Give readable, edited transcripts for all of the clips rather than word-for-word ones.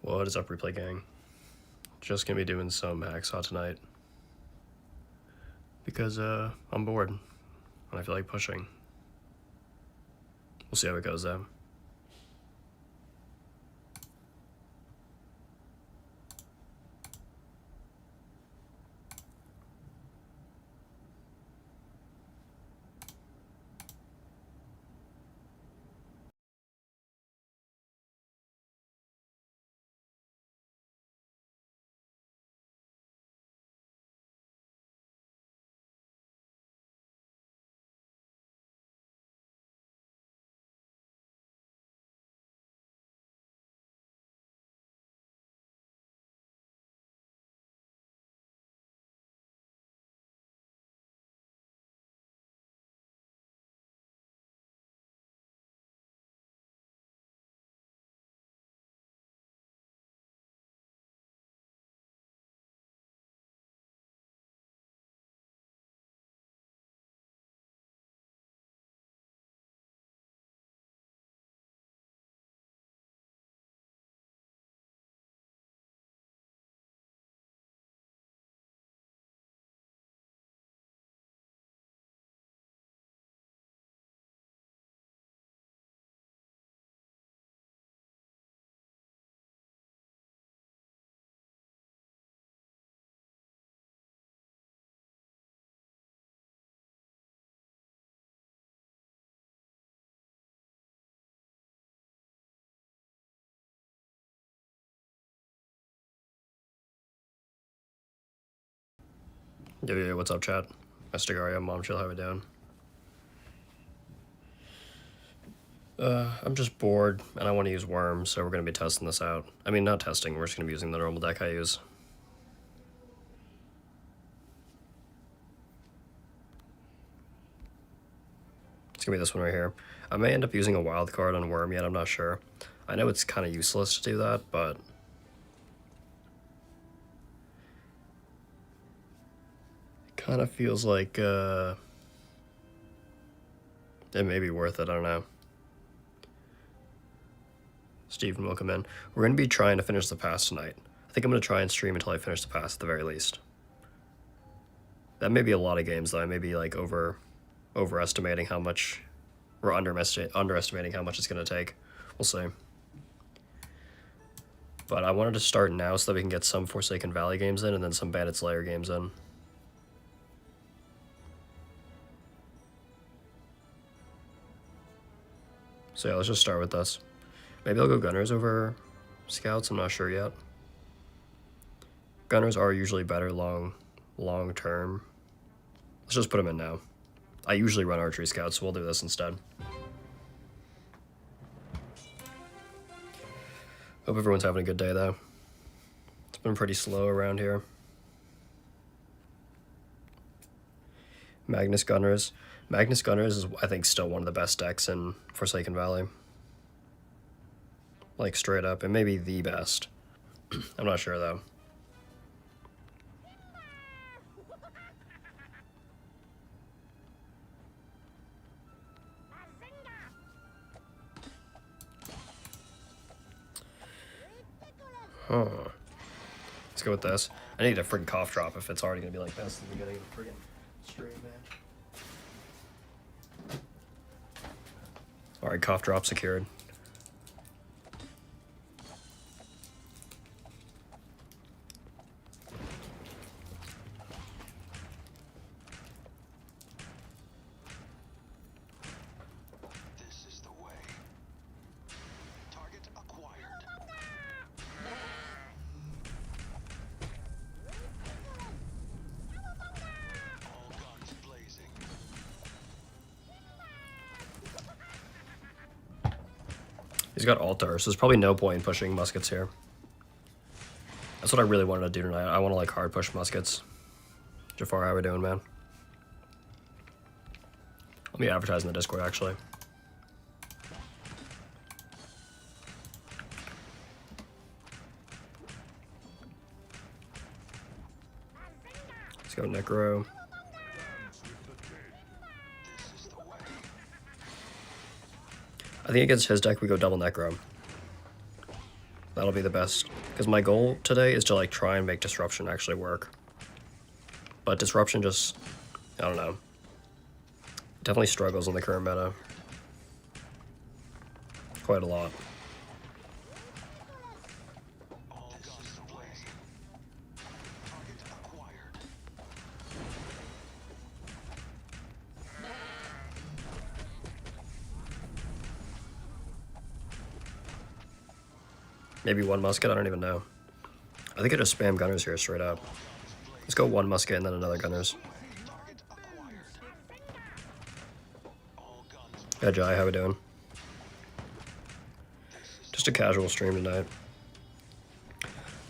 What is up, replay gang? Just gonna be doing some hacksaw tonight because I'm bored and I feel like pushing. We'll see how it goes though. Yo, what's up, chat? Mr. Garia, Mom Chill, how we doing? I'm just bored and I want to use Worm, so we're gonna be testing this out. I mean, not testing, we're just gonna be using the normal deck I use. It's gonna be this one right here. I may end up using a wild card on Worm yet, I'm not sure. I know it's kind of useless to do that, but it kind of feels like it may be worth it, I don't know. Steven will come in. We're going to be trying to finish the pass tonight. I think I'm going to try and stream until I finish the pass at the very least. That may be a lot of games, though. I may be like overestimating how much, or underestimating how much it's going to take. We'll see. But I wanted to start now so that we can get some Forsaken Valley games in and then some Bandit's Lair games in. So yeah, let's just start with this. Maybe I'll go Gunners over Scouts, I'm not sure yet. Gunners are usually better long term. Let's just put them in now. I usually run Archery Scouts, so we'll do this instead. Hope everyone's having a good day, though. It's been pretty slow around here. Magnus Gunners. Magnus Gunners is, I think, still one of the best decks in Forsaken Valley. Like, straight up. It may be the best. I'm not sure, though. Huh. Let's go with this. I need a friggin' cough drop if it's already gonna be like this at the beginning of the friggin' stream, man. Alright, cough drop secured. He's got Altar, so there's probably no point in pushing muskets here. That's what I really wanted to do tonight. I want to like hard push muskets. Jafar, how we doing, man? Let me advertise in the Discord, actually. Let's go Necro. I think against his deck we go double Necro. That'll be the best. Because my goal today is to like try and make disruption actually work. But disruption just, I don't know. Definitely struggles in the current meta. Quite a lot. Maybe one musket? I don't even know. I think I just spam gunners here straight up. Let's go one musket and then another gunners. Yeah, Jai, how we doing? Just a casual stream tonight.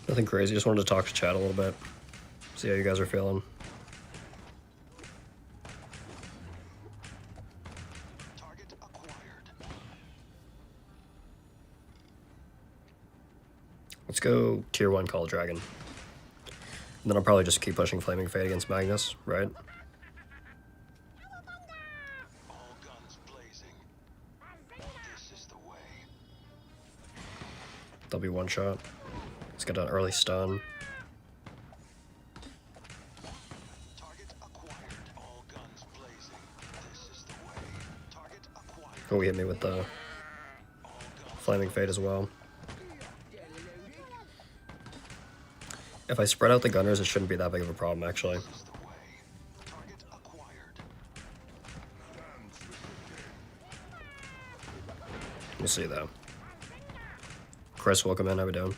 Nothing crazy, just wanted to talk to chat a little bit. See how you guys are feeling. Let's go tier 1 Call Dragon. And then I'll probably just keep pushing Flaming Fate against Magnus, right? That'll be one shot. Let's get an early stun. Oh, he hit me with the Flaming Fate as well. If I spread out the gunners, it shouldn't be that big of a problem, actually. We'll see, though. Chris, welcome in. How we doing?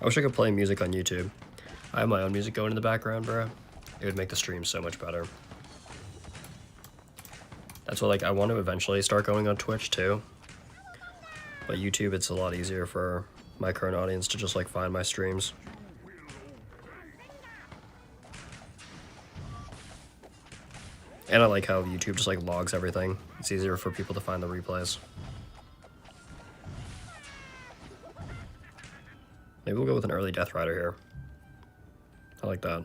I wish I could play music on YouTube. I have my own music going in the background, bro. It would make the stream so much better. That's what, like, I want to eventually start going on Twitch, too. But YouTube, it's a lot easier for my current audience to just, like, find my streams. And I like how YouTube just, like, logs everything. It's easier for people to find the replays. Maybe we'll go with an early Death Rider here. I like that.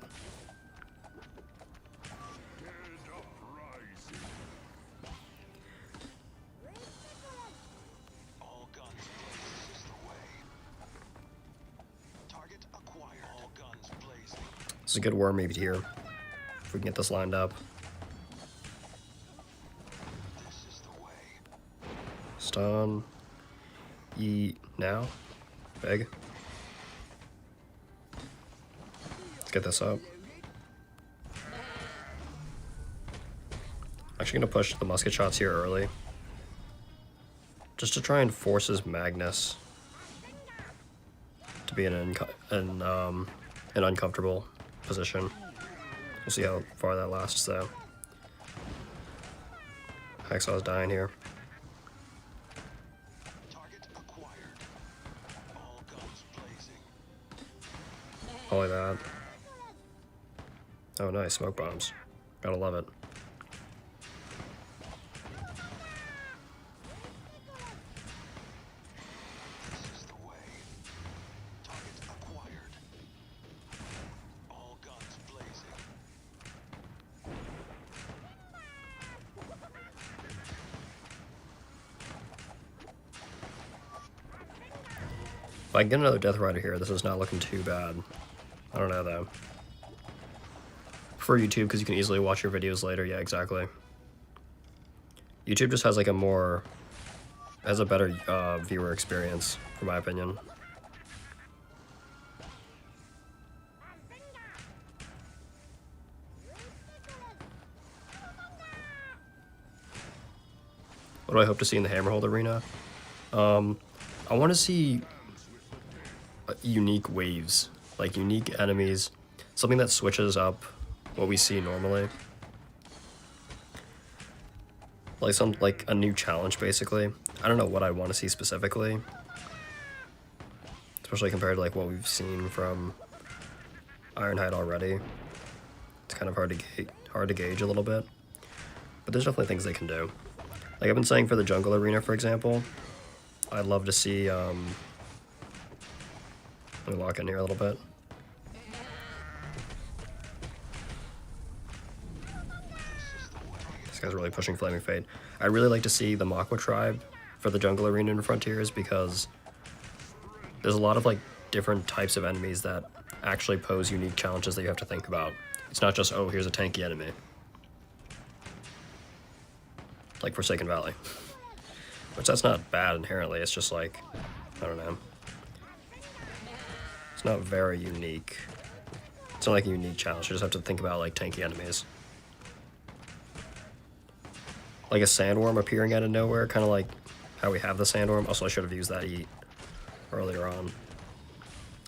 This is a good worm maybe here, if we can get this lined up. Stun. Eat now. Big. Let's get this up. Actually gonna push the musket shots here early. Just to try and force his Magnus to be in an uncomfortable position. We'll see how far that lasts though. Hacksaw's dying here. Probably that. Oh nice, smoke bombs. Gotta love it. If I can get another Death Rider here, this is not looking too bad. I don't know though. For YouTube, because you can easily watch your videos later. Yeah, exactly. YouTube just has like has a better viewer experience, in my opinion. What do I hope to see in the Hammerhold arena? I want to see unique waves, like unique enemies, something that switches up what we see normally. Like a new challenge, basically. I don't know what I want to see specifically, especially compared to like what we've seen from Ironhide already. It's kind of hard to gauge a little bit, but there's definitely things they can do. Like I've been saying for the jungle arena, for example, I'd love to see. Let me lock in here a little bit. This guy's really pushing Flaming Fate. I'd really like to see the Makwa tribe for the jungle arena in Frontiers, because there's a lot of like different types of enemies that actually pose unique challenges that you have to think about. It's not just, oh, here's a tanky enemy. Like Forsaken Valley. Which that's not bad inherently, it's just like, I don't know. It's not very unique. It's not like a unique challenge, you just have to think about like tanky enemies. Like a sandworm appearing out of nowhere, kind of like how we have the sandworm. Also, I should have used that eat earlier on.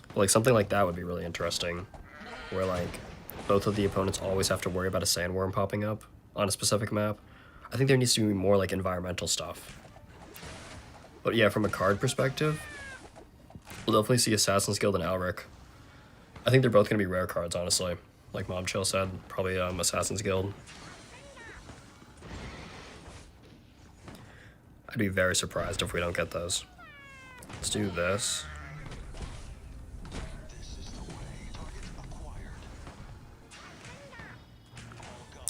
But like something like that would be really interesting, where like both of the opponents always have to worry about a sandworm popping up on a specific map. I think there needs to be more like environmental stuff. But yeah, from a card perspective, we'll definitely see Assassin's Guild and Alric. I think they're both going to be rare cards, honestly. Like Mom Chill said, probably Assassin's Guild. I'd be very surprised if we don't get those. Let's do this.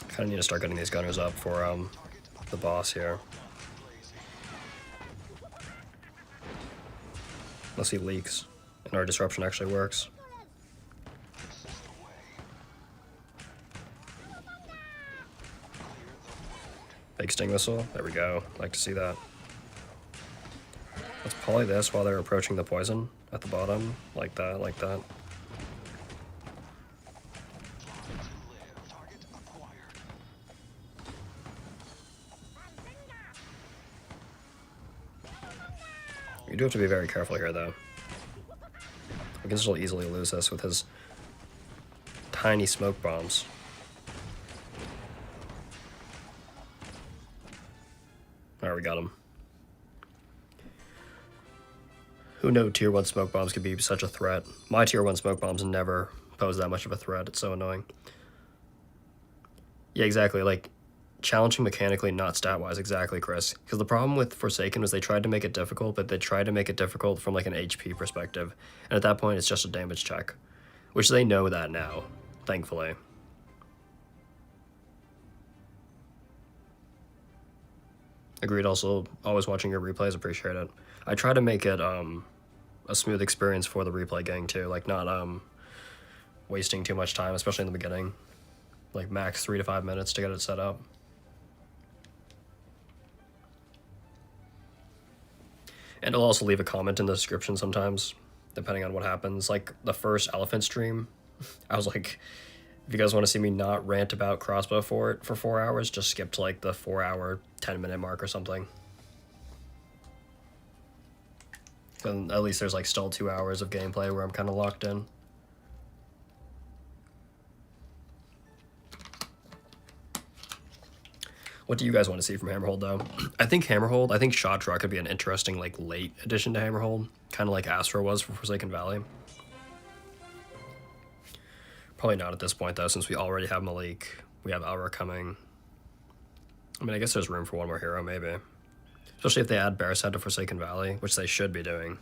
Kind of need to start getting these gunners up for the boss here. Unless he leaks and our disruption actually works. Big sting whistle. There we go. Like to see that. Let's poly this while they're approaching the poison at the bottom. Like that, like that. You do have to be very careful here, though. We can still easily lose this with his tiny smoke bombs. Alright, we got him. Who knew tier 1 smoke bombs could be such a threat? My tier 1 smoke bombs never pose that much of a threat. It's so annoying. Yeah, exactly. Like, challenging mechanically, not stat-wise. Exactly, Chris. Because the problem with Forsaken was they tried to make it difficult, but they tried to make it difficult from, like, an HP perspective. And at that point, it's just a damage check. Which they know that now, thankfully. Agreed. Also, always watching your replays, appreciate it. I try to make it a smooth experience for the replay gang too, like not wasting too much time, especially in the beginning. Like max 3 to 5 minutes to get it set up. And I'll also leave a comment in the description sometimes, depending on what happens. Like the first elephant stream, I was like, if you guys want to see me not rant about crossbow for 4 hours, just skip to like the 4 hour, 10-minute mark or something. Then at least there's like still 2 hours of gameplay where I'm kind of locked in. What do you guys want to see from Hammerhold though? I think Shot Truck could be an interesting like late addition to Hammerhold, kind of like Astro was for Forsaken Valley. Probably not at this point, though, since we already have Malik. We have Elra coming. I mean, I guess there's room for one more hero, maybe. Especially if they add Bearset to Forsaken Valley, which they should be doing.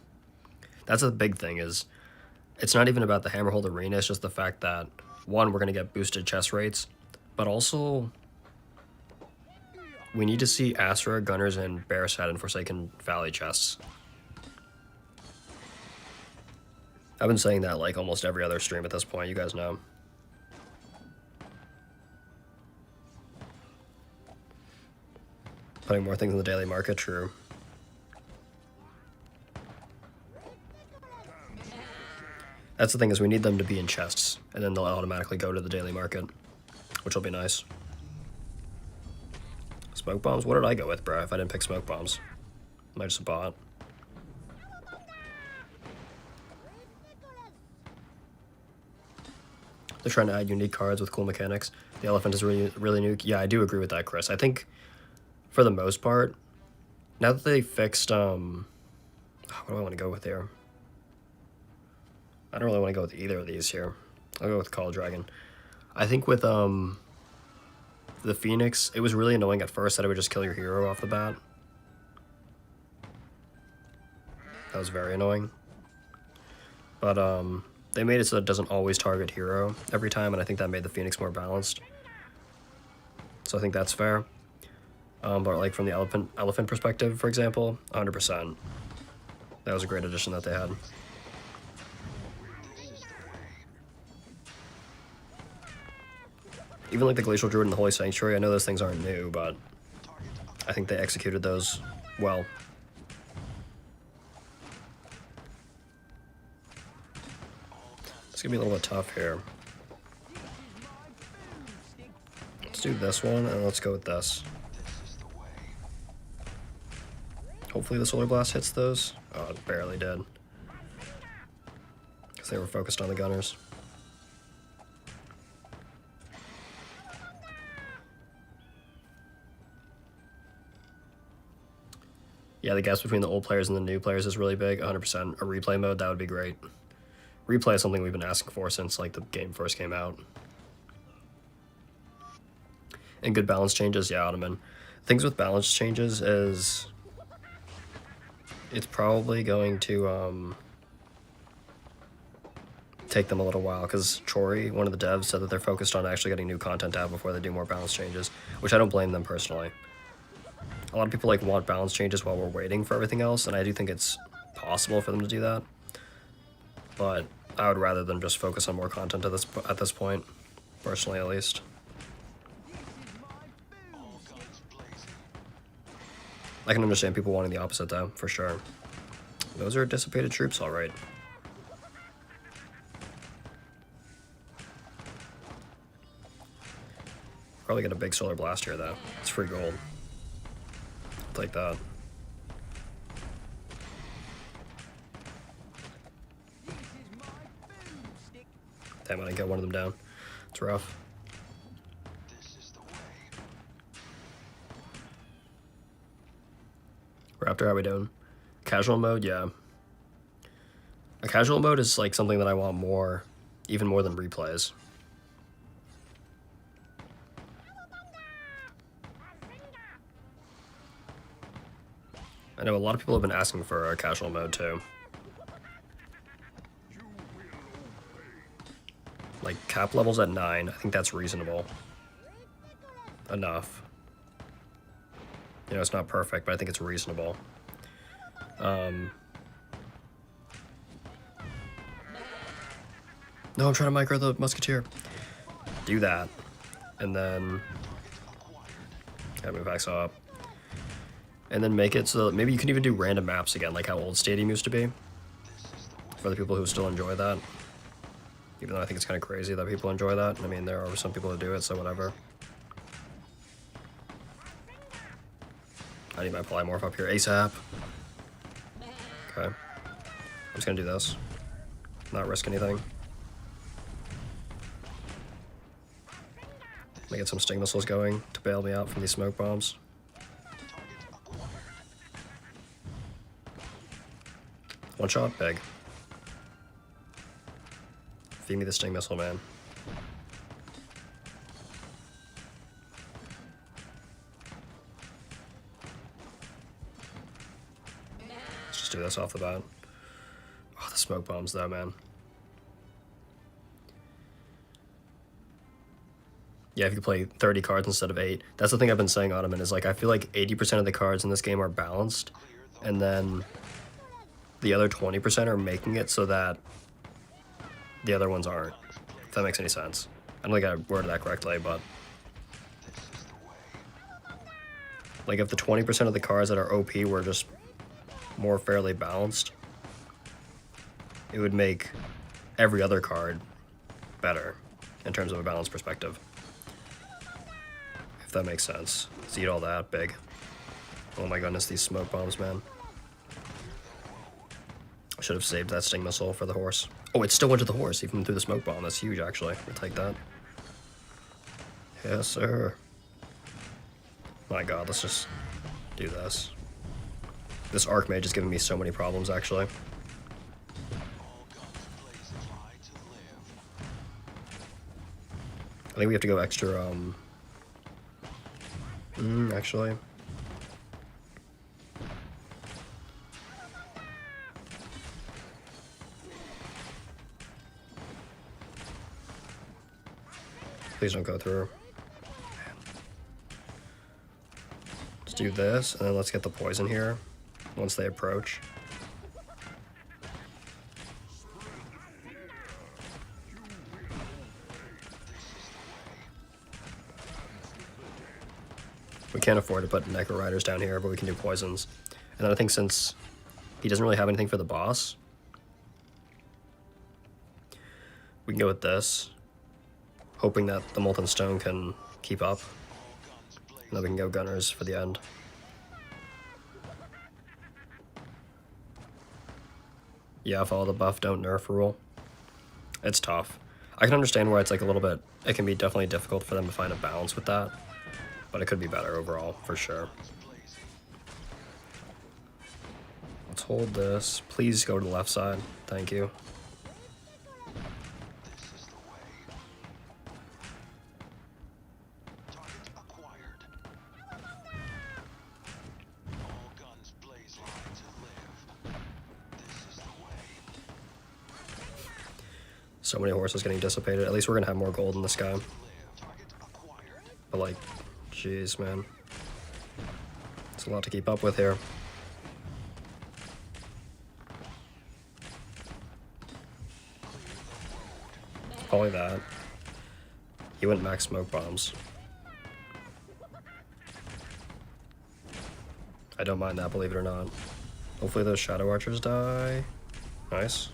That's a big thing, is it's not even about the Hammerhold arena, it's just the fact that, one, we're going to get boosted chest rates, but also we need to see Astra, Gunners, and Bearset in Forsaken Valley chests. I've been saying that like almost every other stream at this point, you guys know. Putting more things in the daily market, true. That's the thing, is we need them to be in chests, and then they'll automatically go to the daily market, which will be nice. Smoke bombs? What did I go with, bro, if I didn't pick smoke bombs? Am I just a bot? They're trying to add unique cards with cool mechanics. The elephant is really new. Yeah, I do agree with that, Chris. I think, for the most part, now that they fixed, what do I want to go with here? I don't really want to go with either of these here. I'll go with Call Dragon. I think with, the Phoenix, it was really annoying at first that it would just kill your hero off the bat. That was very annoying. But, they made it so it doesn't always target hero every time, and I think that made the Phoenix more balanced. So I think that's fair. But like from the elephant perspective, for example, 100%. That was a great addition that they had. Even like the Glacial Druid and the Holy Sanctuary, I know those things aren't new, but I think they executed those well. It's gonna be a little bit tough here. Let's do this one, and let's go with this. Hopefully the Solar Blast hits those. Oh, it barely did. Because they were focused on the gunners. Yeah, the gaps between the old players and the new players is really big. 100%. A replay mode, that would be great. Replay is something we've been asking for since like the game first came out. And good balance changes, yeah, Ottoman. Things with balance changes is it's probably going to take them a little while, because Chori, one of the devs, said that they're focused on actually getting new content out before they do more balance changes, which I don't blame them personally. A lot of people like want balance changes while we're waiting for everything else, and I do think it's possible for them to do that. But I would rather them just focus on more content at this point, personally at least. I can understand people wanting the opposite though, for sure. Those are dissipated troops, all right. Probably get a big solar blast here though. It's free gold. I'll take that. Damn, I didn't get one of them down. It's rough. Raptor, how we doing? Casual mode, yeah. A casual mode is like something that I want more, even more than replays. I know a lot of people have been asking for a casual mode too. Like cap levels at 9, I think that's reasonable enough. You know, it's not perfect, but I think it's reasonable. No, I'm trying to micro the Musketeer. Do that. And then... move Axo up. And then make it so that maybe you can even do random maps again, like how Old Stadium used to be. For the people who still enjoy that. Even though I think it's kind of crazy that people enjoy that. I mean, there are some people who do it, so whatever. I need my polymorph up here ASAP. Okay. I'm just gonna do this. Not risk anything. Let me get some sting missiles going to bail me out from these smoke bombs. One shot, big. Feed me the sting missile, man. Let's just do this off the bat. Oh, the smoke bombs though, man. Yeah, if you play 30 cards instead of 8. That's the thing I've been saying, Ottoman, is like I feel like 80% of the cards in this game are balanced, and then the other 20% are making it so that the other ones aren't. If that makes any sense. I don't think I worded that correctly, but like if the 20% of the cards that are OP were just more fairly balanced, it would make every other card better in terms of a balance perspective. If that makes sense. Let's eat all that big. Oh my goodness, these smoke bombs, man. I should have saved that sting missile for the horse. Oh, it still went to the horse, even through the smoke bomb. That's huge, actually. I'll take that. Yes, sir. My god, let's just do this. This Archmage is giving me so many problems, actually. I think we have to go extra, actually. Please don't go through. Let's do this, and then let's get the poison here once they approach. We can't afford to put Necro Riders down here, but we can do poisons. And then I think since he doesn't really have anything for the boss, we can go with this, hoping that the Molten Stone can keep up. And then we can go Gunners for the end. Yeah, follow the buff, don't nerf rule. It's tough. I can understand why it's like a little bit, it can be definitely difficult for them to find a balance with that. But it could be better overall, for sure. Let's hold this. Please go to the left side. Thank you. So many horses getting dissipated. At least we're gonna have more gold in this guy. But like, jeez, man. It's a lot to keep up with here. Probably that. He went max smoke bombs. I don't mind that, believe it or not. Hopefully those shadow archers die. Nice.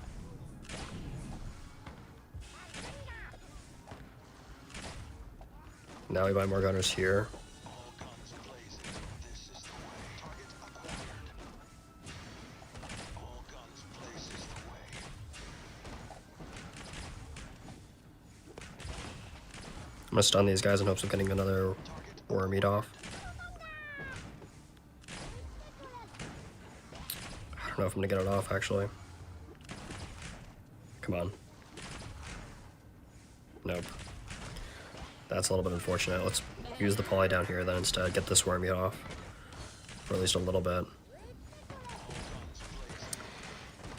Now we buy more gunners here. I'm gonna stun these guys in hopes of getting another worm eat off. I don't know if I'm gonna get it off, actually. Come on. Nope. That's a little bit unfortunate. Let's use the poly down here then instead. Get this worm eat off. For at least a little bit.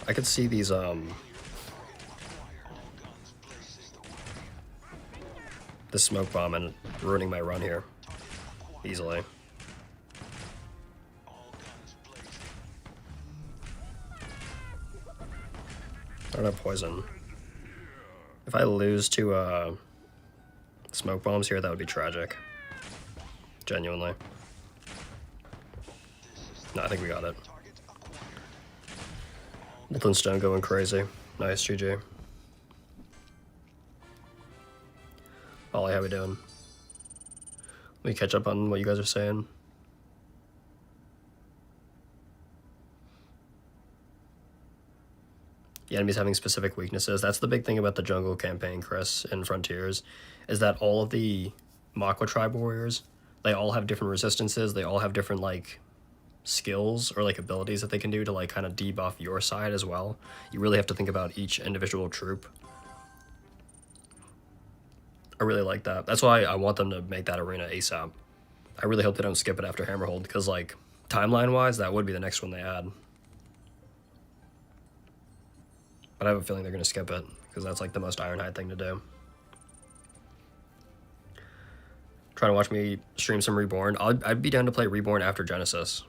I could see these, the smoke bomb and ruining my run here. Easily. I don't have poison. If I lose to smoke bombs here, that would be tragic. Genuinely. No, I think we got it. Molten Stone going crazy. Nice, GG. Ollie, how we doing? Let me catch up on what you guys are saying. The enemies having specific weaknesses. That's the big thing about the jungle campaign, Chris, in Frontiers, is that all of the Makwa tribe warriors, they all have different resistances, they all have different, like, skills or, like, abilities that they can do to, like, kind of debuff your side as well. You really have to think about each individual troop. I really like that. That's why I want them to make that arena ASAP. I really hope they don't skip it after Hammerhold, because, like, timeline-wise, that would be the next one they add. But I have a feeling they're going to skip it, because that's, like, the most Ironhide thing to do. Trying to watch me stream some Reborn. I'd be down to play Reborn after Genesis.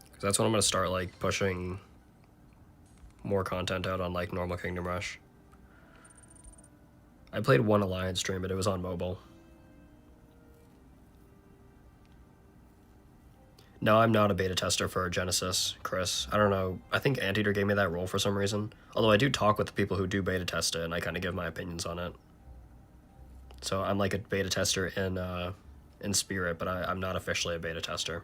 Because that's when I'm going to start, like, pushing more content out on, like, normal Kingdom Rush. I played one Alliance stream, but it was on mobile. No, I'm not a beta tester for Genesis, Chris. I don't know. I think Anteater gave me that role for some reason. Although I do talk with the people who do beta test it, and I kind of give my opinions on it. So I'm like a beta tester in spirit, but I'm not officially a beta tester.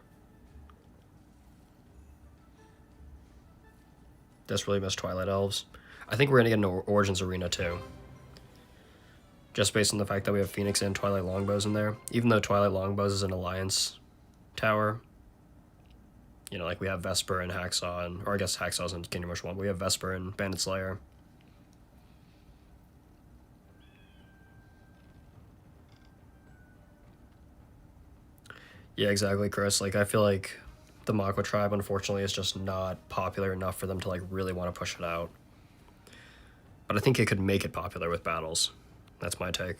Just really miss Twilight Elves. I think we're going to get an Origins Arena too. Just based on the fact that we have Phoenix and Twilight Longbows in there. Even though Twilight Longbows is an Alliance tower. You know, like we have Vesper and Hacksaw, and, or I guess Hacksaw's in Kingdom Rush 1, but we have Vesper and Bandit Slayer. Yeah, exactly, Chris. Like, I feel like the Makwa tribe, unfortunately, is just not popular enough for them to, like, really want to push it out. But I think it could make it popular with battles. That's my take.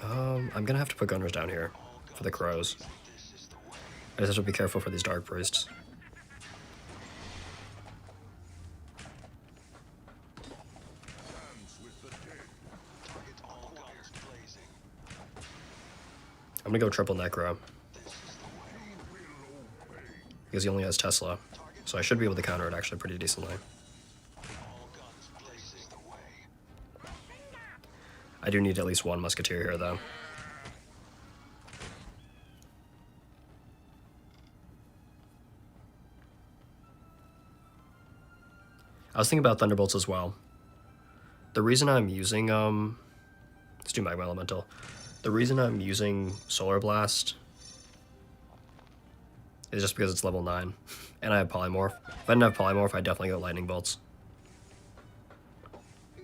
I'm gonna have to put gunners down here for the crows. I just have to be careful for these dark priests. I'm gonna go triple Necro. Because he only has Tesla. So I should be able to counter it actually pretty decently. I do need at least one Musketeer here though. I was thinking about Thunderbolts as well. The reason I'm using, let's do Magma Elemental. The reason I'm using Solar Blast is just because it's level 9. And I have Polymorph. If I didn't have Polymorph, I'd definitely go Lightning Bolts.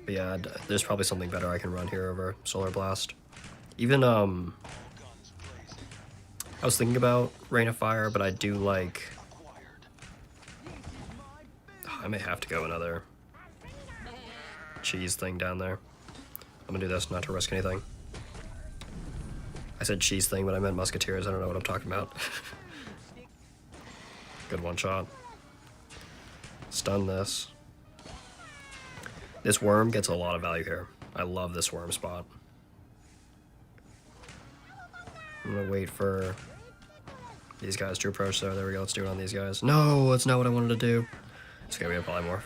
But yeah, there's probably something better I can run here over Solar Blast. Even, I was thinking about Rain of Fire, but I do like... I may have to go another cheese thing down there. I'm gonna do this, not to risk anything. I said cheese thing, but I meant Musketeers. I don't know what I'm talking about. Good one shot. Stun this. This worm gets a lot of value here. I love this worm spot. I'm gonna wait for these guys to approach there. There we go, let's do it on these guys. No, that's not what I wanted to do. It's gonna be a Polymorph.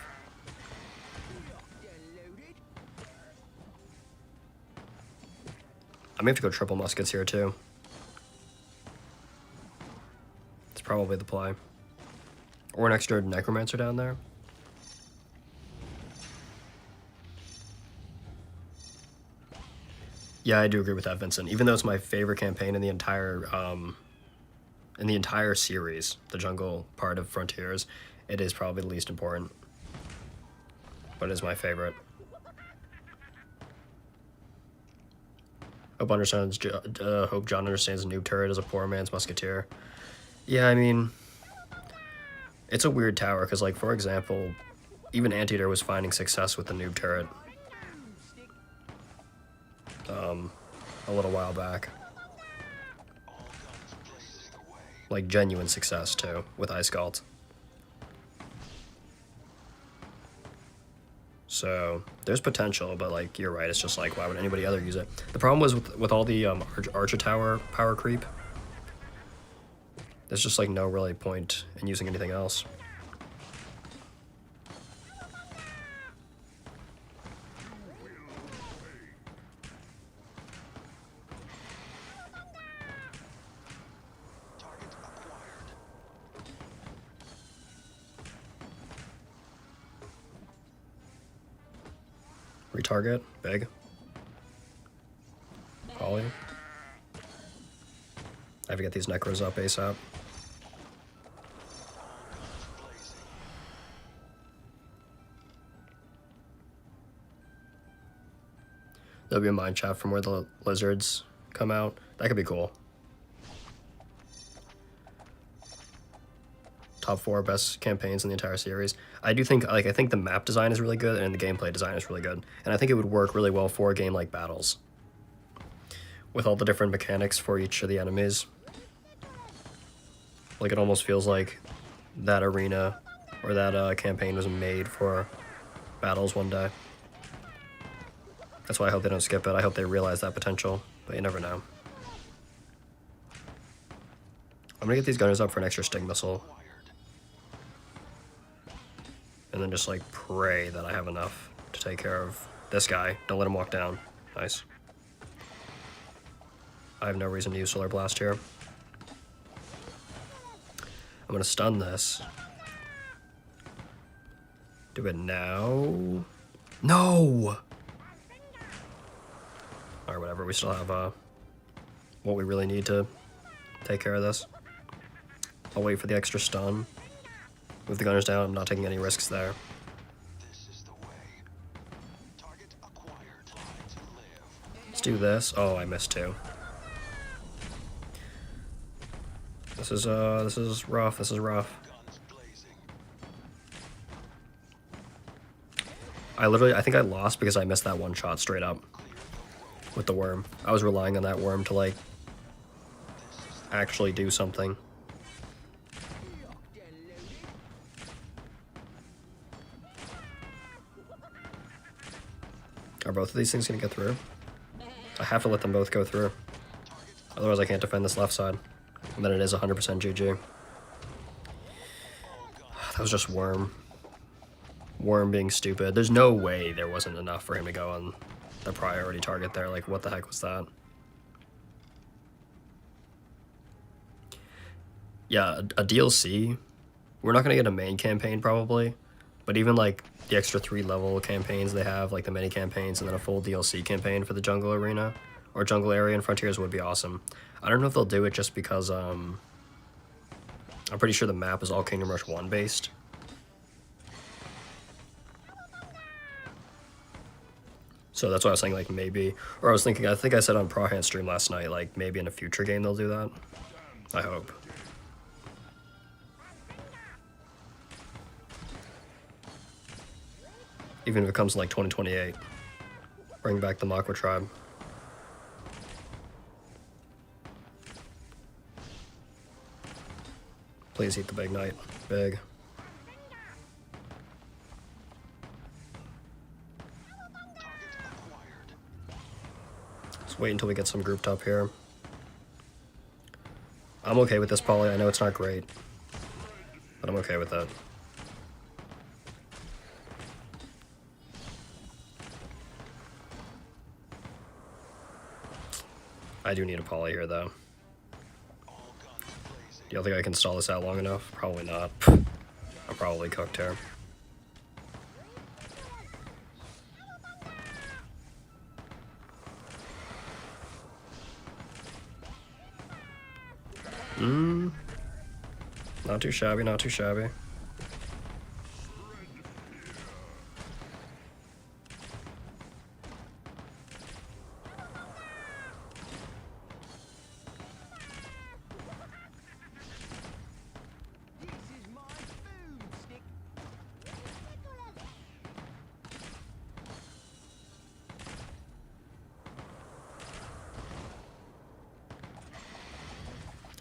I may have to go triple muskets here too. It's probably the play. Or an extra Necromancer down there. Yeah, I do agree with that, Vincent. Even though it's my favorite campaign in the entire series, the jungle part of Frontiers, it is probably the least important. But it is my favorite. Hope John understands Noob Turret is a poor man's Musketeer. Yeah, I mean, it's a weird tower, because, like, for example, even Anteater was finding success with the Noob Turret. A little while back. Like, genuine success, too, with Ice Galt. So, there's potential, but, like, you're right, it's just like, why would anybody other use it? The problem was with all the Archer Tower power creep, there's just, like, no really point in using anything else. Retarget, big. Poly. I have to get these Necros up ASAP. There'll be a mine shaft from where the lizards come out. That could be cool. Top 4 best campaigns in the entire series. I do think, like, I think the map design is really good and the gameplay design is really good. And I think it would work really well for a game like Battles. With all the different mechanics for each of the enemies. Like, it almost feels like that arena or that campaign was made for Battles one day. That's why I hope they don't skip it. I hope they realize that potential, but you never know. I'm gonna get these gunners up for an extra Sting Missile. And then just, like, pray that I have enough to take care of this guy. Don't let him walk down. Nice. I have no reason to use Solar Blast here. I'm gonna stun this. Do it now. No! Or whatever, we still have what we really need to take care of this. I'll wait for the extra stun. Move the gunners down, I'm not taking any risks there. Let's do this. Oh, I missed 2. This is rough, this is rough. I think I lost because I missed that one shot straight up. with the worm. I was relying on that worm to, like, actually do something. Are both of these things gonna get through? I have to let them both go through. Otherwise I can't defend this left side. And then it is 100% GG. That was just worm. Worm being stupid. There's no way there wasn't enough for him to go on the priority target there. Like, what the heck was that? Yeah, a DLC. We're not going to get a main campaign probably, but even like the extra 3-level campaigns they have, like the mini campaigns and then a full DLC campaign for the jungle arena or jungle area in Frontiers would be awesome. I don't know if they'll do it just because I'm pretty sure the map is all Kingdom Rush 1 based. So that's why I was saying, like, maybe, or I think I said on Prawhand's stream last night, like, maybe in a future game they'll do that. I hope. Even if it comes in, like, 2028. Bring back the Makwa tribe. Please eat the big knight. Big. Let's wait until we get some grouped up here. I'm okay with this poly. I know it's not great, but I'm okay with that. I do need a poly here, though. Do you think I can stall this out long enough? Probably not. I'm probably cooked here. Not too shabby, not too shabby.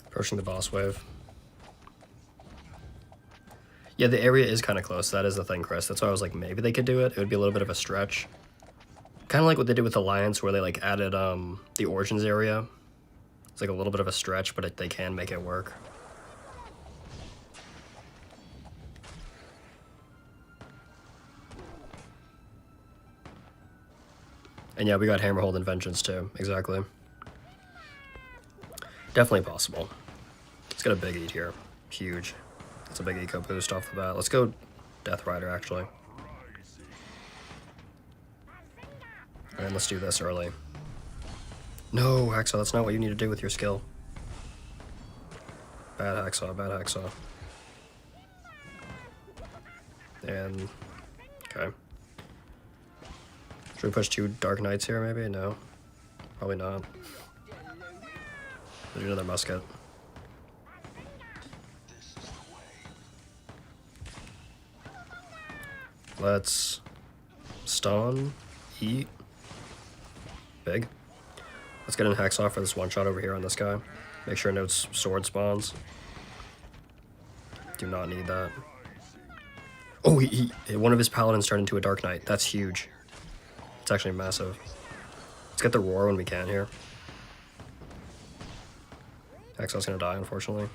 Approaching the boss wave. Yeah, the area is kind of close. That is the thing, Chris. That's why I was like, maybe they could do it. It would be a little bit of a stretch. Kind of like what they did with Alliance, where they like added the Origins area. It's like a little bit of a stretch, but they can make it work. And yeah, we got Hammerhold and Vengeance too. Exactly. Definitely possible. Let's get a big eat here. Huge. That's a big eco boost off the bat. Let's go Death Rider, actually. And let's do this early. No, Hacksaw, that's not what you need to do with your skill. Bad Hacksaw, bad Hacksaw. And, okay. Should we push 2 Dark Knights here, maybe? No. Probably not. Let's do another musket. Let's stun, eat, big. Let's get in Hacksaw for this one shot over here on this guy. Make sure no sword spawns. Do not need that. Oh, one of his paladins turned into a Dark Knight. That's huge. It's actually massive. Let's get the roar when we can here. Hacksaw's gonna die, unfortunately.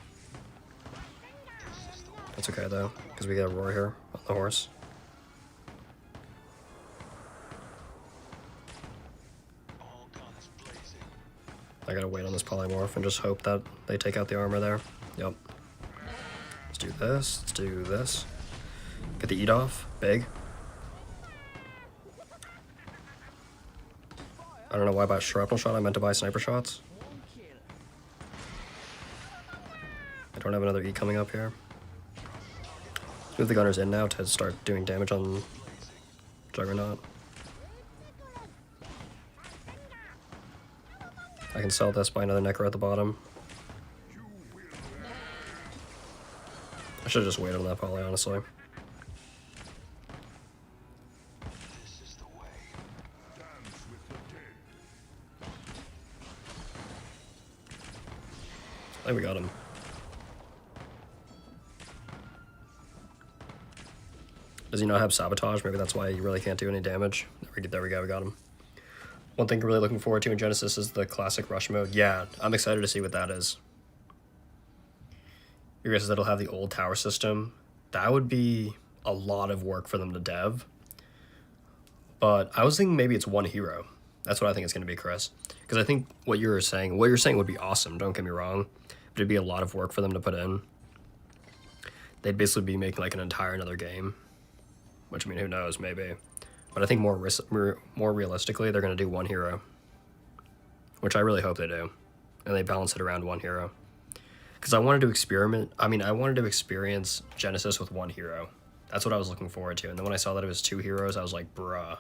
That's okay though, because we get a roar here on the horse. I gotta wait on this polymorph and just hope that they take out the armor there. Yep. Let's do this. Let's do this. Get the eat off. Big. I don't know why I bought shrapnel shot. I meant to buy sniper shots. I don't have another E coming up here. Let's move the gunners in now to start doing damage on Juggernaut. I can sell this, buy another Necro at the bottom. I should have just waited on that poly, honestly. I think we got him. Does he not have sabotage? Maybe that's why he really can't do any damage. There we go, we got him. One thing I'm really looking forward to in Genesis is the classic rush mode. Yeah, I'm excited to see what that is. Your guess is that it'll have the old tower system. That would be a lot of work for them to dev. But I was thinking maybe it's one hero. That's what I think it's going to be, Chris. Because I think what you're saying would be awesome, don't get me wrong. But it'd be a lot of work for them to put in. They'd basically be making like an entire another game. Which, I mean, who knows, maybe. But I think more realistically, they're going to do one hero. Which I really hope they do. And they balance it around one hero. Because I wanted to experiment. I mean, I wanted to experience Genesis with one hero. That's what I was looking forward to. And then when I saw that it was 2 heroes, I was like, bruh.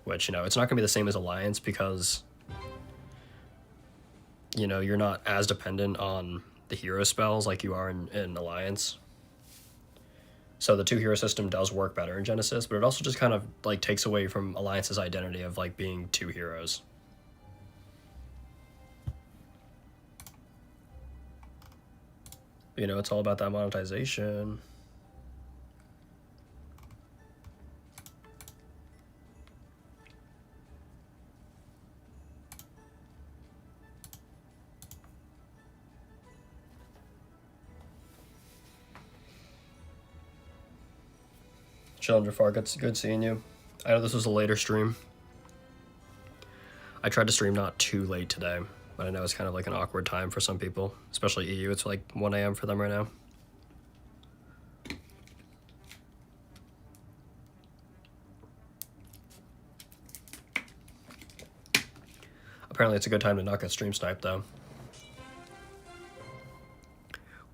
Which, you know, it's not going to be the same as Alliance because, you know, you're not as dependent on the hero spells like you are in Alliance. So the 2 hero system does work better in Genesis, but it also just kind of like takes away from Alliance's identity of like being 2 heroes. You know, it's all about that monetization. Chilling Jafar, good seeing you. I know this was a later stream. I tried to stream not too late today, but I know it's kind of like an awkward time for some people, especially EU. It's like 1 a.m. for them right now. Apparently it's a good time to not get stream sniped though.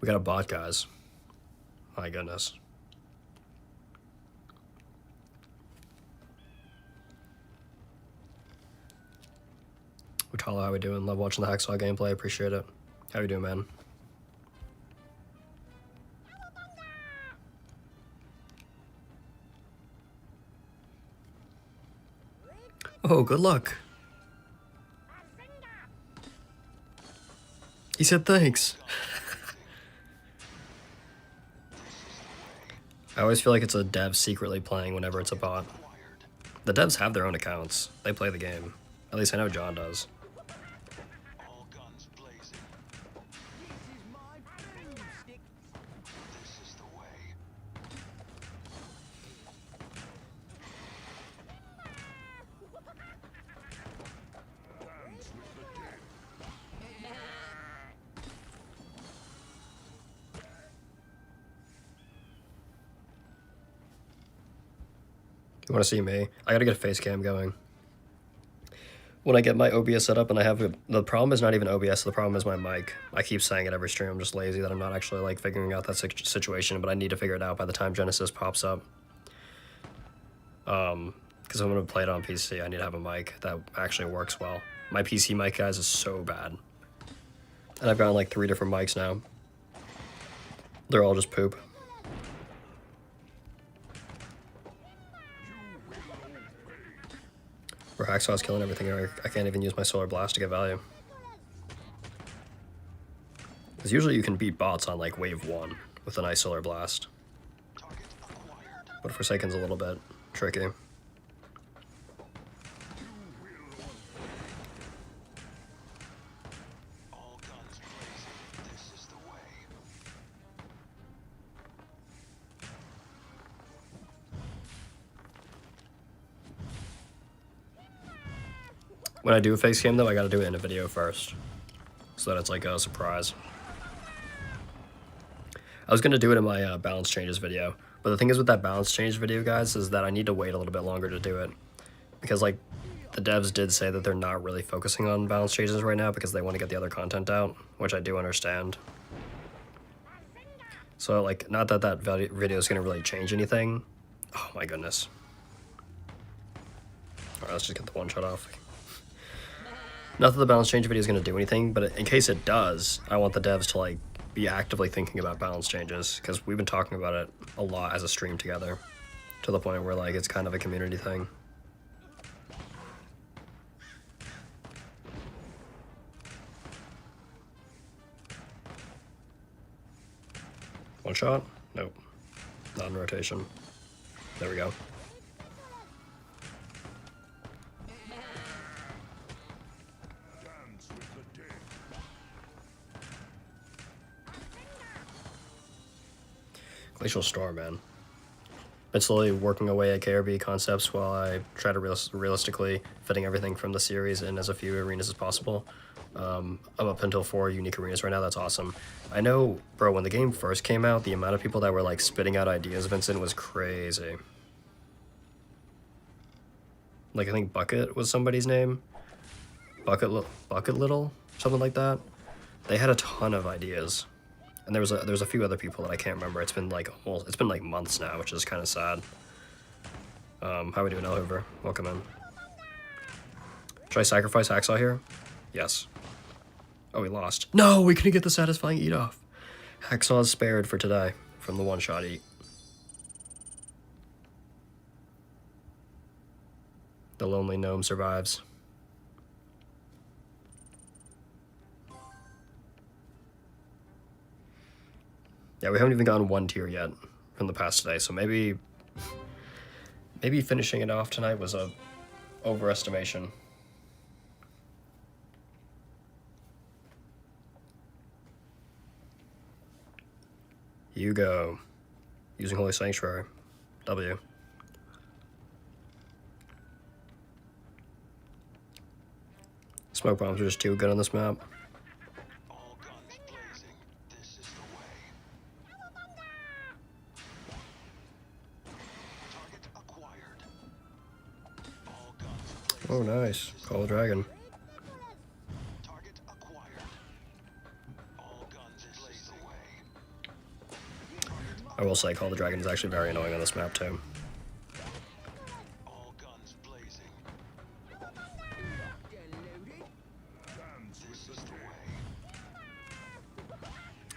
We got a bot, guys. My goodness. Utala, how we doing? Love watching the Hacksaw gameplay. Appreciate it. How you doing, man? Oh, good luck. He said thanks. I always feel like it's a dev secretly playing whenever it's a bot. The devs have their own accounts. They play the game. At least I know John does. You want to see me? I gotta get a face cam going. When I get my OBS set up and I have the problem is not even OBS, the problem is my mic. I keep saying it every stream, I'm just lazy that I'm not actually like figuring out that situation, but I need to figure it out by the time Genesis pops up. Because I'm gonna play it on PC, I need to have a mic that actually works well. My PC mic, guys, is so bad. And I've gotten like 3 different mics now. They're all just poop. Where Hacksaw's killing everything, I can't even use my Solar Blast to get value. Because usually you can beat bots on like wave 1 with a nice Solar Blast. But Forsaken's a little bit tricky. When I do a face cam though, I gotta do it in a video first. So that it's like a surprise. I was gonna do it in my balance changes video. But the thing is with that balance change video, guys, is that I need to wait a little bit longer to do it. Because like, the devs did say that they're not really focusing on balance changes right now because they want to get the other content out, which I do understand. So like, not that video is gonna really change anything. Oh my goodness. Alright, let's just get the one shot off. Not that the balance change video is going to do anything, but in case it does, I want the devs to like be actively thinking about balance changes, because we've been talking about it a lot as a stream together, to the point where like it's kind of a community thing. One shot? Nope. Not in rotation. There we go. Glacial Storm, man. Been slowly working away at KRB concepts while I try to realistically fitting everything from the series in as a few arenas as possible. I'm up until 4 unique arenas right now. That's awesome. I know, bro, when the game first came out, the amount of people that were like spitting out ideas, Vincent, was crazy. Like, I think Bucket was somebody's name. Bucket Little? Something like that. They had a ton of ideas. And there's a few other people that I can't remember. It's been like months now, which is kind of sad. How we doing, Elhover? Welcome in. Should I sacrifice Hacksaw here? Yes. Oh, we lost. No, we couldn't get the satisfying eat off. Hacksaw is spared for today from the one-shot eat. The lonely gnome survives. Yeah, we haven't even gotten 1 tier yet from the past today, so maybe finishing it off tonight was a overestimation. You go. Using Holy Sanctuary. W. Smoke bombs are just too good on this map. Oh, nice. Call the Dragon. I will say, Call the Dragon is actually very annoying on this map, too.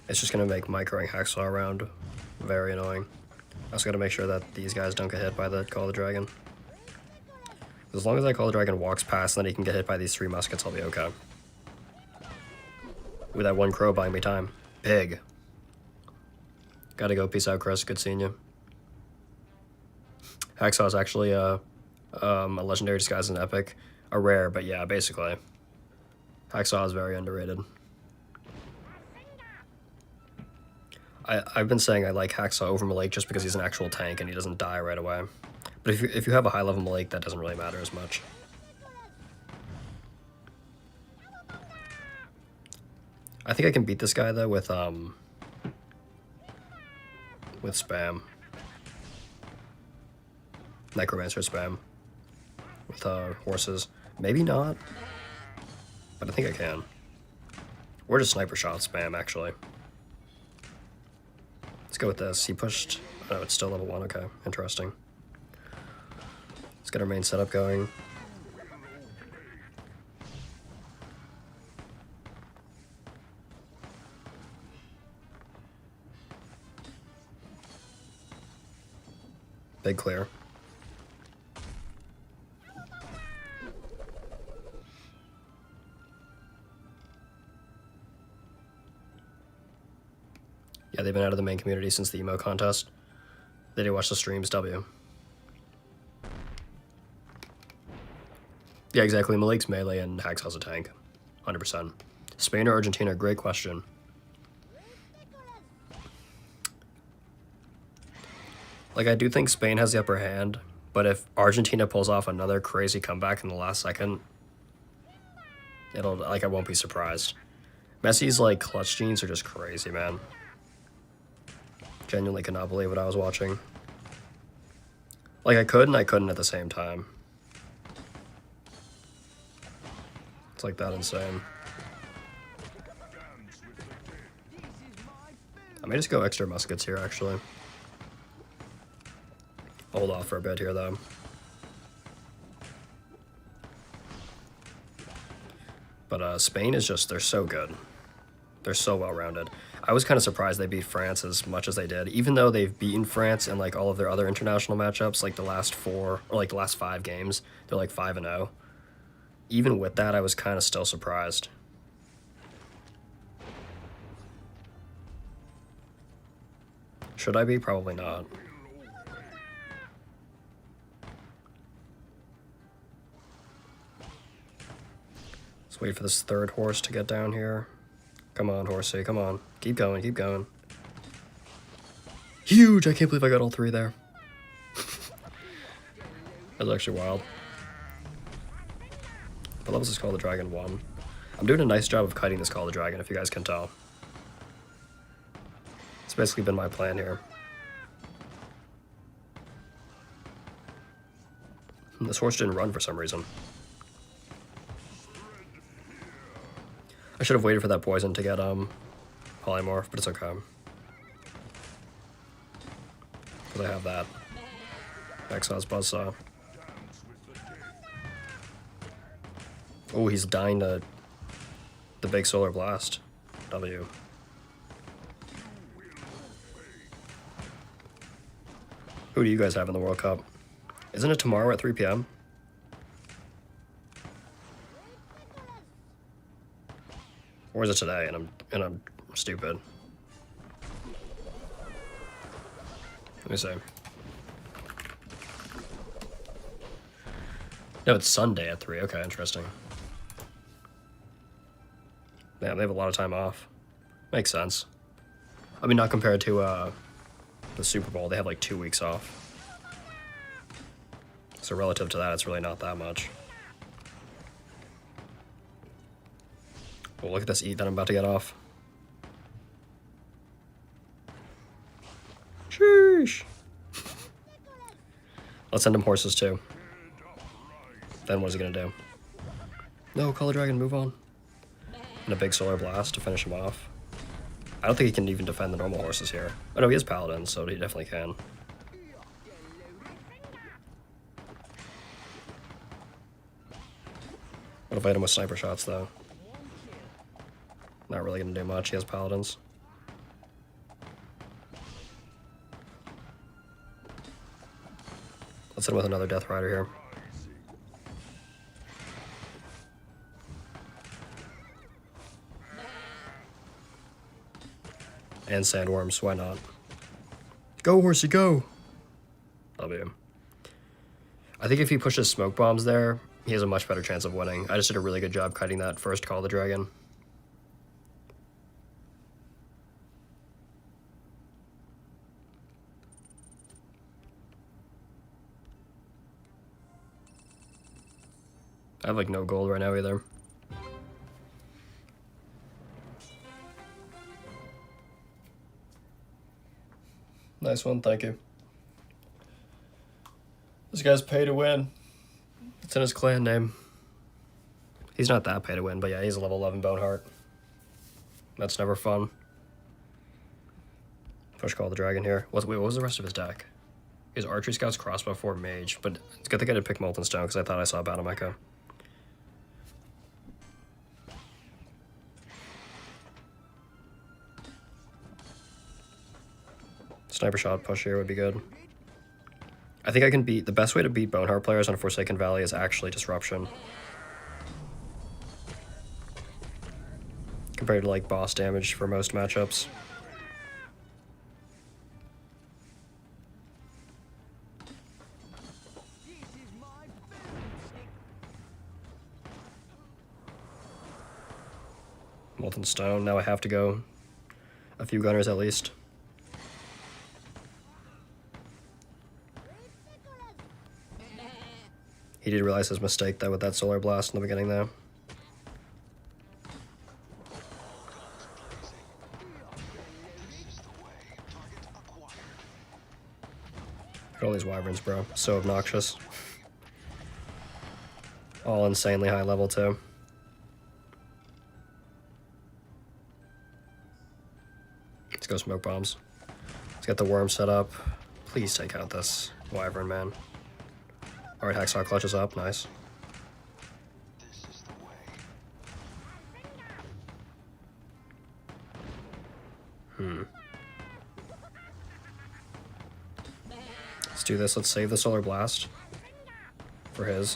It's just going to make microing Hacksaw around very annoying. I also got to make sure that these guys don't get hit by the Call the Dragon. As long as I Call the Dragon walks past and then he can get hit by these 3 muskets, I'll be okay. With that 1 crow buying me time. Big. Gotta go. Peace out, Chris. Good seeing you. Hacksaw is actually a legendary disguise and epic. A rare, but yeah, basically. Hacksaw is very underrated. I've been saying I like Hacksaw over Malik just because he's an actual tank and he doesn't die right away. But if you have a high level Malik, that doesn't really matter as much. I think I can beat this guy though with spam. Necromancer spam. With horses. Maybe not. But I think I can. Or just sniper shot spam actually. Let's go with this. He pushed. Oh, it's still level 1. Okay, interesting. Let's get our main setup going. Big clear. Yeah, they've been out of the main community since the emo contest. They did watch the streams, W. Yeah, exactly. Malik's melee and Hacksaw's a tank. 100%. Spain or Argentina? Great question. Like, I do think Spain has the upper hand, but if Argentina pulls off another crazy comeback in the last second, I won't be surprised. Messi's, like, clutch genes are just crazy, man. Genuinely could not believe what I was watching. Like, I could and I couldn't at the same time. It's like that insane. I may just go extra muskets here, actually. Hold off for a bit here, though. But Spain is just, they're so good. They're so well-rounded. I was kind of surprised they beat France as much as they did, even though they've beaten France in like all of their other international matchups, like the last 4 or like the last 5 games. They're like 5-0. Even with that, I was kind of still surprised. Should I be? Probably not. Let's wait for this third horse to get down here. Come on, horsey, come on. Keep going, keep going. Huge! I can't believe I got all three there. That was actually wild. What level is this Call the Dragon 1? I'm doing a nice job of kiting this Call the Dragon, if you guys can tell. It's basically been my plan here. This horse didn't run for some reason. I should have waited for that poison to get polymorph, but it's okay. Because I have that. Exhaust Buzzsaw. Oh, he's dying to the big solar blast. W. Who do you guys have in the World Cup? Isn't it tomorrow at 3 p.m.? Or is it today and I'm stupid? Let me see. No, it's Sunday at 3. Okay, interesting. Yeah, they have a lot of time off. Makes sense. I mean, not compared to the Super Bowl. They have like 2 weeks off. So relative to that, it's really not that much. Well, look at this eat that I'm about to get off. Sheesh. Let's send him horses too. Then what is he gonna do? No, Call the Dragon, move on. And a big solar blast to finish him off. I don't think he can even defend the normal horses here. Oh no, he is Paladin, so he definitely can. What if I hit him with sniper shots though? Not really gonna do much, he has Paladins. Let's hit him with another Death Rider here. And Sandworms, why not? Go, horsey, go! W. I think if he pushes smoke bombs there, he has a much better chance of winning. I just did a really good job kiting that first Call the Dragon. I have like no gold right now either. Nice one, thank you. This guy's pay to win. It's in his clan name. He's not that pay to win, but yeah, he's a level 11 Boneheart. That's never fun. Push Call the Dragon here. Wait, what was the rest of his deck? His Archery Scouts, Crossbow 4, Mage, but it's good thing I did pick Molten Stone because I thought I saw Battle Mecha. Sniper shot push here would be good. I think I can beat... The best way to beat Boneheart players on Forsaken Valley is actually Disruption. Compared to, like, boss damage for most matchups. Molten Stone. Now I have to go a few gunners at least. He did realize his mistake, though, with that Solar Blast in the beginning, though. Look at all these Wyverns, bro. So obnoxious. All insanely high level, too. Let's go Smoke Bombs. Let's get the worm set up. Please take out this Wyvern, man. Alright, Hacksaw clutches up, nice. Let's do this, let's save the Solar Blast for his.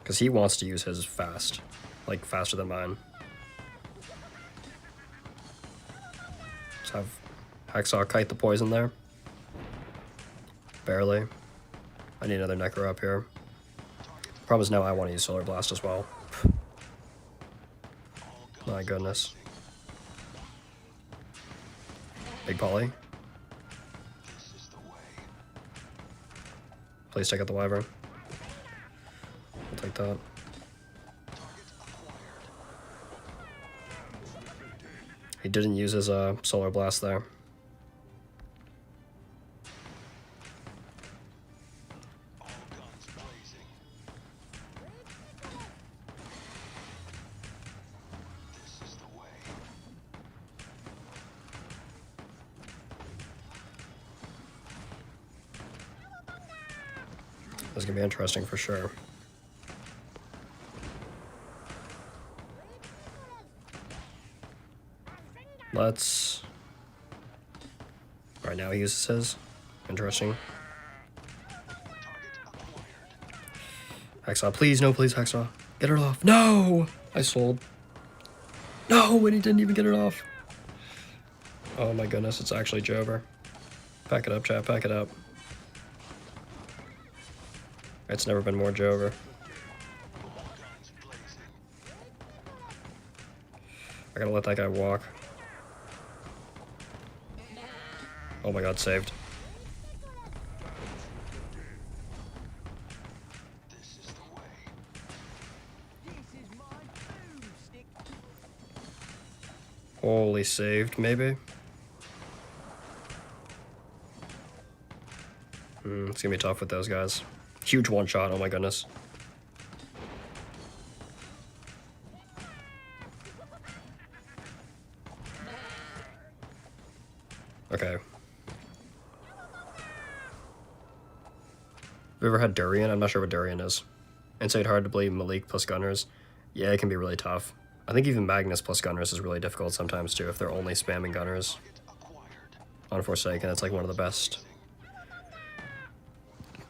Because he wants to use his fast, like faster than mine. Let's Hacksaw kite the poison there. Barely. I need another Necro up here. Problem is now I want to use Solar Blast as well. My goodness. Big Poly. Please take out the Wyvern. I'll take that. He didn't use his Solar Blast there. This is gonna be interesting for sure. Let's... Right now he uses his. Interesting. Hacksaw, please, no, please, Hacksaw. Get it off. No! I sold. No, and he didn't even get it off. Oh my goodness, it's actually Jover. Pack it up, chat, pack it up. It's never been more Jover. I gotta let that guy walk. Oh my god, saved. Holy, saved, maybe? It's gonna be tough with those guys. Huge one shot, oh my goodness. Okay. Have you ever had Durian? I'm not sure what Durian is. Inside hard to believe Malik plus Gunners. Yeah, it can be really tough. I think even Magnus plus Gunners is really difficult sometimes too if they're only spamming Gunners. On Forsaken, it's like one of the best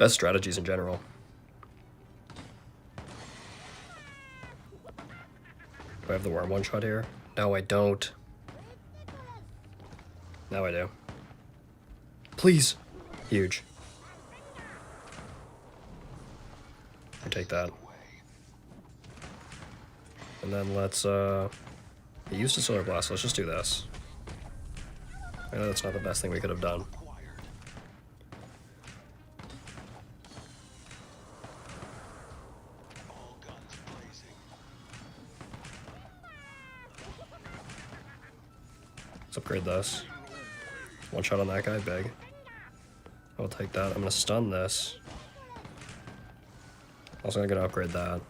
strategies in general. Do I have the worm one shot here? No, I don't. Now I do. Please. Huge. I take that. And then let's, he used a Solar Blast, let's just do this. I know that's not the best thing we could have done. Let's upgrade this. One shot on that guy, big. I'll take that. I'm gonna stun this. Also gonna upgrade that.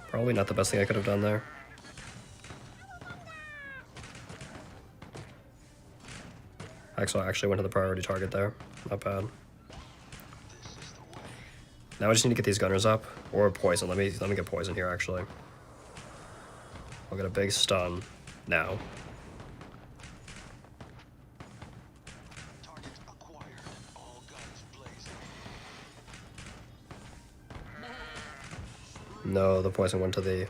Probably not the best thing I could have done there. Hacksaw actually went to the priority target there. Not bad. Now I just need to get these Gunners up. Or poison. Let me get poison here actually. I'll get a big stun now. No, the poison went to the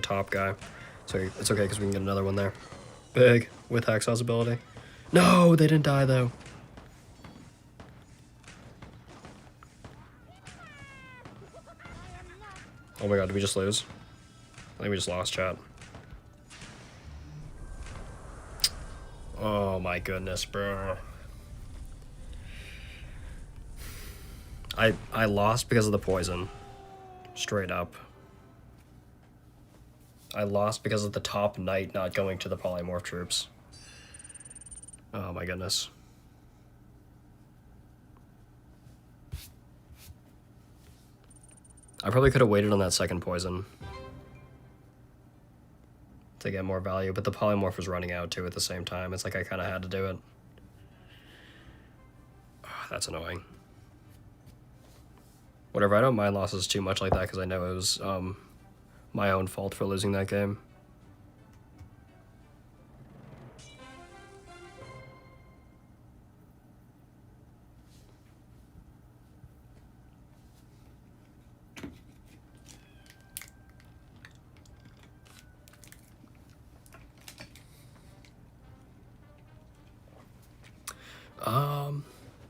top guy. So it's okay because we can get another one there. Big with Hacksaw's ability. No, they didn't die though. Oh my god, did we just lose? I think we just lost, chat. Oh my goodness, bro. I lost because of the poison. Straight up. I lost because of the top knight not going to the polymorph troops. Oh my goodness. I probably could have waited on that second poison to get more value, but the polymorph was running out too at the same time. It's like I kind of had to do it. Oh, that's annoying. Whatever, I don't mind losses too much like that because I know it was my own fault for losing that game.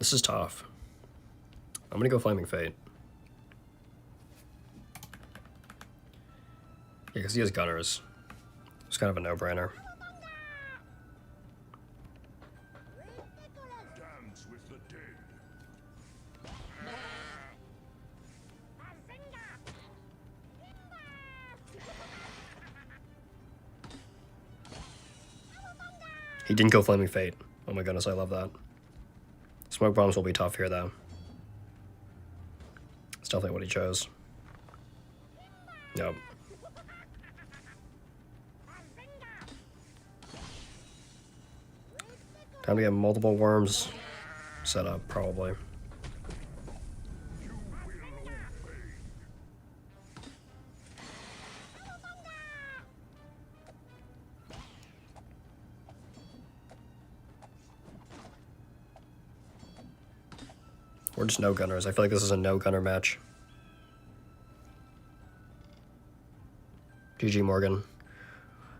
This is tough. I'm gonna go Flaming Fate. Yeah, because he has gunners. It's kind of a no-brainer. He didn't go Flaming Fate. Oh my goodness, I love that. Smoke bombs will be tough here, though. It's definitely what he chose. Yep. Time to get multiple worms set up, probably. Or just no gunners. I feel like this is a no gunner match. GG Morgan.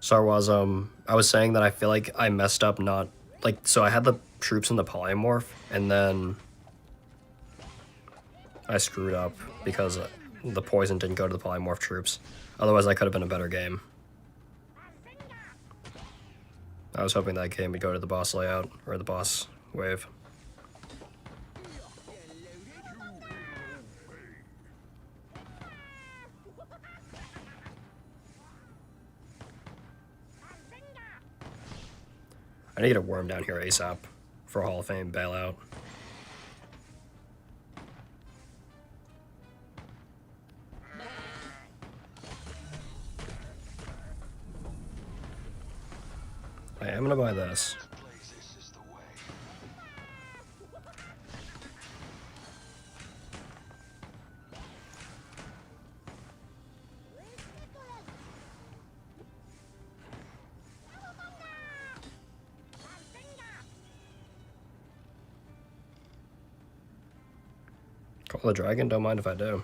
Sarwaz, I was saying that I feel like I messed up not, like, so I had the troops in the polymorph, and then I screwed up because the poison didn't go to the polymorph troops. Otherwise, that could have been a better game. I was hoping that game would go to the boss layout, or the boss wave. I need a worm down here ASAP for a Hall of Fame bailout. I am gonna buy this. Call the dragon, don't mind if I do.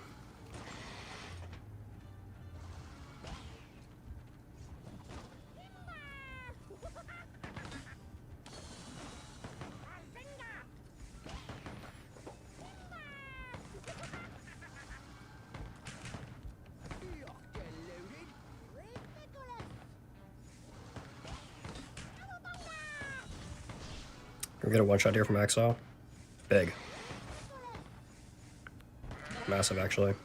Can we get a one-shot here from Exile? Big. Massive, actually.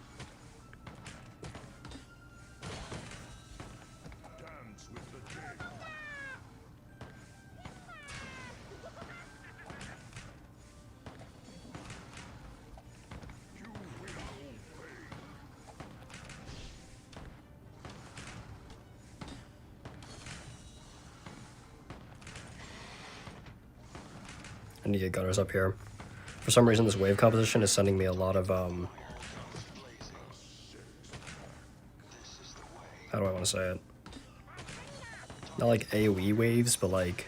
I need to get gunners up here. For some reason, this wave composition is sending me a lot of, how do I want to say it? Not like AoE waves, but like,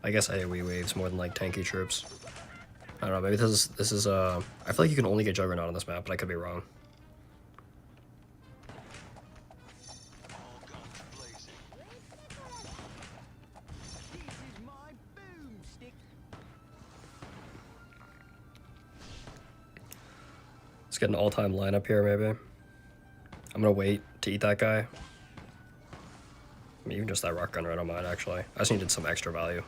I guess AoE waves more than like tanky troops. I don't know, maybe this is I feel like you can only get Juggernaut on this map, but I could be wrong. Let's get an all-time lineup here, maybe. I'm gonna wait to eat that guy. I mean, even just that rock gunner, I don't mind, actually. I just needed some extra value.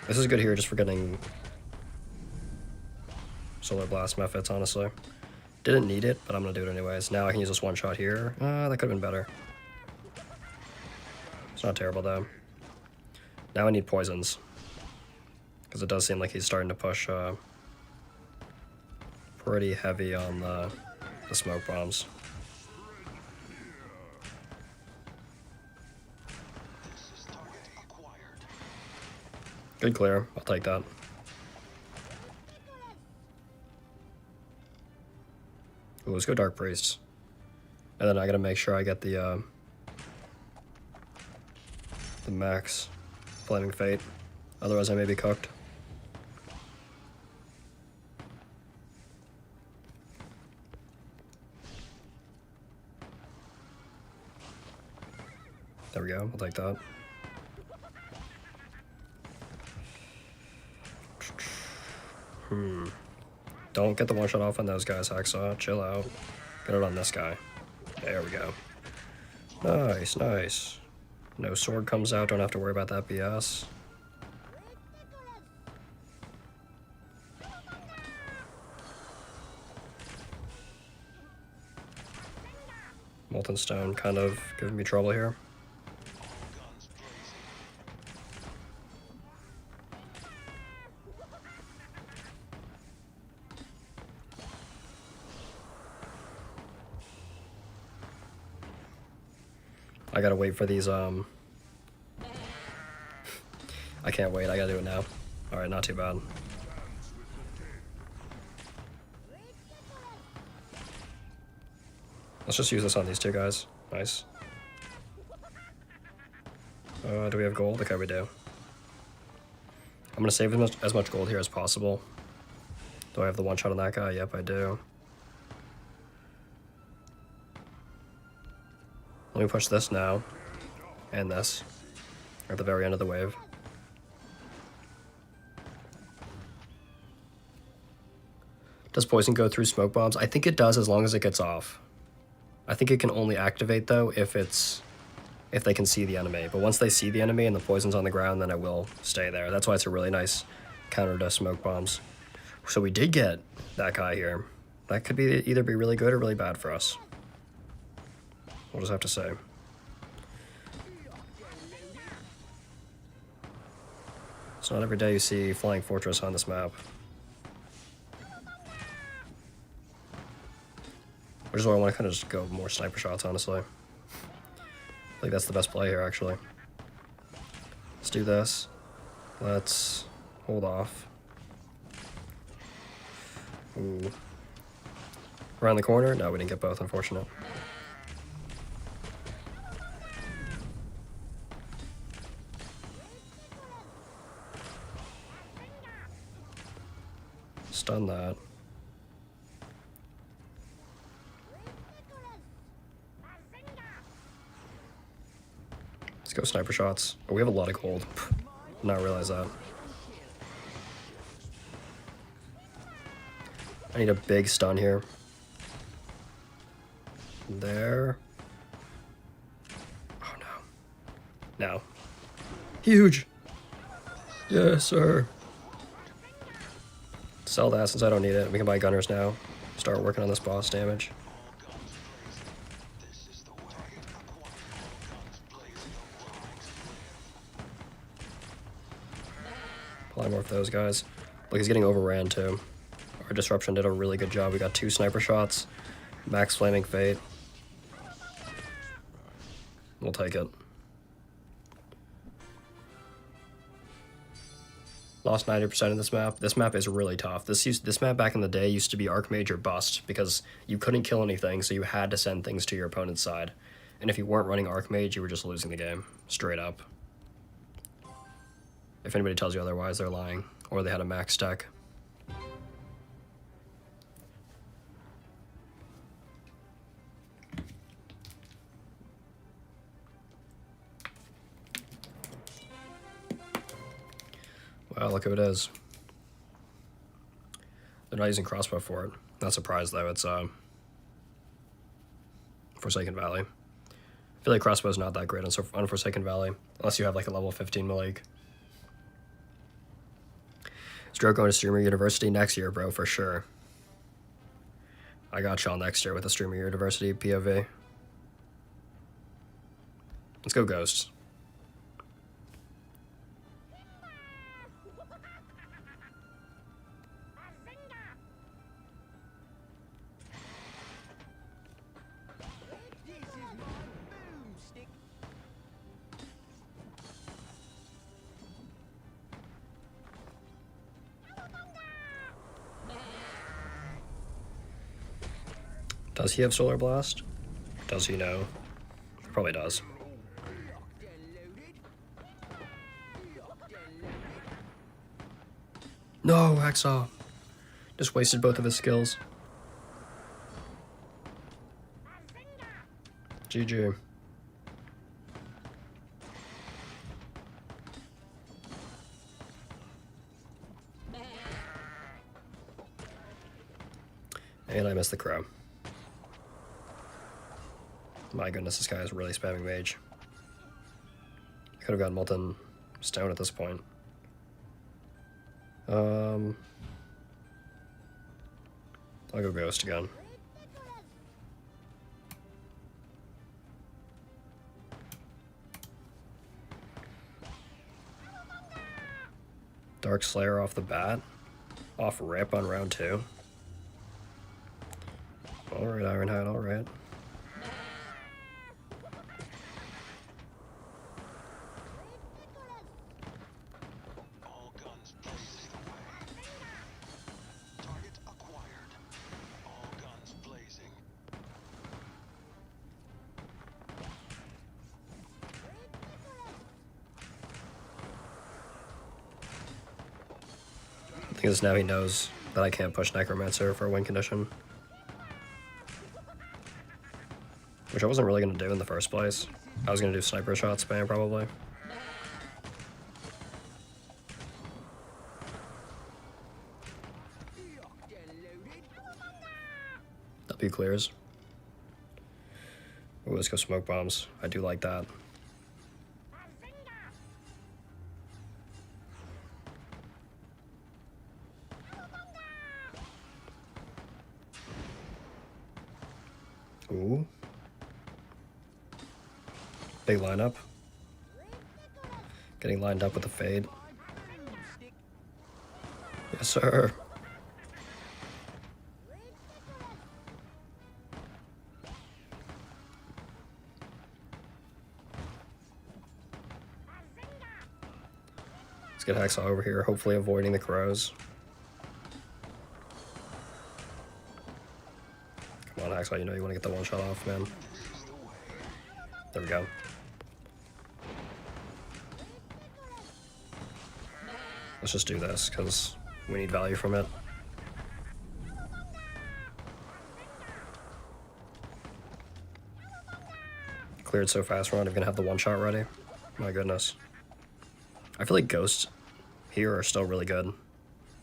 This is good here just for getting Solar Blast methods, honestly. Didn't need it, but I'm gonna do it anyways. Now I can use this one shot here. That could have been better. It's not terrible though. Now I need poisons. Because it does seem like he's starting to push pretty heavy on the smoke bombs. Good clear. I'll take that. Ooh, let's go Dark Priests. And then I gotta make sure I get the the max Flaming Fate. Otherwise I may be cooked. There we go, I'll take that. Don't get the one shot off on those guys, Hacksaw. Chill out. Get it on this guy. There we go. Nice, nice. No sword comes out, don't have to worry about that BS. Molten Stone kind of giving me trouble here. I gotta wait for these, I can't wait, I gotta do it now. Alright, not too bad. Let's just use this on these two guys. Nice. Do we have gold? Okay, we do. I'm gonna save as much gold here as possible. Do I have the one shot on that guy? Yep, I do. Let me push this now, and this, at the very end of the wave. Does poison go through smoke bombs? I think it does as long as it gets off. I think it can only activate though if they can see the enemy. But once they see the enemy and the poison's on the ground, then it will stay there. That's why it's a really nice counter to smoke bombs. So we did get that guy here. That could either be really good or really bad for us. We'll just have to say. It's not every day you see Flying Fortress on this map. Which is why I want to kind of just go more sniper shots, honestly. I think that's the best play here, actually. Let's do this. Let's hold off. Ooh. Around the corner? No, we didn't get both, unfortunate. Stun that. Let's go sniper shots. Oh, we have a lot of gold. Did not realize that. I need a big stun here. There. Oh no. No. Huge! Yes, sir. Sell that since I don't need it. We can buy gunners now. Start working on this boss damage. Apply more of those guys. Look, he's getting overran too. Our disruption did a really good job. We got 2 sniper shots. Max Flaming Fate. We'll take it. Lost 90% of this map. This map is really tough. This map back in the day used to be Archmage or bust because you couldn't kill anything, so you had to send things to your opponent's side. And if you weren't running Archmage, you were just losing the game. Straight up. If anybody tells you otherwise, they're lying. Or they had a max stack. Wow, look who it is. They're not using crossbow for it. Not surprised though, it's Forsaken Valley. I feel like crossbow's not that great on Forsaken Valley, unless you have like a level 15 Malik. Is Joe going to Streamer University next year, bro? For sure. I got y'all next year with a Streamer University POV. Let's go Ghosts. Does he have Solar Blast? Does he know? He probably does. No, Hacksaw. Just wasted both of his skills. GG. And I missed the crow. My goodness, this guy is really spamming mage. I could have gotten Molten Stone at this point. I'll go Ghost again. Dark Slayer off the bat. Off rip on round 2. Alright, Ironhide, alright. All guns blazing away. Target acquired. All guns blazing. I think it's now he knows that I can't push Necromancer for a win condition. Which I wasn't really going to do in the first place. I was going to do sniper shot spam probably. W clears. Ooh, let's go smoke bombs. I do like that. Ooh. Big lineup. Getting lined up with the fade. Yes, sir. Let's get Hacksaw over here, hopefully avoiding the crows. Come on, Hacksaw, you know you want to get the one shot off, man. There we go. Let's just do this, because we need value from it. Cleared so fast, we're not even going to have the one shot ready. My goodness. I feel like ghosts here are still really good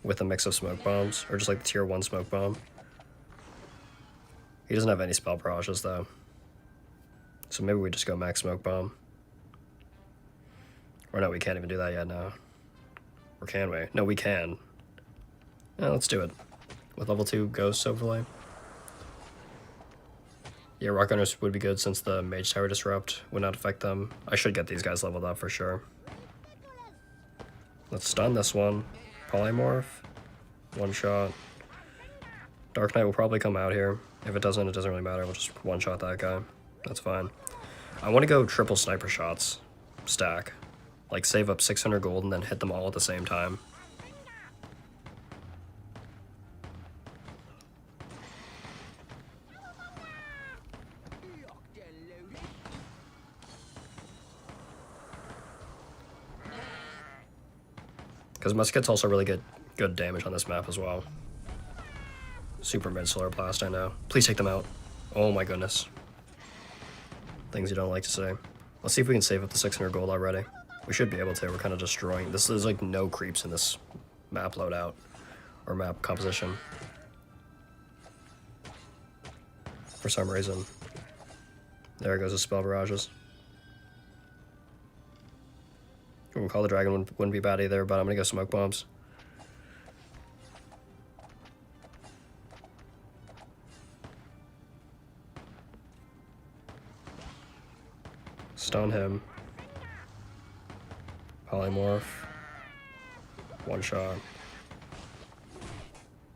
with a mix of smoke bombs, or just like the tier 1 smoke bomb. He doesn't have any spell barrages though. So maybe we just go max smoke bomb. Or no, we can't even do that yet now. Or can we? No, we can. Yeah, let's do it. With level 2 ghost overlay. Yeah, rock gunners would be good since the mage tower disrupt would not affect them. I should get these guys leveled up for sure. Let's stun this one. Polymorph. One shot. Dark Knight will probably come out here. If it doesn't really matter. We'll just one shot that guy. That's fine. I want to go triple sniper shots. Stack. Like save up 600 gold and then hit them all at the same time. Because Musket's also really good damage on this map as well. Super mid Solar Blast, I know. Please take them out. Oh my goodness. Things you don't like to say. Let's see if we can save up the 600 gold already. We should be able to. We're kind of destroying. There's like no creeps in this map loadout. Or map composition. For some reason. There goes the spell barrages. Ooh, Call the Dragon wouldn't be bad either, but I'm gonna go smoke bombs. Stun him. Polymorph. One shot.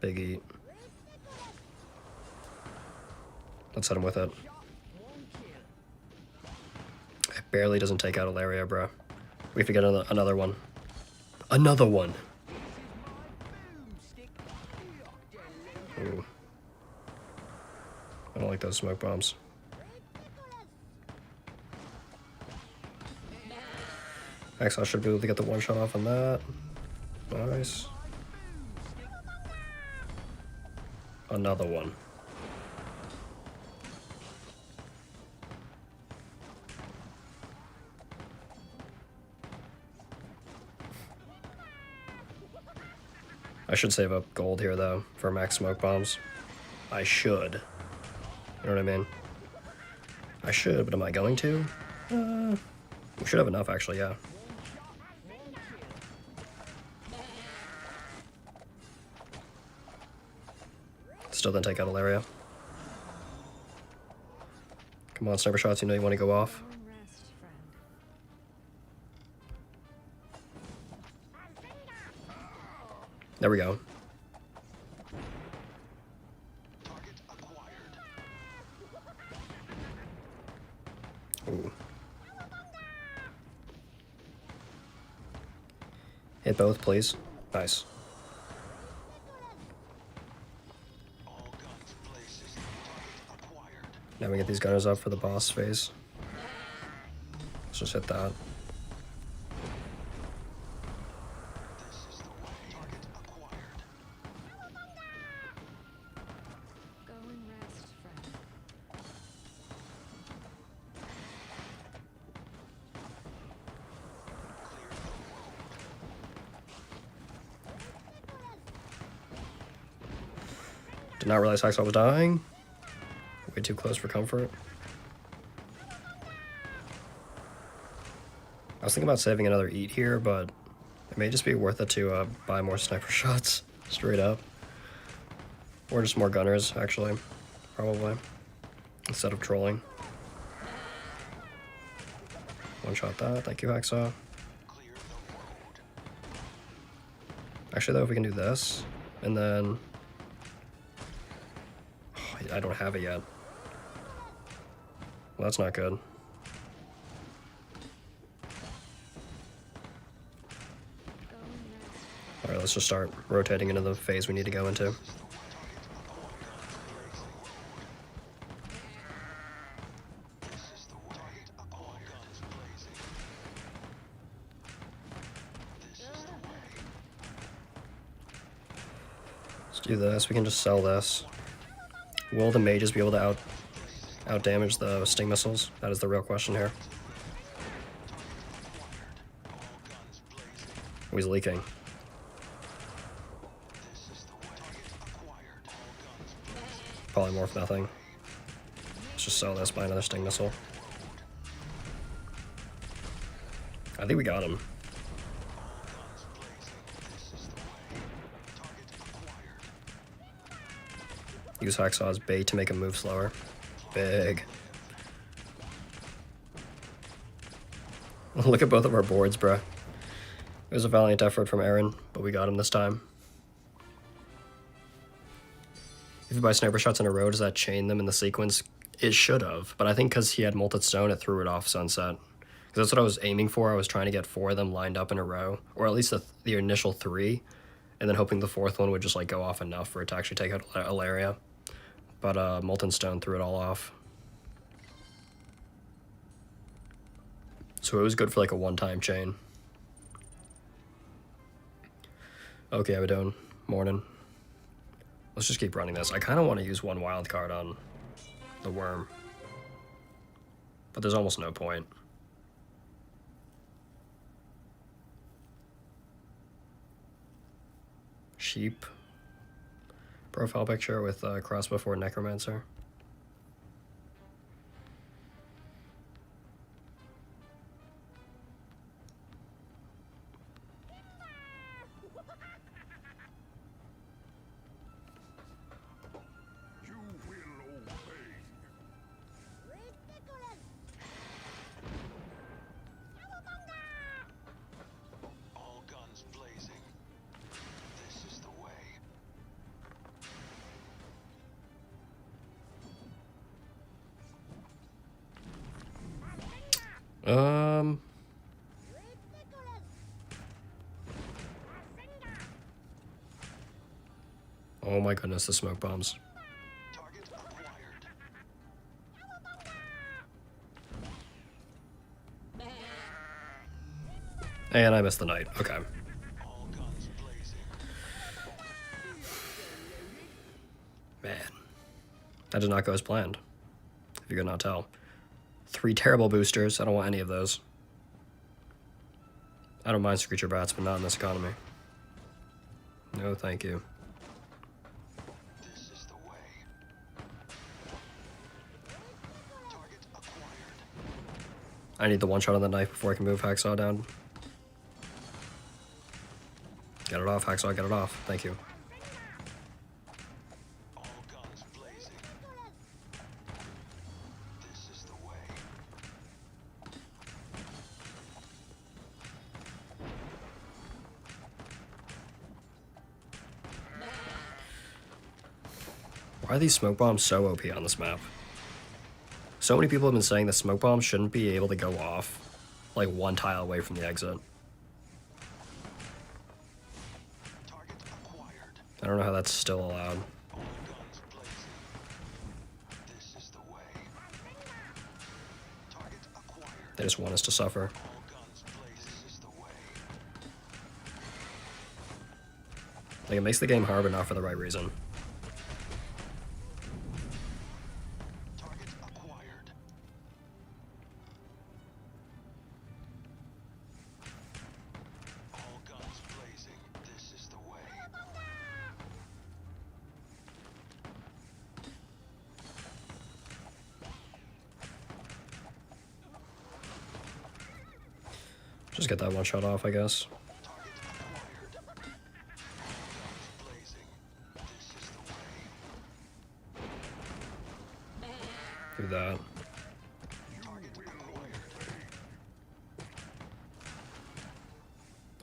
Big eat. Let's hit him with it. It barely doesn't take out Ilaria, bro. We have to get another one. Another one! Ooh. I don't like those smoke bombs. Actually, I should be able to get the one shot off on that. Nice. Another one. I should save up gold here, though, for max smoke bombs. I should. You know what I mean? I should, but am I going to? We should have enough, actually, yeah. Still didn't take out Ilaria. Come on, sniper shots, you know you want to go off. There we go. Target acquired. Ooh. Hit both, please. Nice. All guns places. Target acquired. Now we get these gunners up for the boss phase. Let's just hit that. This is the way. Target acquired. Go and rest, friend. Clear the road. Did not realize Hacksaw was dying. Way too close for comfort. I was thinking about saving another eat here, but it may just be worth it to buy more sniper shots, straight up. Or just more gunners, actually, probably, instead of trolling. One shot that, thank you, Hacksaw. Clear the road. Actually, though, if we can do this, and then... Oh, I don't have it yet. Well, that's not good. Alright, let's just start rotating into the phase we need to go into. This is the way. Target acquired. All guns blazing. This is the way. Let's do this. We can just sell this. Will the mages be able to out damage the sting missiles? That is the real question here. All guns blazing. Oh, he's leaking. This is the way. Target acquired. All guns blazing. Probably more for nothing. Let's just sell this, buy another sting missile. I think we got him. All guns blazing. This is the way. Target acquired. Use Hacksaw's bait to make him move slower. Big. Look at both of our boards, bruh. It was a valiant effort from Aaron, but we got him this time. If you buy sniper shots in a row, does that chain them in the sequence? It should have, but I think because he had Molten Stone, it threw it off Sunset. Because that's what I was aiming for. I was trying to get 4 of them lined up in a row, or at least the initial 3, and then hoping the 4th one would just like go off enough for it to actually take out Ilaria. But Molten Stone threw it all off. So it was good for like a one-time chain. Okay, Abaddon. Morning. Let's just keep running this. I kind of want to use one wild card on the worm. But there's almost no point. Sheep. Profile picture with cross before Necromancer. You will obey. All guns blazing. This is the way. Oh my goodness, the smoke bombs. Target acquired. And I missed the knight. Okay. All guns blazing. That did not go as planned, if you could not tell. 3 terrible boosters. I don't want any of those. I don't mind Screecher Bats, but not in this economy. No, thank you. This is the way. Target acquired. I need the one-shot on the knife before I can move Hacksaw down. Get it off, Hacksaw, get it off. Thank you. All guns blazing. This is the way. Why are these smoke bombs so OP on this map? So many people have been saying that smoke bombs shouldn't be able to go off like 1 tile away from the exit. Target acquired. I don't know how that's still allowed. All guns blazing. This is the way. Target acquired. They just want us to suffer. All guns blazing. This is the way. Like, it makes the game hard, but not for the right reason. Target acquired. All guns blazing. This is the way. Just get that one shot off, I guess. Target acquired. All guns blazing. This is the way. Do that. Target acquired.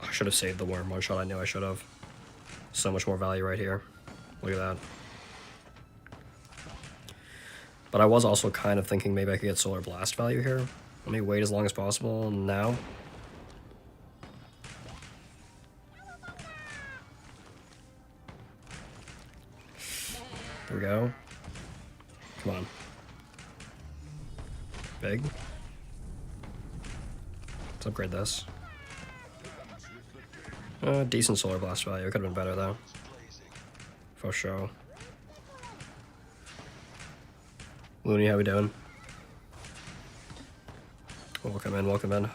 I should have saved the worm one shot. I knew I should have. So much more value right here. Look at that. But I was also kind of thinking maybe I could get Solar Blast value here. Let me wait as long as possible now. There we go. Come on. Big. Let's upgrade this. Decent Solar Blast value. It could have been better though. Blazing. For sure. Looney, how we doing? Welcome in, welcome in. Hope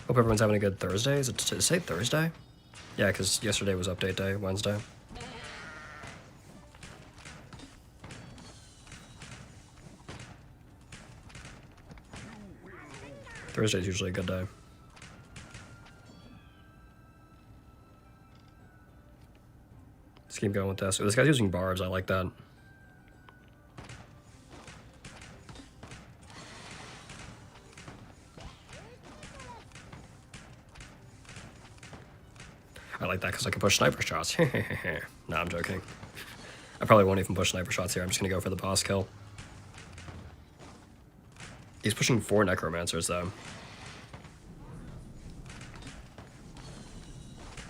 everyone's having a good Thursday. Did it say Thursday? Yeah, because yesterday was update day, Wednesday. Thursday's usually a good day. Let's keep going with this. Ooh, this guy's using barbs, I like that. I like that because I can push sniper shots. Nah, I'm joking. I probably won't even push sniper shots here. I'm just going to go for the boss kill. He's pushing 4 necromancers, though.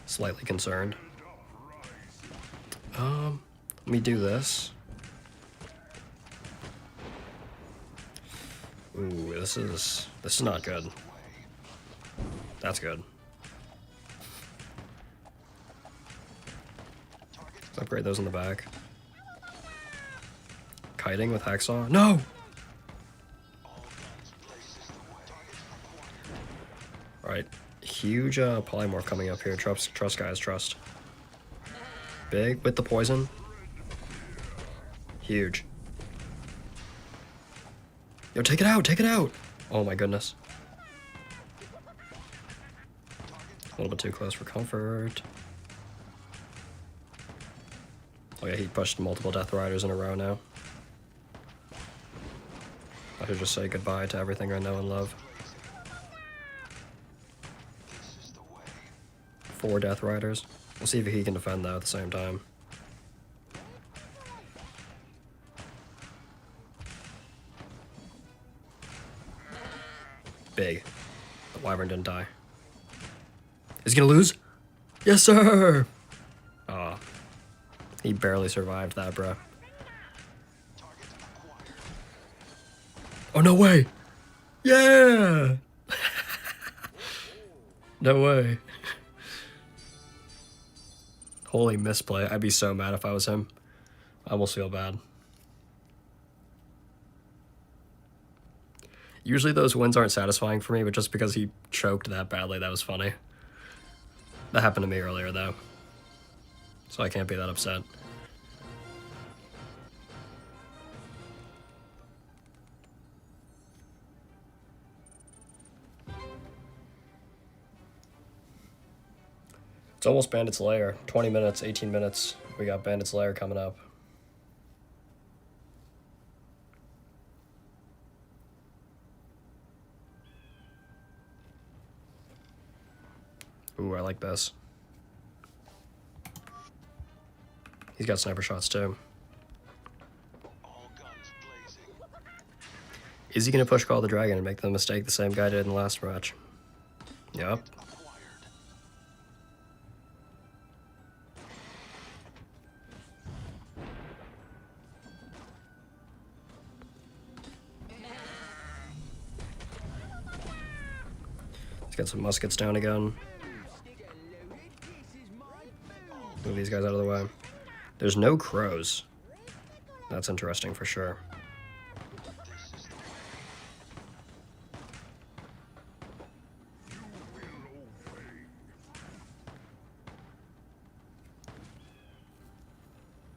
Slightly concerned. Let me do this. Ooh, this is not good. That's good. Let's upgrade those in the back. Kiting with Hacksaw? No! Alright. Huge polymorph coming up here. Trust guys, trust. Big with the poison. Huge. Yo, take it out, take it out! Oh my goodness. A little bit too close for comfort. Oh yeah, he pushed multiple Death Riders in a row now. I should just say goodbye to everything I know and love. 4 Death Riders. We'll see if he can defend that at the same time. Big. The Wyvern didn't die. Is he gonna lose? Yes, sir! Aw. He barely survived that, bro. Oh, no way! Yeah! No way. Holy misplay. I'd be so mad if I was him. I almost feel bad. Usually those wins aren't satisfying for me, but just because he choked that badly, that was funny. That happened to me earlier, though. So I can't be that upset. It's almost Bandit's Lair. 20 minutes, 18 minutes. We got Bandit's Lair coming up. Ooh, I like this. He's got sniper shots too. All guns blazing. Is he going to push Call the Dragon and make the mistake the same guy did in the last match? Yep. Acquired. Let's get some muskets down again. Move these guys out of the way. There's no crows. That's interesting for sure. This is the way.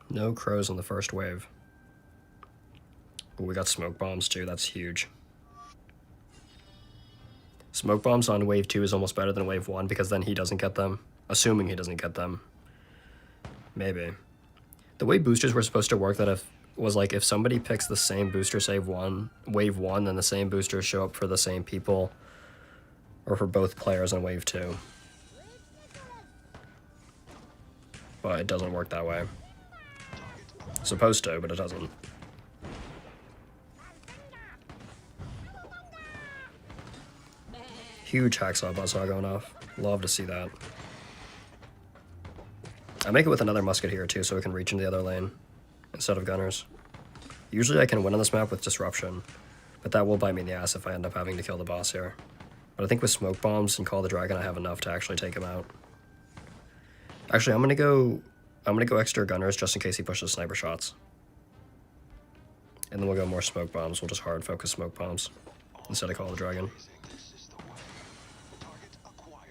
No crows in the first wave. Ooh, we got smoke bombs too. That's huge. Smoke bombs on wave 2 is almost better than wave 1 because then he doesn't get them. Assuming he doesn't get them. Maybe. The way boosters were supposed to work was like if somebody picks the same booster wave 1, then the same boosters show up for the same people or for both players on wave 2. But it doesn't work that way. Supposed to, but it doesn't. Huge hacksaw buzzsaw going off. Love to see that. I make it with another musket here too, so we can reach into the other lane instead of gunners. Usually I can win on this map with disruption, but that will bite me in the ass if I end up having to kill the boss here. But I think with smoke bombs and Call the Dragon, I have enough to actually take him out. Actually, I'm gonna go extra gunners just in case he pushes sniper shots. And then we'll go more smoke bombs. We'll just hard focus smoke bombs instead of Call the Dragon. Blazing. This is the way. Target acquired.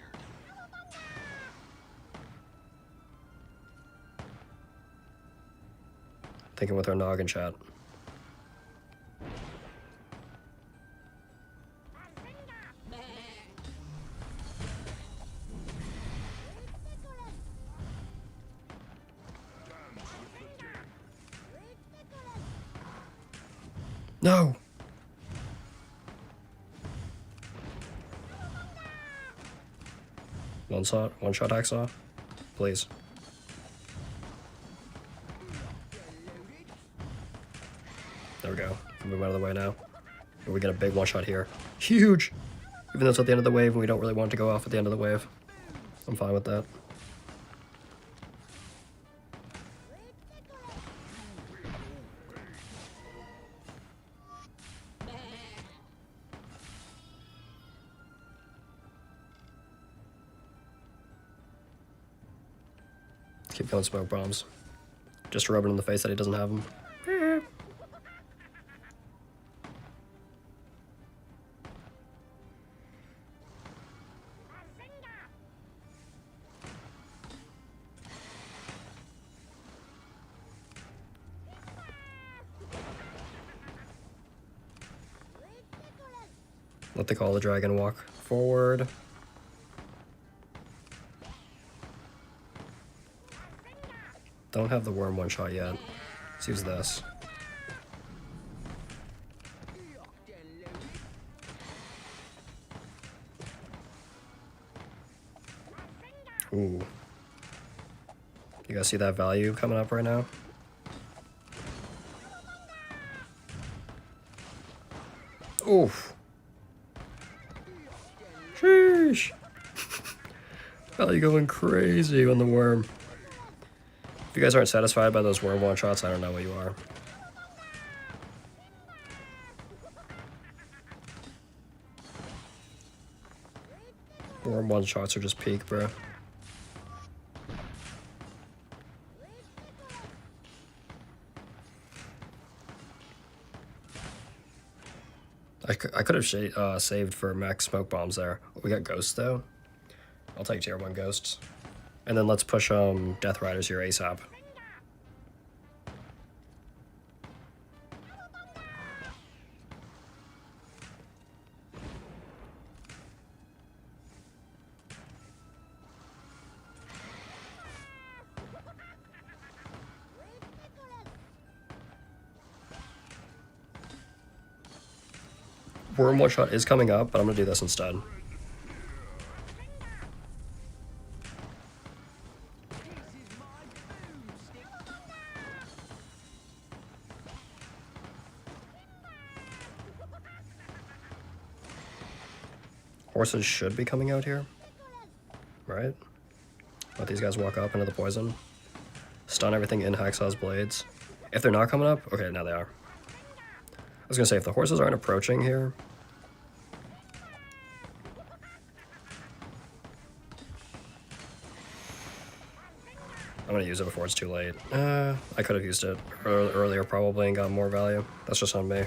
Thinking with our noggin chat. No! One shot hacksaw? Please. There we go. Move out of the way now. And we get a big one shot here. Huge! Even though it's at the end of the wave and we don't really want to go off at the end of the wave. I'm fine with that. Keep going smoke bombs. Just to rub it in the face that he doesn't have them. Let the Call the Dragon walk forward. Don't have the worm one shot yet. Let's use this. Ooh. You guys see that value coming up right now? Oof. Sheesh. Value going crazy on the worm. If you guys aren't satisfied by those worm one-shots, I don't know what you are. Worm one-shots are just peak, bro. I could have saved for max smoke bombs there. We got ghosts though. I'll take tier 1 ghosts. And then let's push Death Riders here ASAP. Worm one shot is coming up, but I'm gonna do this instead. Horses should be coming out here, right? Let these guys walk up into the poison. Stun everything in Hacksaw's blades. If they're not coming up, okay, now they are. I was gonna say, if the horses aren't approaching here, I'm gonna use it before it's too late. I could have used it earlier probably and got more value. That's just on me.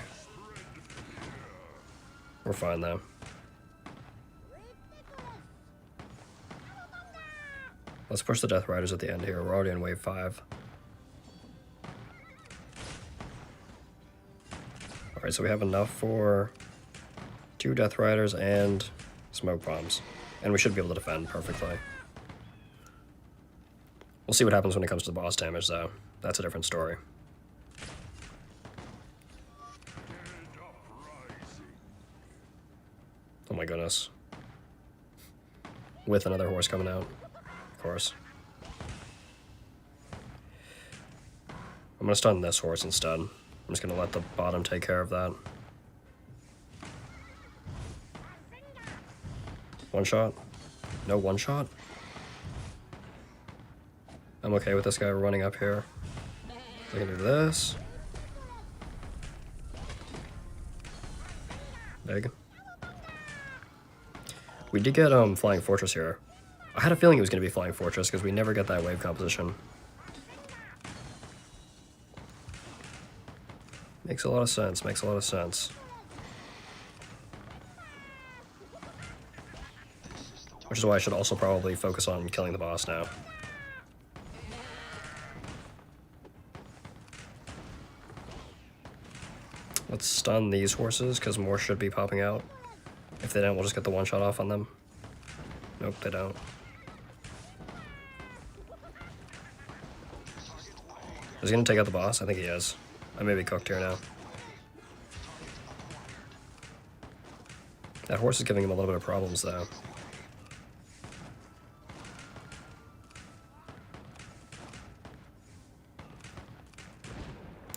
We're fine though. Let's push the Death Riders at the end here. We're already in wave 5. Alright, so we have enough for 2 Death Riders and smoke bombs. And we should be able to defend perfectly. We'll see what happens when it comes to the boss damage though. That's a different story. Oh my goodness. With another horse coming out. Of course. I'm gonna stun this horse instead. I'm just gonna let the bottom take care of that. One shot? No one shot? I'm okay with this guy running up here. I can do this. Big. We did get Flying Fortress here. I had a feeling it was going to be Flying Fortress because we never get that wave composition. Makes a lot of sense, makes a lot of sense. Which is why I should also probably focus on killing the boss now. Let's stun these horses because more should be popping out. If they don't, we'll just get the one shot off on them. Nope, they don't. Is he gonna take out the boss? I think he is. I may be cooked here now. That horse is giving him a little bit of problems though.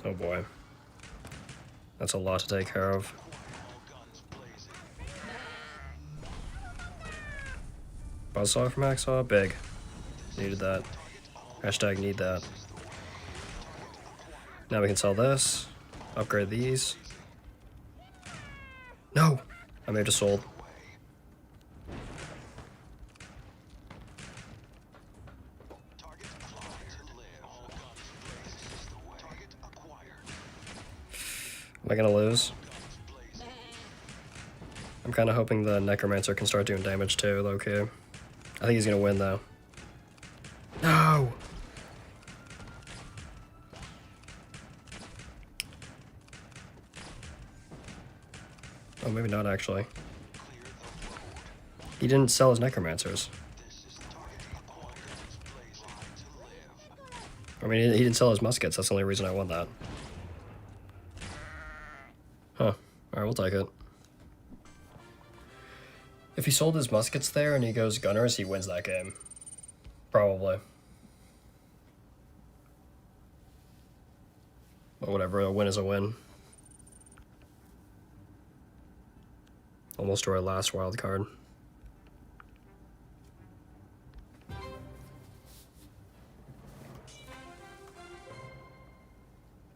Oh boy. That's a lot to take care of. Buzzsaw from Hacksaw? Big. Needed that. Hashtag need that. Now we can sell this. Upgrade these. No! I may have just sold. Am I gonna lose? I'm kind of hoping the Necromancer can start doing damage too, low-key. I think he's gonna win though. No! Oh, maybe not actually. He didn't sell his Necromancers. I mean, he didn't sell his muskets. That's the only reason I won that. Huh. Alright, we'll take it. If he sold his muskets there and he goes gunners, he wins that game. Probably. But whatever, a win is a win. Almost to our last wild card.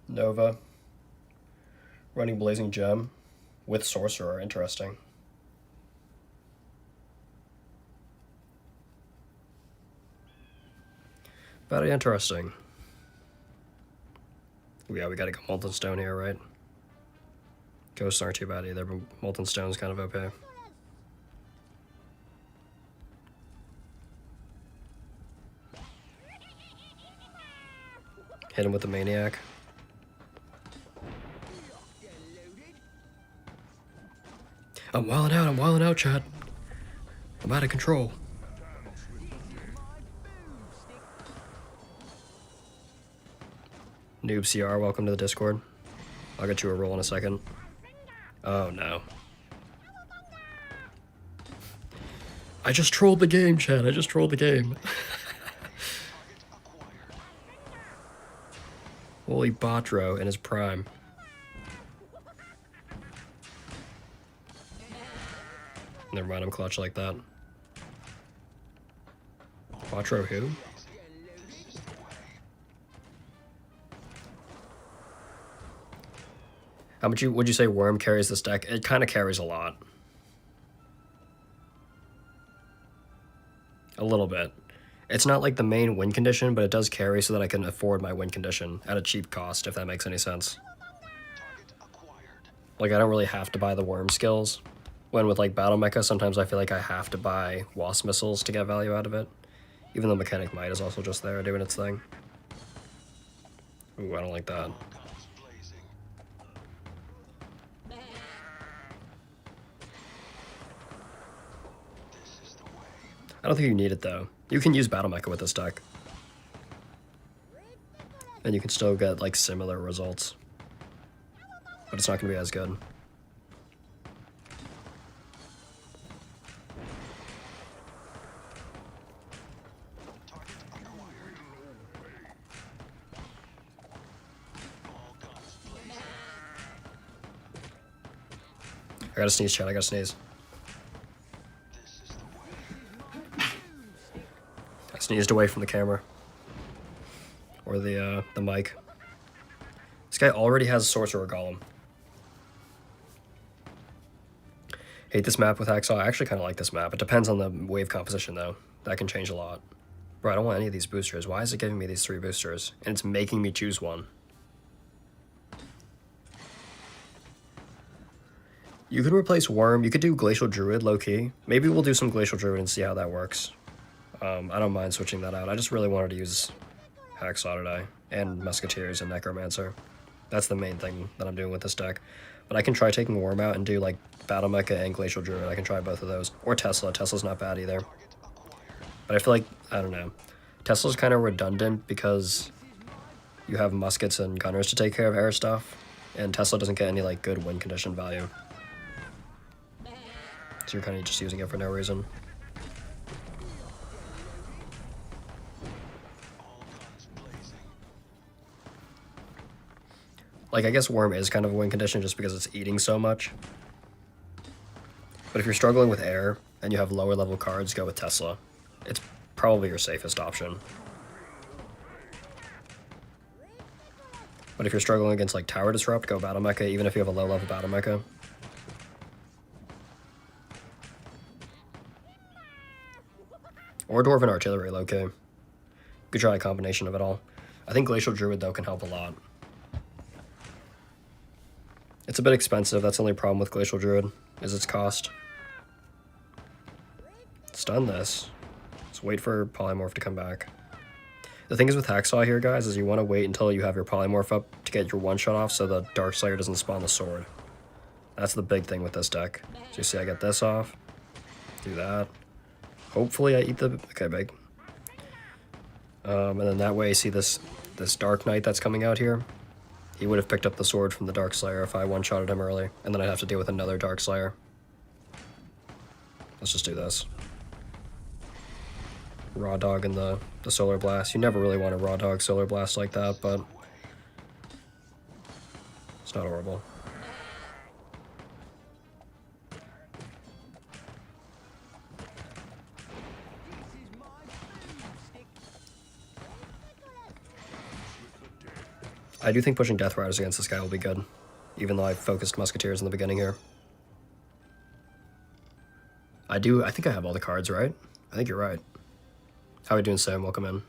Nova. Running Blazing Gem with Sorcerer, interesting. Very interesting. Yeah, we gotta go Molten Stone here, right? Ghosts aren't too bad either, but Molten Stone's kind of OP. Hit him with the Maniac. I'm wilding out, Chad. I'm out of control. Noob CR, welcome to the Discord. I'll get you a roll in a second. Oh no. I just trolled the game, Chad. I just trolled the game. Holy Botro in his prime. Never mind, I'm clutch like that. Botro who? How much would you say Worm carries this deck? It kind of carries a lot. A little bit. It's not like the main win condition, but it does carry so that I can afford my win condition at a cheap cost, if that makes any sense. Like, I don't really have to buy the Worm skills. When with, like, Battle Mecha, sometimes I feel like I have to buy Wasp Missiles to get value out of it. Even though Mechanic Might is also just there doing its thing. Ooh, I don't like that. I don't think you need it, though. You can use Battle Mecha with this deck. And you can still get, like, similar results. But it's not going to be as good. I gotta sneeze, Chad. I gotta sneeze. I sneezed away from the camera. Or the mic. This guy already has Sorcerer Golem. Hate this map with Hacksaw. I actually kind of like this map. It depends on the wave composition, though. That can change a lot. Bro, I don't want any of these boosters. Why is it giving me these 3 boosters? And it's making me choose one. You could replace Worm. You could do Glacial Druid, low-key. Maybe we'll do some Glacial Druid and see how that works. I don't mind switching that out. I just really wanted to use Hacksaw today. And Musketeers and Necromancer. That's the main thing that I'm doing with this deck. But I can try taking Worm out and do, like, Battle Mecha and Glacial Druid. I can try both of those. Or Tesla. Tesla's not bad either. But I feel like, I don't know. Tesla's kind of redundant because you have muskets and gunners to take care of air stuff. And Tesla doesn't get any, like, good win condition value. So you're kind of just using it for no reason. Like, I guess Worm is kind of a win condition just because it's eating so much. But if you're struggling with air and you have lower level cards, go with Tesla. It's probably your safest option. But if you're struggling against, like, Tower Disrupt, go Battle Mecha, even if you have a low level Battle Mecha. Or Dwarven Artillery, low-key. You could try a combination of it all. I think Glacial Druid, though, can help a lot. It's a bit expensive. That's the only problem with Glacial Druid, is its cost. Stun this. Let's wait for Polymorph to come back. The thing is with Hacksaw here, guys, is you want to wait until you have your Polymorph up to get your one-shot off so the Darkslayer doesn't spawn the sword. That's the big thing with this deck. So you see I get this off. Do that. Hopefully I eat the... Okay, big. And then that way, see this Dark Knight that's coming out here? He would have picked up the sword from the Darkslayer if I one-shotted him early. And then I'd have to deal with another Darkslayer. Let's just do this. Raw Dog and the Solar Blast. You never really want a Raw Dog Solar Blast like that, but... it's not horrible. I do think pushing Death Riders against this guy will be good, even though I focused Musketeers in the beginning here. I think I have all the cards, right? I think you're right. How are we doing, Sam? Welcome in.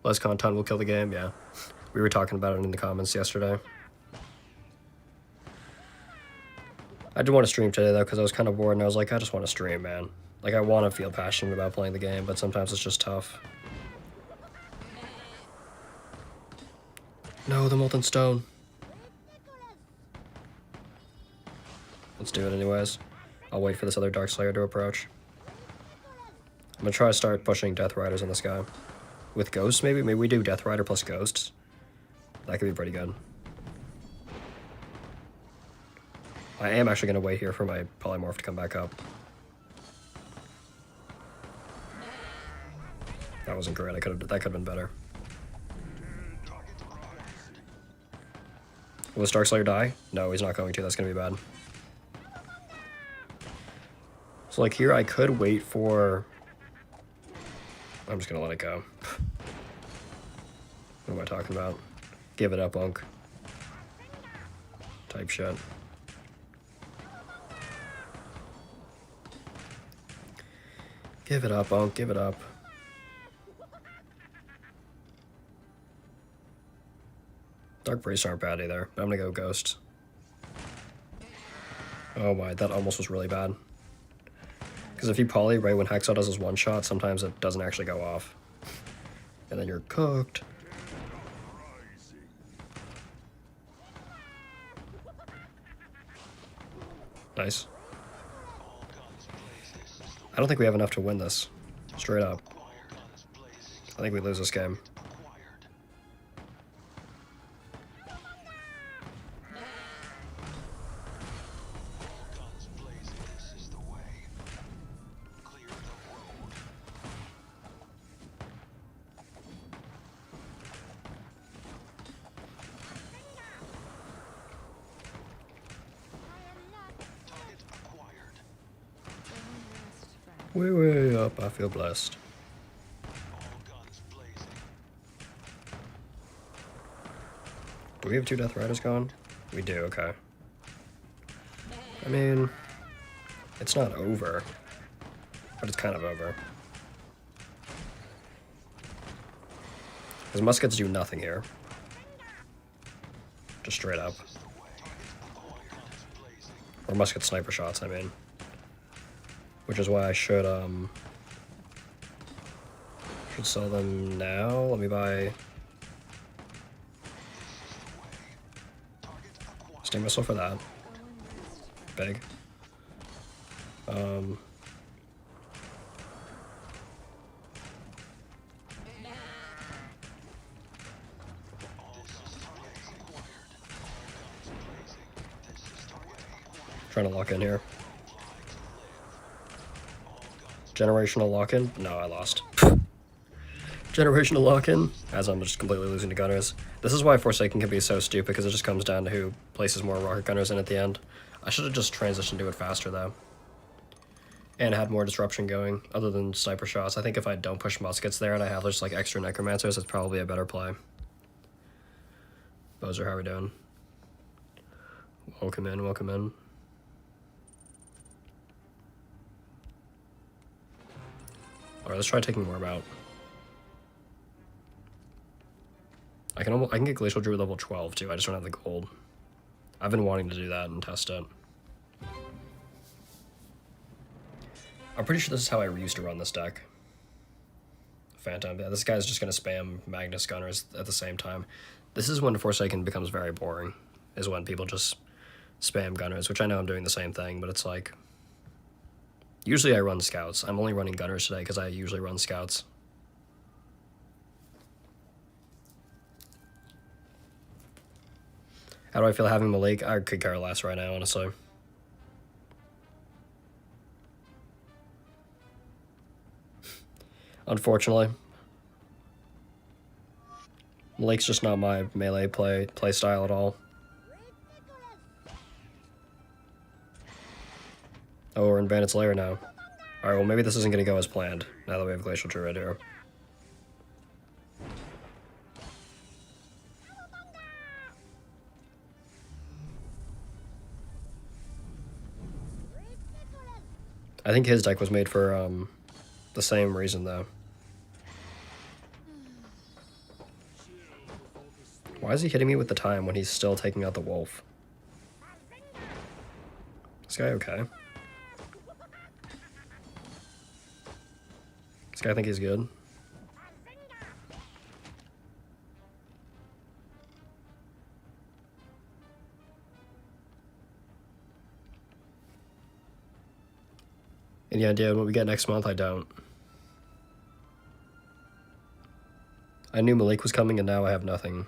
Less content will kill the game, yeah. We were talking about it in the comments yesterday. I did want to stream today, though, because I was kind of bored, and I was like, I just want to stream, man. Like, I want to feel passionate about playing the game, but sometimes it's just tough. No, the molten stone. Let's do it anyways. I'll wait for this other Dark Slayer to approach. I'm gonna try to start pushing Death Riders on this guy. With Ghosts, maybe? Maybe we do Death Rider plus Ghosts. That could be pretty good. I am actually gonna wait here for my Polymorph to come back up. That wasn't great. That could have been better. Will this Dark Slayer die? No, he's not going to. That's gonna be bad. So like here I could wait for... I'm just gonna let it go. What am I talking about? Give it up, Unk. Type shit. Give it up, Unk. Give it up. Dark Priests aren't bad either, but I'm gonna go Ghost. Oh my, that almost was really bad. Because if you poly right when Hexal does his one shot, sometimes it doesn't actually go off. And then you're cooked. Nice. I don't think we have enough to win this. Straight up. I think we lose this game. Way up, I feel blessed. Do we have 2 Death Riders going? We do, okay. I mean, it's not over, but it's kind of over. Because muskets do nothing here. Just straight up. Or musket sniper shots, I mean. Which is why I should sell them now. Let me buy Steam Missile for that. Big. Trying to lock in here. Generational lock-in? No, I lost. Generational lock-in? As I'm just completely losing to gunners. This is why Forsaken can be so stupid, because it just comes down to who places more rocket gunners in at the end. I should have just transitioned to it faster, though. And had more disruption going, other than sniper shots. I think if I don't push muskets there and I have just like extra necromancers, it's probably a better play. Bozer, how are we doing? Welcome in, welcome in. Alright, let's try taking Worm out. I can get Glacial Druid level 12 too, I just don't have the gold. I've been wanting to do that and test it. I'm pretty sure this is how I used to run this deck. Phantom, yeah, this guy's just gonna spam Magnus Gunners at the same time. This is when Forsaken becomes very boring, is when people just spam Gunners, which I know I'm doing the same thing, but it's like... Usually I run Scouts. I'm only running Gunners today because I usually run Scouts. How do I feel having Malik? I could care less right now, honestly. Unfortunately. Malik's just not my melee play style at all. Oh, we're in Bandit's Lair now. Alright, well maybe this isn't going to go as planned, now that we have Glacial Druid here. I think his deck was made for, the same reason, though. Why is he hitting me with the time when he's still taking out the wolf? This guy okay? This guy think he's good? Any idea what we get next month? I don't. I knew Malik was coming and now I have nothing.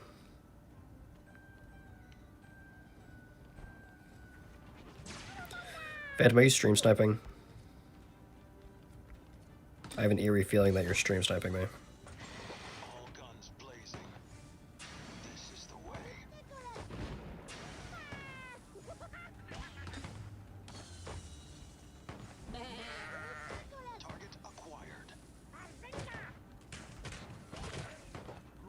Phantom, are you stream sniping? I have an eerie feeling that you're stream sniping me. All guns blazing. This is the way. Target acquired.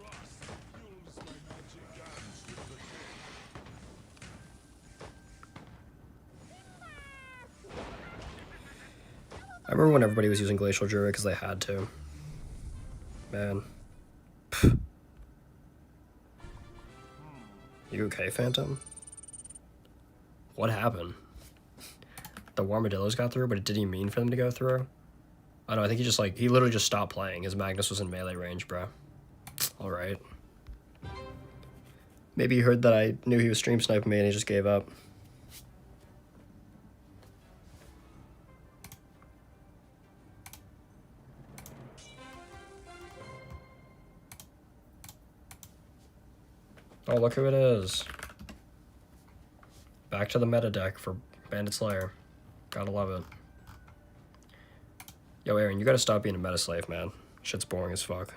Rust fuels my magic. Dance with the dead. I remember when everybody was using Glacial Druid because they had to. Man. Pfft. You okay, Phantom? What happened? The Warmadillos got through, but it didn't even mean for them to go through? I don't know, I think he just like, he literally just stopped playing. His Magnus was in melee range, bro. Alright. Maybe he heard that I knew he was stream sniping me and he just gave up. Oh, look who it is. Back to the meta deck for Bandit Slayer. Gotta love it. Yo, Aaron, you gotta stop being a meta slave, man. Shit's boring as fuck.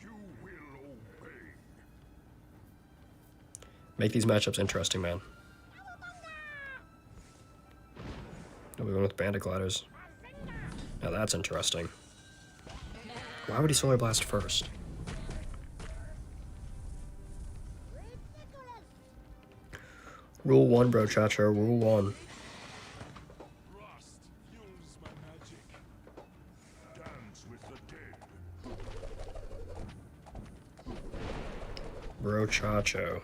You will obey. Make these matchups interesting, man. Oh, we went with Bandit Gliders. Now that's interesting. Why would he Solar Blast first? Rule 1, bro, Chacho. Rule 1. Rust fuels my magic. Dance with the dead. Bro, Chacho.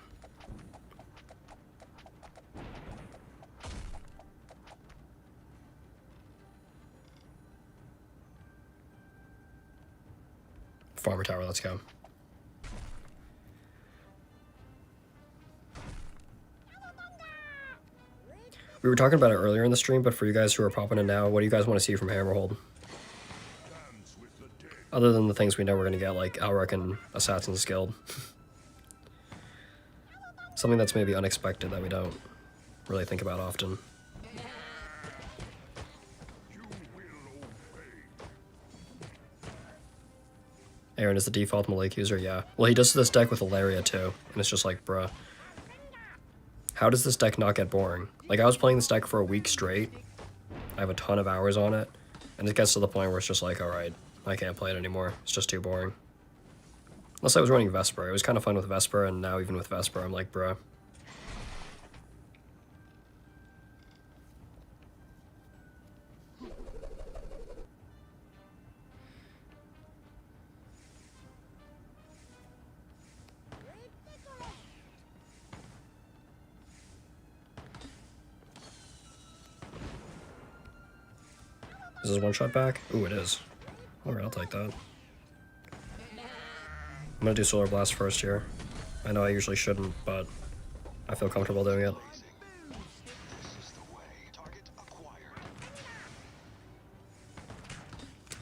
Farmer Tower, let's go. We were talking about it earlier in the stream, but for you guys who are popping in now, what do you guys want to see from Hammerhold? Dance with the dead. Other than the things we know we're going to get, like Alric and Assassin's Guild. Something that's maybe unexpected that we don't really think about often. You will obey. Aaron is the default Malik user, yeah. Well, he does this deck with Ilaria too, and it's just like, bruh. How does this deck not get boring? Like, I was playing this deck for a week straight. I have a ton of hours on it, and it gets to the point where it's just like, alright, I can't play it anymore. It's just too boring. Unless I was running Vesper. It was kind of fun with Vesper, and now even with Vesper, I'm like, bruh. Is this one shot back? Ooh, it is. Alright, I'll take that. I'm gonna do Solar Blast first here. I know I usually shouldn't, but I feel comfortable doing it. Blazing. This is the way. Target acquired.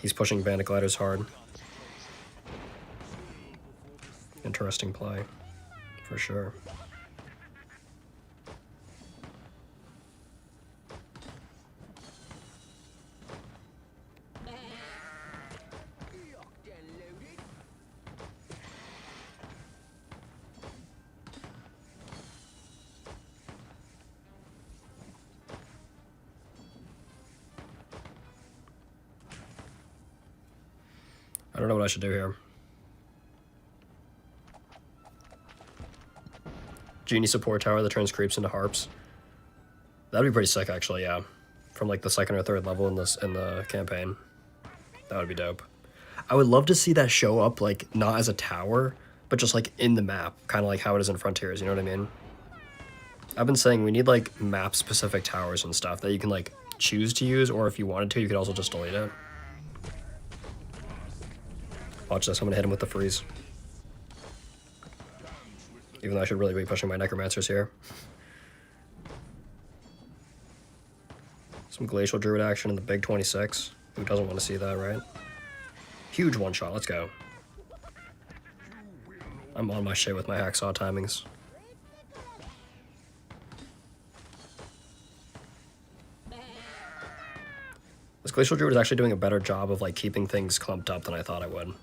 He's pushing Bandit Gliders hard. Guns blazing. Interesting play. For sure. I don't know what I should do here. Genie support tower that turns creeps into harps. That'd be pretty sick, actually, yeah. From like the second or third level in the campaign. That would be dope. I would love to see that show up, like, not as a tower, but just like in the map, kind of like how it is in Frontiers, you know what I mean? I've been saying we need like map specific towers and stuff that you can like choose to use, or if you wanted to, you could also just delete it. Watch this, I'm gonna hit him with the freeze. Even though I should really be pushing my necromancers here. Some glacial druid action in the big 26. Who doesn't want to see that, right? Huge one shot, let's go. I'm on my shit with my hacksaw timings. This glacial druid is actually doing a better job of like keeping things clumped up than I thought I would.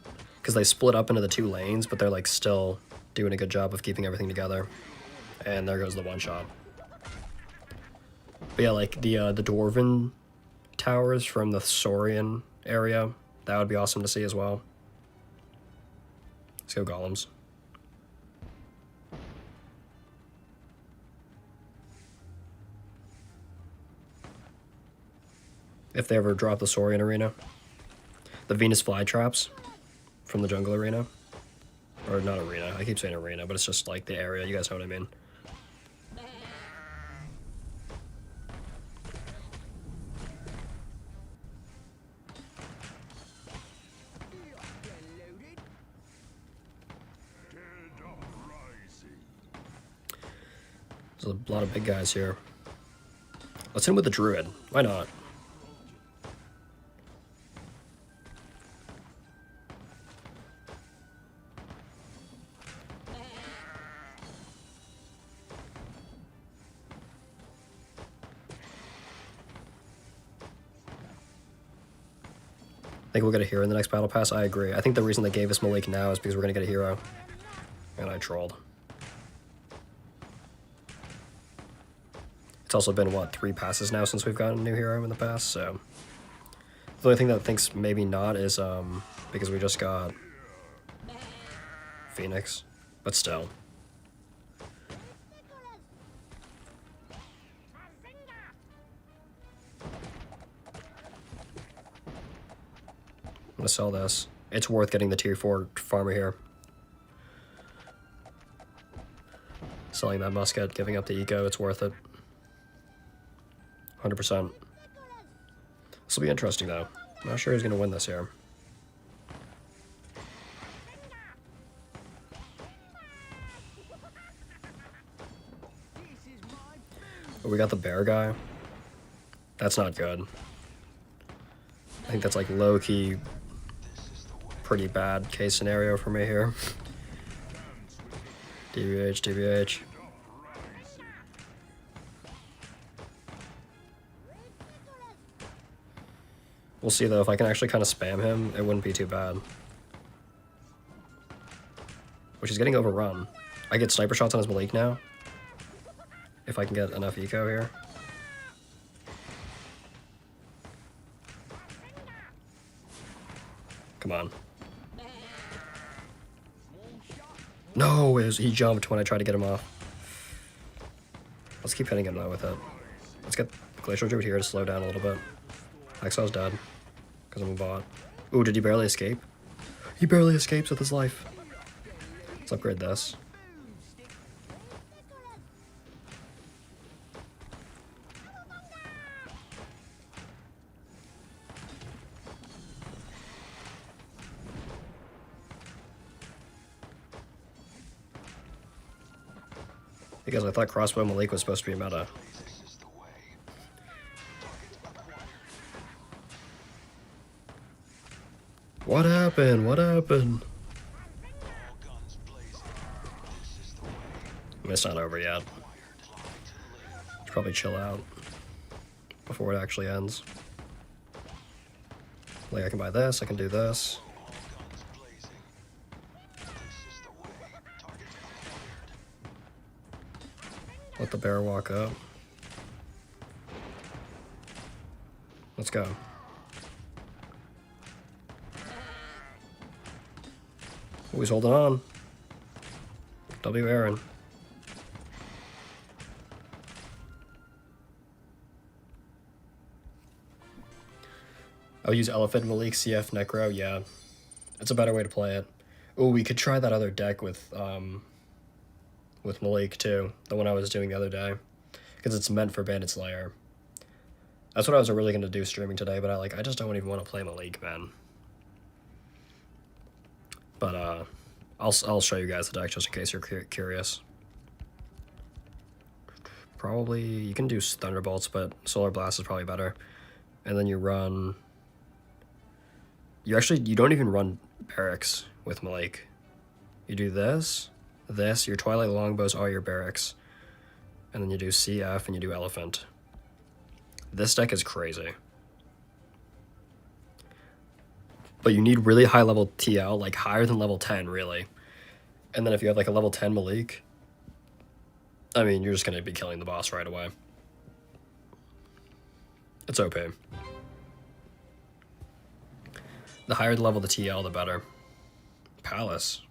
Because they split up into the two lanes, but they're like still doing a good job of keeping everything together. And there goes the one shot. But yeah, like the Dwarven towers from the Saurian area, that would be awesome to see as well. Let's go golems. If they ever drop the Saurian arena. The Venus flytraps from the jungle arena. Or not arena, I keep saying arena, but it's just like the area, you guys know what I mean. There's a lot of big guys here. Let's hit him with the druid. Why not? I think we'll get a hero in the next battle pass. I agree. I think the reason they gave us Malik now is because we're going to get a hero. And I trolled. It's also been, what, 3 passes now since we've gotten a new hero in the past, so... The only thing that thinks maybe not is, because we just got... Phoenix. But still. I'm gonna sell this. It's worth getting the tier 4 farmer here. Selling that musket, giving up the eco, it's worth it. 100%. This will be interesting though. I'm not sure who's gonna win this here. But we got the bear guy. That's not good. I think that's like low-key pretty bad case scenario for me here. DBH, DBH. We'll see though, if I can actually kind of spam him, it wouldn't be too bad. Which is getting overrun. I get sniper shots on his Malik now. If I can get enough eco here. Come on. No, he jumped when I tried to get him off. Let's keep hitting him though with it. Let's get Glacial Druid here to slow down a little bit. Exil's dead. Because I'm a bot. Ooh, did he barely escape? He barely escapes with his life. Let's upgrade this. Because I thought Crossbow Malik was supposed to be meta. What happened? What happened? It's not over yet. Should probably chill out before it actually ends. Like, I can buy this, I can do this. Let the bear walk up. Let's go. Oh, he's holding on. W. Aaron. I'll use Elephant Malik CF Necro, yeah. It's a better way to play it. Oh, we could try that other deck with Malik too. The one I was doing the other day, because it's meant for Bandit's Lair. That's what I was really gonna do streaming today, but I just don't even want to play Malik, man. But I'll show you guys the deck just in case you're curious. Probably you can do Thunderbolts, but Solar Blast is probably better. And then you run. You don't even run Barracks with Malik. You do this, your Twilight Longbows are your Barracks, and then you do CF and you do Elephant. This deck is crazy. But you need really high level TL, like higher than level 10, really. And then if you have like a level 10 Malik, I mean, you're just going to be killing the boss right away. It's OP. The higher the level the TL, the better. Palace.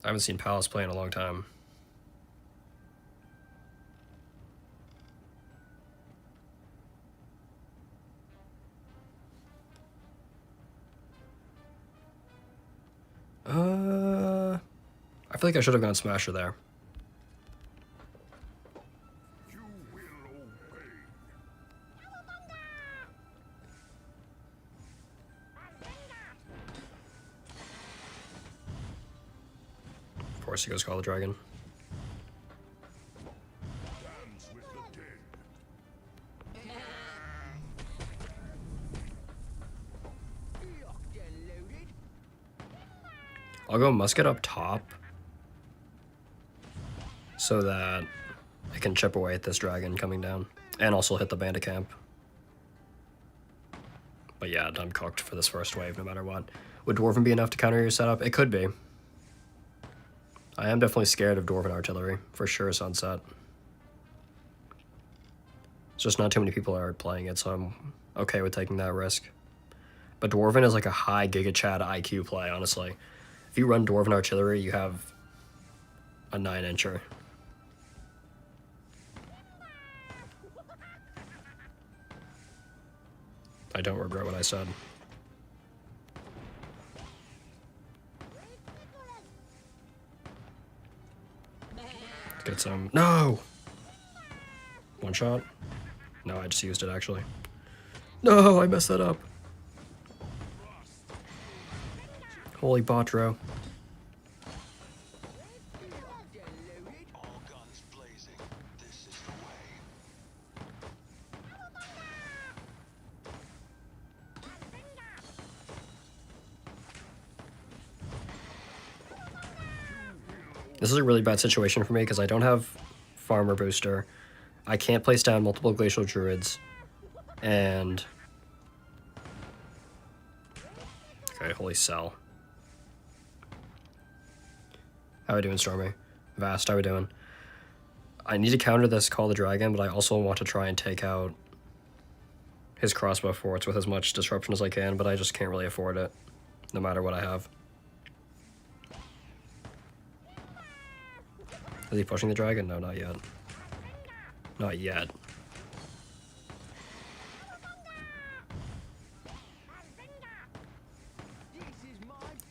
I haven't seen Palace play in a long time. I feel like I should have gone Smasher there. You will obey. Of course, he goes Call the Dragon. Dance with the dead. I'll go Musket up top so that it can chip away at this dragon coming down and also hit the bandit camp. But yeah, I'm cooked for this first wave no matter what. Would Dwarven be enough to counter your setup? It could be. I am definitely scared of Dwarven artillery, for sure, Sunset. It's just not too many people are playing it, so I'm okay with taking that risk. But Dwarven is like a high Giga Chad IQ play, honestly. If you run Dwarven artillery, you have a 9-incher. I don't regret what I said. Let's get some. No! One shot? No, I just used it actually. No, I messed that up. Holy botro. All guns blazing. This is the way. This is a really bad situation for me because I don't have Farmer Booster. I can't place down multiple Glacial Druids. And... okay, holy cell. How are we doing, Stormy? Vast, how we doing? I need to counter this Call the Dragon, but I also want to try and take out his crossbow forts with as much disruption as I can, but I just can't really afford it, no matter what I have. Is he pushing the dragon? No, not yet. Not yet.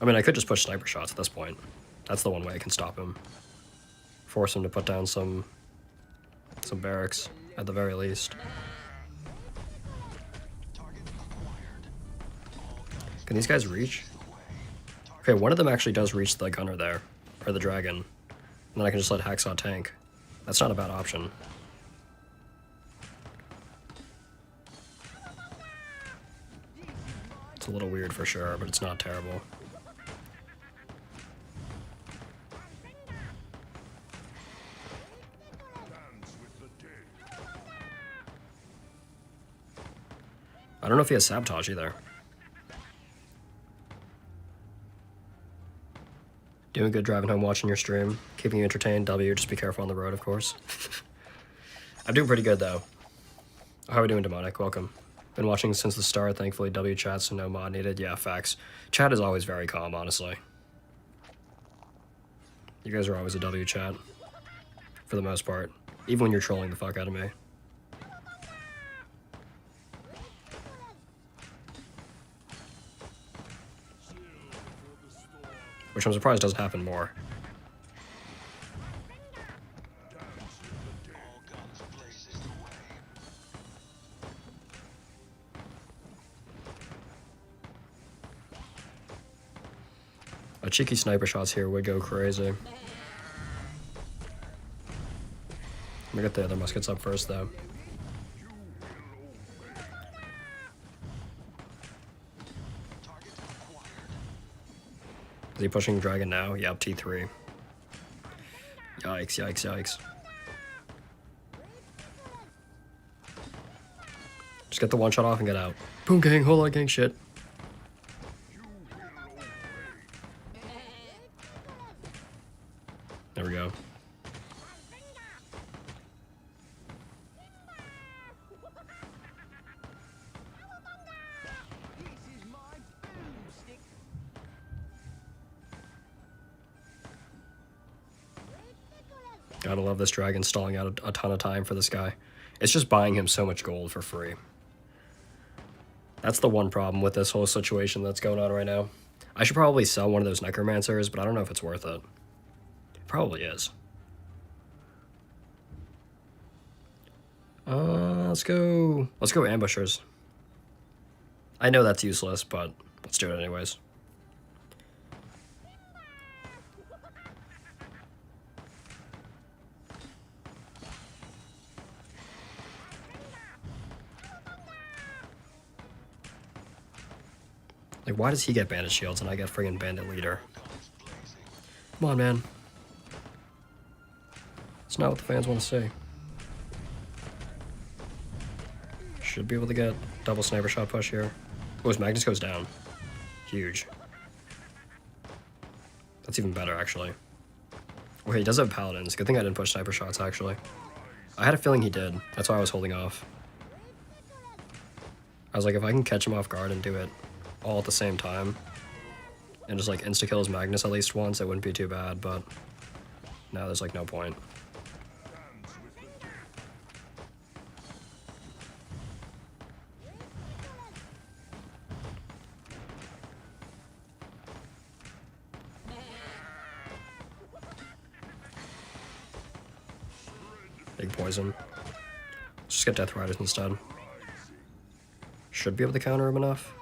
I mean, I could just push sniper shots at this point. That's the one way I can stop him. Force him to put down some barracks, at the very least. Target acquired. All guns Can these guys reach? Okay, one of them actually does reach the gunner there, or the dragon. And then I can just let Hacksaw tank. That's not a bad option. It's a little weird for sure, but it's not terrible. Dance with the dead. I don't know if he has Sabotage either. Doing good driving home, watching your stream, keeping you entertained. W, just be careful on the road, of course. I'm doing pretty good, though. How are we doing, Demonic? Welcome. Been watching since the start, thankfully. W chat, so no mod needed. Yeah, facts. Chat is always very calm, honestly. You guys are always a W chat. For the most part. Even when you're trolling the fuck out of me. which I'm surprised doesn't happen more. All guns blazing away. A cheeky sniper shots here would go crazy. I'm gonna get the other muskets up first, though. Target acquired. Is he pushing dragon now? Yep, T3. Yikes, yikes, yikes. Just get the one shot off and get out. Boom gang, whole lot of gang shit. There we go. Gotta love this dragon stalling out a ton of time for this guy. It's just buying him so much gold for free. That's the one problem with this whole situation that's going on right now. I should probably sell one of those necromancers, but I don't know if it's worth it. It probably is. Let's go ambushers. I know that's useless, but let's do it anyways. Like, why does he get bandit shields and I get friggin' bandit leader? Guns blazing. Come on, man. It's not what the fans want to see. Should be able to get double sniper shot push here. Oh, his Magnus goes down. Huge. That's even better, actually. Okay, he does have paladins. Good thing I didn't push sniper shots, actually. I had a feeling he did. That's why I was holding off. I was like, if I can catch him off guard and do it all at the same time, and just like insta-kill his Magnus at least once, it wouldn't be too bad, but now there's like no point. Big poison. Let's just get Death Riders instead. Should be able to counter him enough.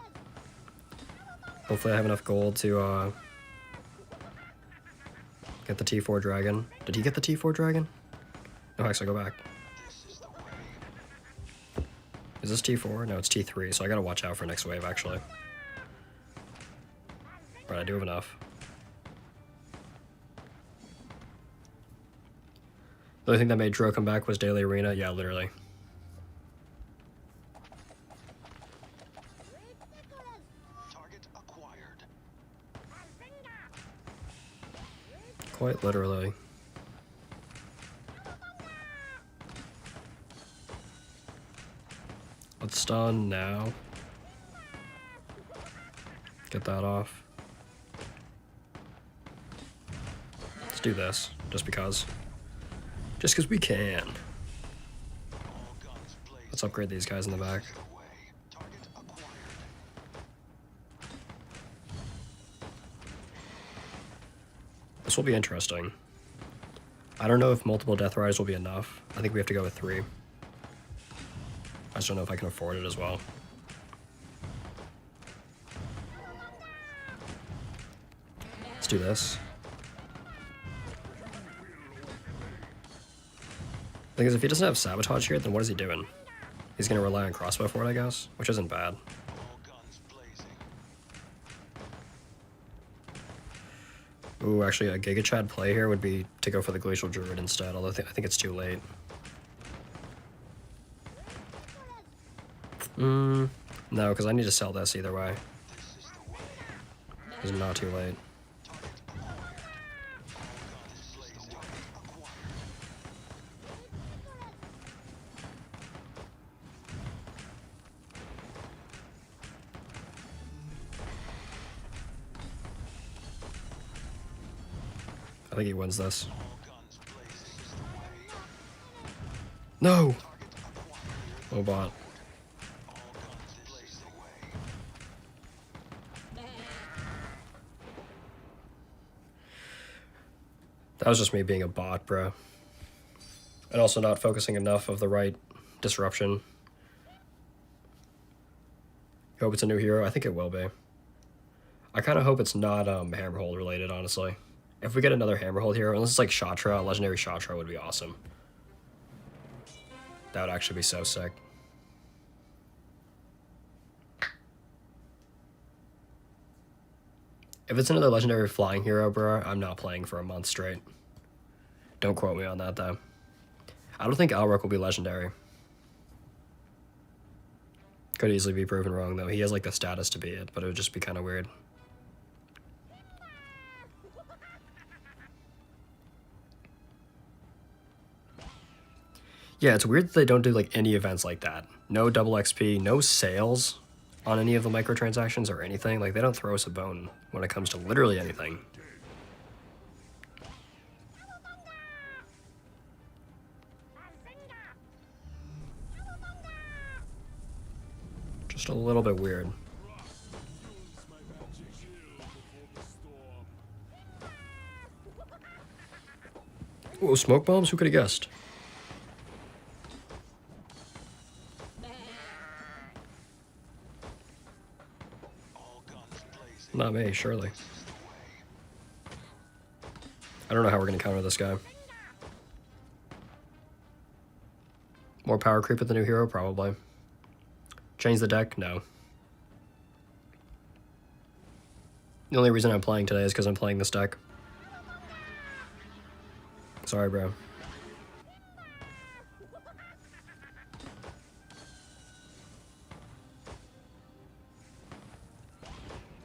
Hopefully I have enough gold to get the T4 dragon. Did he get the T4 dragon? No, actually, go back. This is the way. Is this T4? No, it's T3, so I gotta watch out for next wave, actually. But I do have enough. The only thing that made Dro come back was Daily Arena. Yeah, literally. Target acquired. Quite literally. Let's stun now. Get that off. Let's do this, just because. Just because we can. All guns blazing. Let's upgrade these guys in the back. This is the way. Target acquired. This will be interesting. I don't know if multiple Death Riders will be enough. I think we have to go with 3. I just don't know if I can afford it as well. Let's do this. Thing is, if he doesn't have sabotage here, then what is he doing? He's gonna rely on crossbow for it, I guess, which isn't bad. All guns blazing. Ooh, actually, a Giga Chad play here would be to go for the Glacial Druid instead, although I think it's too late. No, because I need to sell this either way. This is the way. It's not too late. Target acquired. All guns blazing. Target acquired. I think he wins this. All guns blazing. This is the way. No! Target acquired. Oh, bot. All guns blazing away. That was just me being a bot, bro. And also not focusing enough of the right disruption. Hope it's a new hero. I think it will be. I kind of hope it's not Hammerhold related, honestly. If we get another Hammerhold hero, unless it's like Shatra, legendary Shatra would be awesome. That would actually be so sick. If it's another legendary flying hero, bro, I'm not playing for a month straight. Don't quote me on that, though. I don't think Alrock will be legendary. Could easily be proven wrong, though. He has, like, the status to be it, but it would just be kind of weird. Yeah, it's weird that they don't do, like, any events like that. No double XP, no sales on any of the microtransactions or anything. Like, they don't throw us a bone when it comes to literally anything. Just a little bit weird. Whoa, smoke bombs? Who could have guessed? All guns blazing. Not me, surely. I don't know how we're going to counter this guy. More power creep with the new hero? Probably. Change the deck? No. The only reason I'm playing today is because I'm playing this deck. Sorry, bro.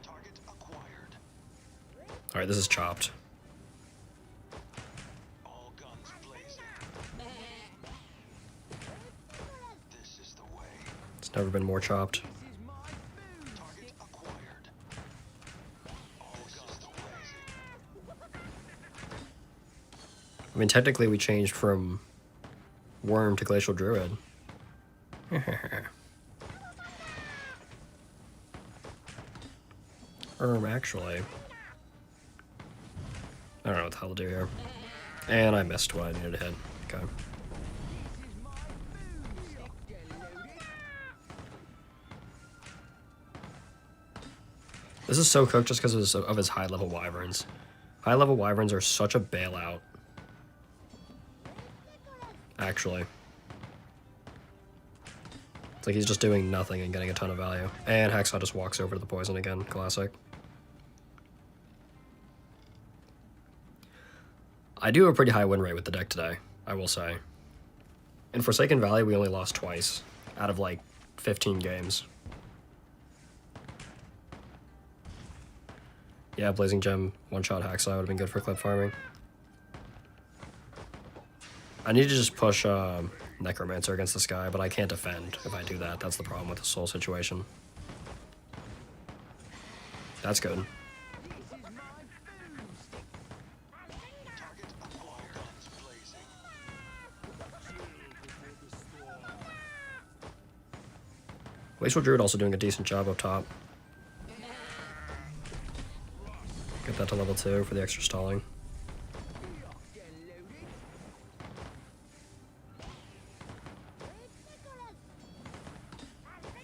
Target acquired. Alright, this is chopped. All guns blazing. This is the way. It's never been more chopped. Target acquired. All guns blazing. I mean, technically we changed from Worm to Glacial Druid. Actually. I don't know what the hell to do here. And I missed what I needed to hit. Okay. This is so cooked just because of his high-level Wyverns. High-level Wyverns are such a bailout. Actually. It's like he's just doing nothing and getting a ton of value. And Hacksaw just walks over to the poison again. Classic. I do have a pretty high win rate with the deck today, I will say. In Forsaken Valley, we only lost twice out of like 15 games. Yeah, Blazing Gem, one-shot Hacksaw would have been good for clip farming. I need to just push Necromancer against this guy, but I can't defend if I do that. That's the problem with the soul situation. That's good. Target acquired. Guns blazing. Glacial Druid also doing a decent job up top. Get that to level 2 for the extra stalling.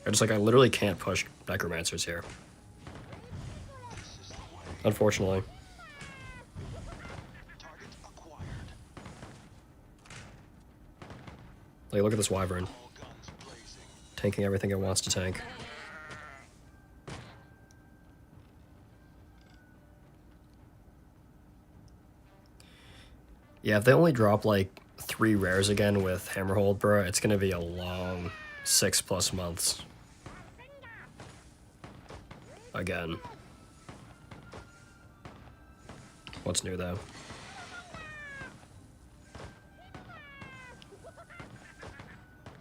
I literally can't push Necromancers here. Unfortunately. Target acquired. Like, look at this Wyvern. All guns blazing. Tanking everything it wants to tank. Yeah, if they only drop, like, 3 rares again with Hammerhold, bro, it's gonna be a long 6+ months. Again. What's new, though?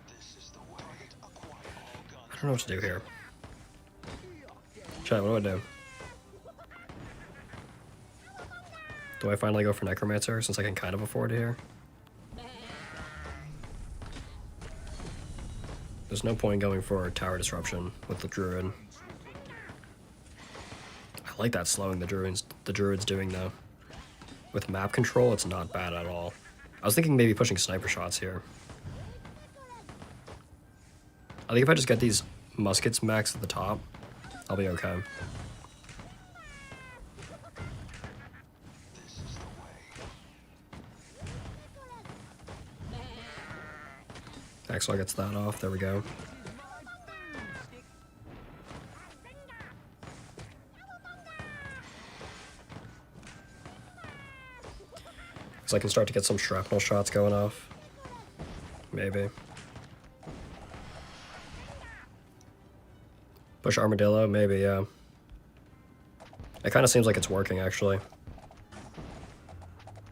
This is the way. Target acquired. All I guns. don't know what to do here. Chat, what do I do? Do I finally go for Necromancer, since I can kind of afford it here? There's no point in going for Tower Disruption with the Druid. I like that slowing the Druid's doing, though. with map control, it's not bad at all. I was thinking maybe pushing sniper shots here. I think if I just get these muskets max at the top, I'll be okay. This is the way. Axel gets that off. There we go. So I can start to get some shrapnel shots going off. Maybe. Push armadillo? Maybe, yeah. It kind of seems like it's working, actually.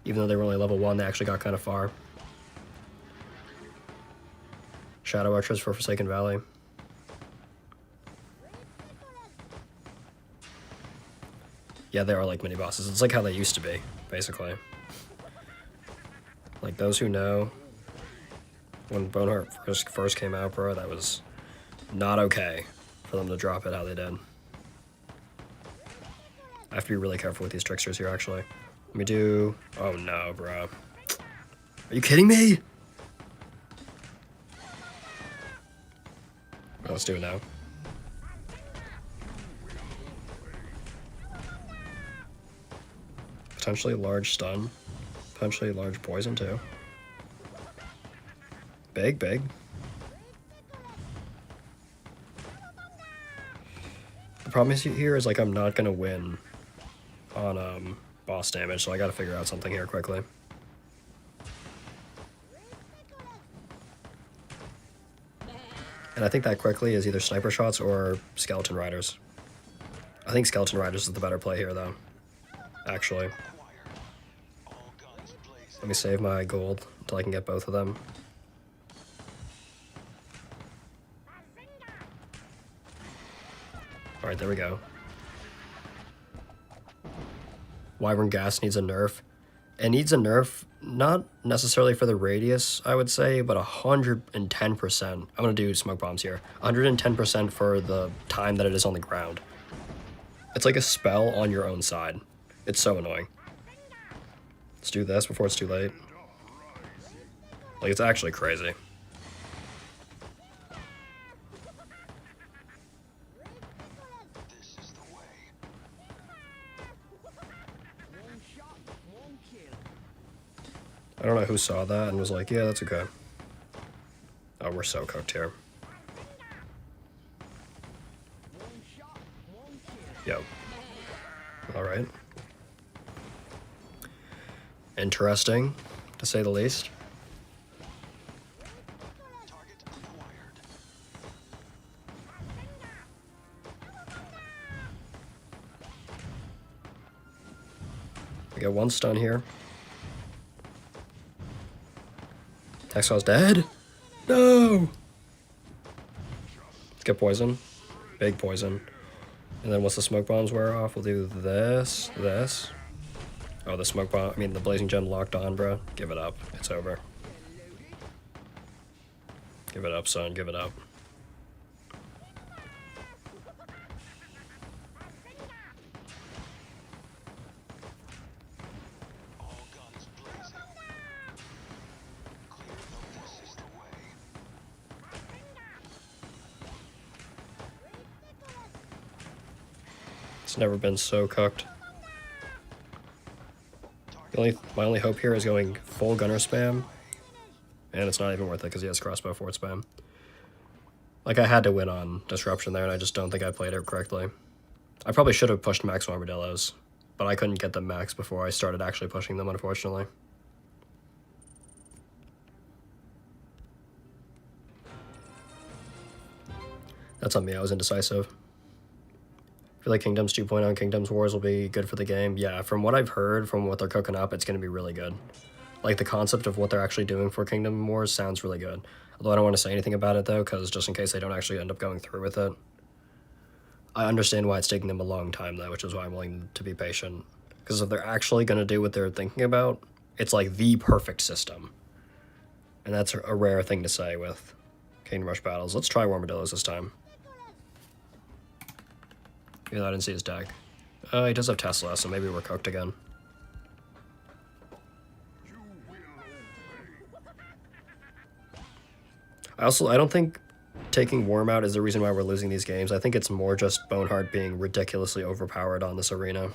Even though they were only level 1, they actually got kind of far. Shadow Archers for Forsaken Valley. Yeah, they are like mini bosses. It's like how they used to be, basically. Like, those who know, when Boneheart first came out, bro, that was not okay for them to drop it how they did. I have to be really careful with these tricksters here, actually. Let me do... Oh, no, bro. Are you kidding me? Let's do it now. Potentially large stun. Potentially large poison, too. Big, big. The problem is here is, like, I'm not gonna win on, boss damage, so I gotta figure out something here quickly. And I think that quickly is either sniper shots or skeleton riders. I think skeleton riders is the better play here, though. Actually. All guns blazing. Let me save my gold until I can get both of them. Alright, there we go. Wyvern Gas needs a nerf. It needs a nerf, not necessarily for the radius, I would say, but 110%. I'm gonna do smoke bombs here. 110% for the time that it is on the ground. It's like a spell on your own side. It's so annoying. Let's do this before it's too late. Like, it's actually crazy. This is the way. I don't know who saw that and was like, yeah, that's okay. Oh, we're so cooked here. Yo. Alright. Interesting, to say the least. Target acquired. We got one stun here. Textile's dead? No! Let's get poison. Big poison. And then once the smoke bombs wear off, we'll do this, this. Oh, the smoke bomb, I mean the blazing gem locked on, bro. Give it up. It's over. Give it up, son. Give it up. All guns blazing. Clear them. This is the way. It's never been so cooked. My only hope here is going full gunner spam. And it's not even worth it because he has crossbow fort spam. Like, I had to win on disruption there, and I just don't think I played it correctly. I probably should have pushed max armadillos, but I couldn't get them max before I started actually pushing them, unfortunately. That's on me, I was indecisive. I feel like Kingdoms 2.0 and Kingdoms Wars will be good for the game. Yeah, from what I've heard, from what they're cooking up, it's going to be really good. Like, the concept of what they're actually doing for Kingdom Wars sounds really good. Although I don't want to say anything about it, though, because just in case they don't actually end up going through with it. I understand why it's taking them a long time, though, which is why I'm willing to be patient. Because if they're actually going to do what they're thinking about, it's like the perfect system. And that's a rare thing to say with Kingdom Rush battles. Let's try Armadillos this time. Yeah, I didn't see his deck. He does have Tesla, so maybe we're cooked again. I don't think taking Worm out is the reason why we're losing these games. I think it's more just Boneheart being ridiculously overpowered on this arena.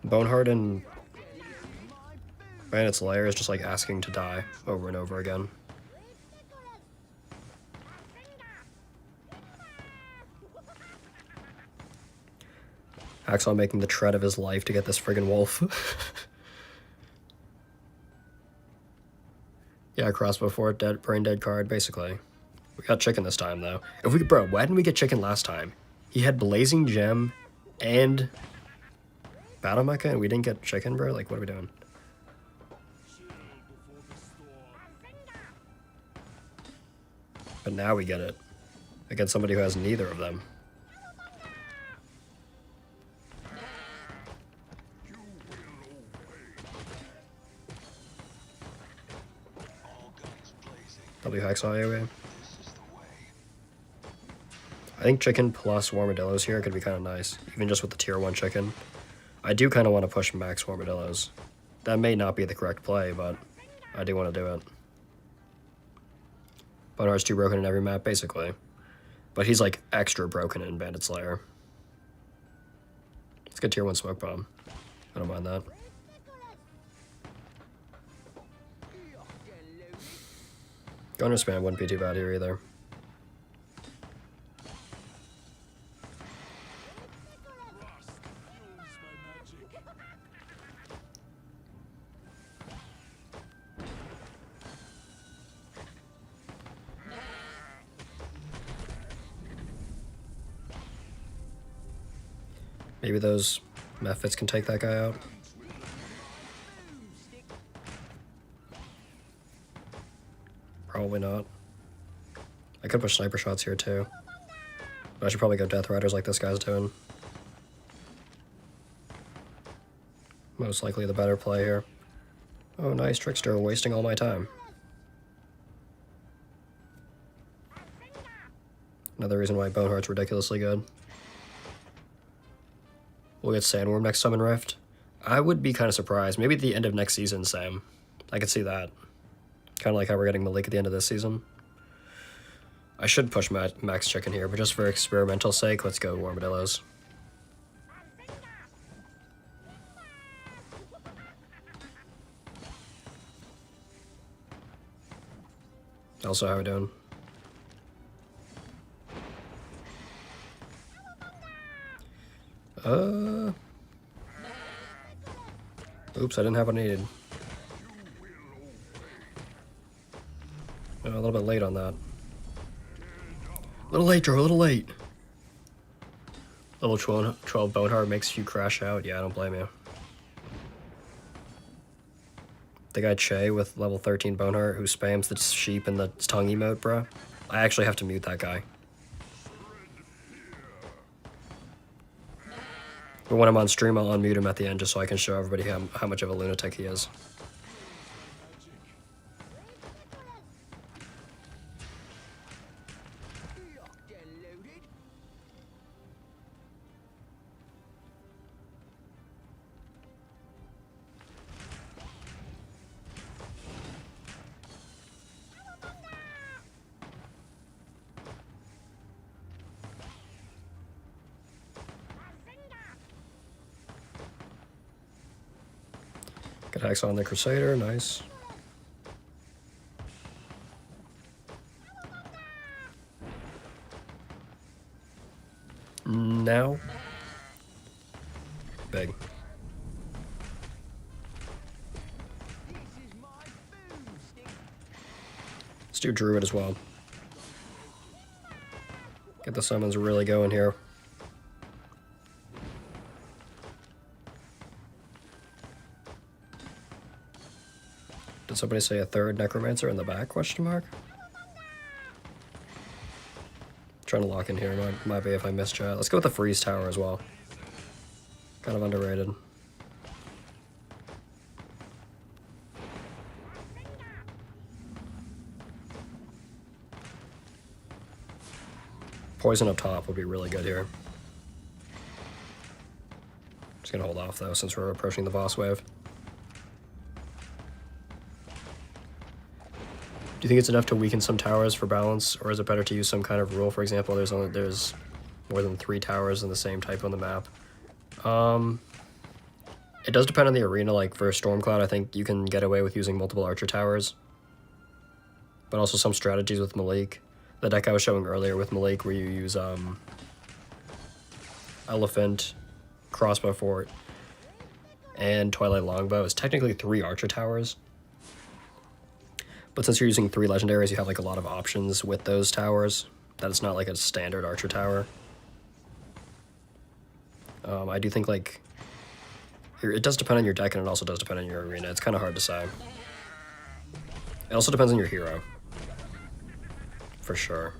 Boneheart and Bandit's Lair is just like asking to die over and over again. Hacksaw making the tread of his life to get this friggin' wolf. Yeah, crossbow for it, brain dead card, basically. We got chicken this time, though. If we bro, why didn't we get chicken last time? He had Blazing Gem and Battle Mecha, and we didn't get chicken, bro? Like, what are we doing? But now we get it. Against somebody who has neither of them. W Hacksaw AoE. I think chicken plus Warmadillos here could be kind of nice, even just with the tier 1 chicken. I do kind of want to push max Warmadillos. That may not be the correct play, but I do want to do it. Boneheart's too broken in every map, basically. But he's like extra broken in Bandit's Lair. Let's get tier 1 Smoke Bomb. I don't mind that. Gunner spam wouldn't be too bad here either. Maybe those methods can take that guy out. Probably not. I could push sniper shots here too. But I should probably go Death Riders like this guy's doing. Most likely the better play here. Oh, nice Trickster, wasting all my time. Another reason why Boneheart's ridiculously good. We'll get Sandworm next Summon Rift. I would be kind of surprised. Maybe at the end of next season, Sam. I could see that. Kind of like how we're getting Malik at the end of this season. I should push Max Chicken here, but just for experimental sake, let's go Warmadillos. Also, how are we doing? Oops, I didn't have what I needed. A little bit late on that. A little late, Drew, a little late. Level 12 Boneheart makes you crash out. Yeah, I don't blame you. The guy Che with level 13 Boneheart who spams the sheep and the tongue emote, bro. I actually have to mute that guy. But when I'm on stream, I'll unmute him at the end just so I can show everybody how much of a lunatic he is. Get Hex on the Crusader, nice. Now. Big. Let's do Druid as well. Get the summons really going here. Did somebody say a third Necromancer in the back, question mark? Trying to lock in here, might be if I miss chat. Let's go with the Freeze Tower as well. Kind of underrated. Poison up top would be really good here. Just gonna hold off though since we're approaching the boss wave. Do you think it's enough to weaken some towers for balance, or is it better to use some kind of rule? For example, there's more than 3 towers in the same type on the map. It does depend on the arena. Like for Stormcloud, I think you can get away with using multiple archer towers, but also some strategies with Malik. The deck I was showing earlier with Malik, where you use Elephant, Crossbow Fort, and Twilight Longbow, is technically 3 archer towers. But since you're using 3 legendaries, you have like a lot of options with those towers. That it's not like a standard archer tower. I do think like it does depend on your deck, and it also does depend on your arena. It's kind of hard to say. It also depends on your hero, for sure.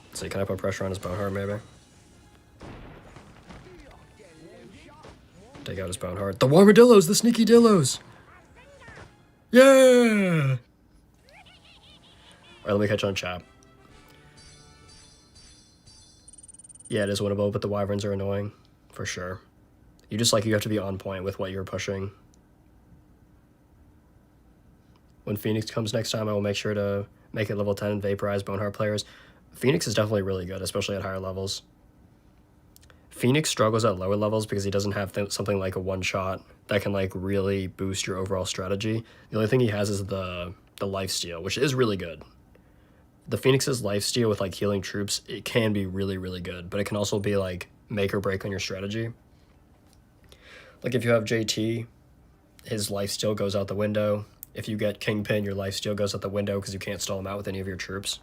Let's see, can I put pressure on his Boneheart maybe? Take out his Boneheart. The Warmadillos, the sneaky dillos! Yeah! Alright, let me catch on chat. Yeah, it is winnable, but the Wyverns are annoying, for sure. You have to be on point with what you're pushing. When Phoenix comes next time, I will make sure to make it level 10 and vaporize Boneheart players. Phoenix is definitely really good, especially at higher levels. Phoenix struggles at lower levels because he doesn't have something like a one-shot that can like really boost your overall strategy. The only thing he has is the lifesteal, which is really good. The Phoenix's lifesteal with like healing troops, it can be really, really good, but it can also be like make or break on your strategy. Like if you have JT, his lifesteal goes out the window. If you get Kingpin, your lifesteal goes out the window because you can't stall him out with any of your troops.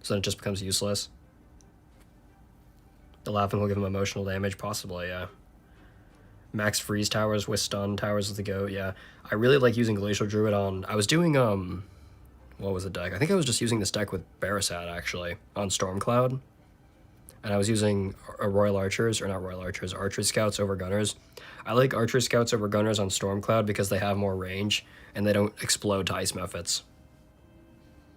So then it just becomes useless. The Laughing will give him emotional damage, possibly, yeah. Max freeze towers with stun towers with the goat, yeah. I really like using Glacial Druid on... I was doing, what was the deck? I think I was just using this deck with Barasat, actually, on Stormcloud. And I was using Royal Archers, or not Royal Archers, Archer Scouts over Gunners. I like Archer Scouts over Gunners on Stormcloud because they have more range, and they don't explode to ice methods.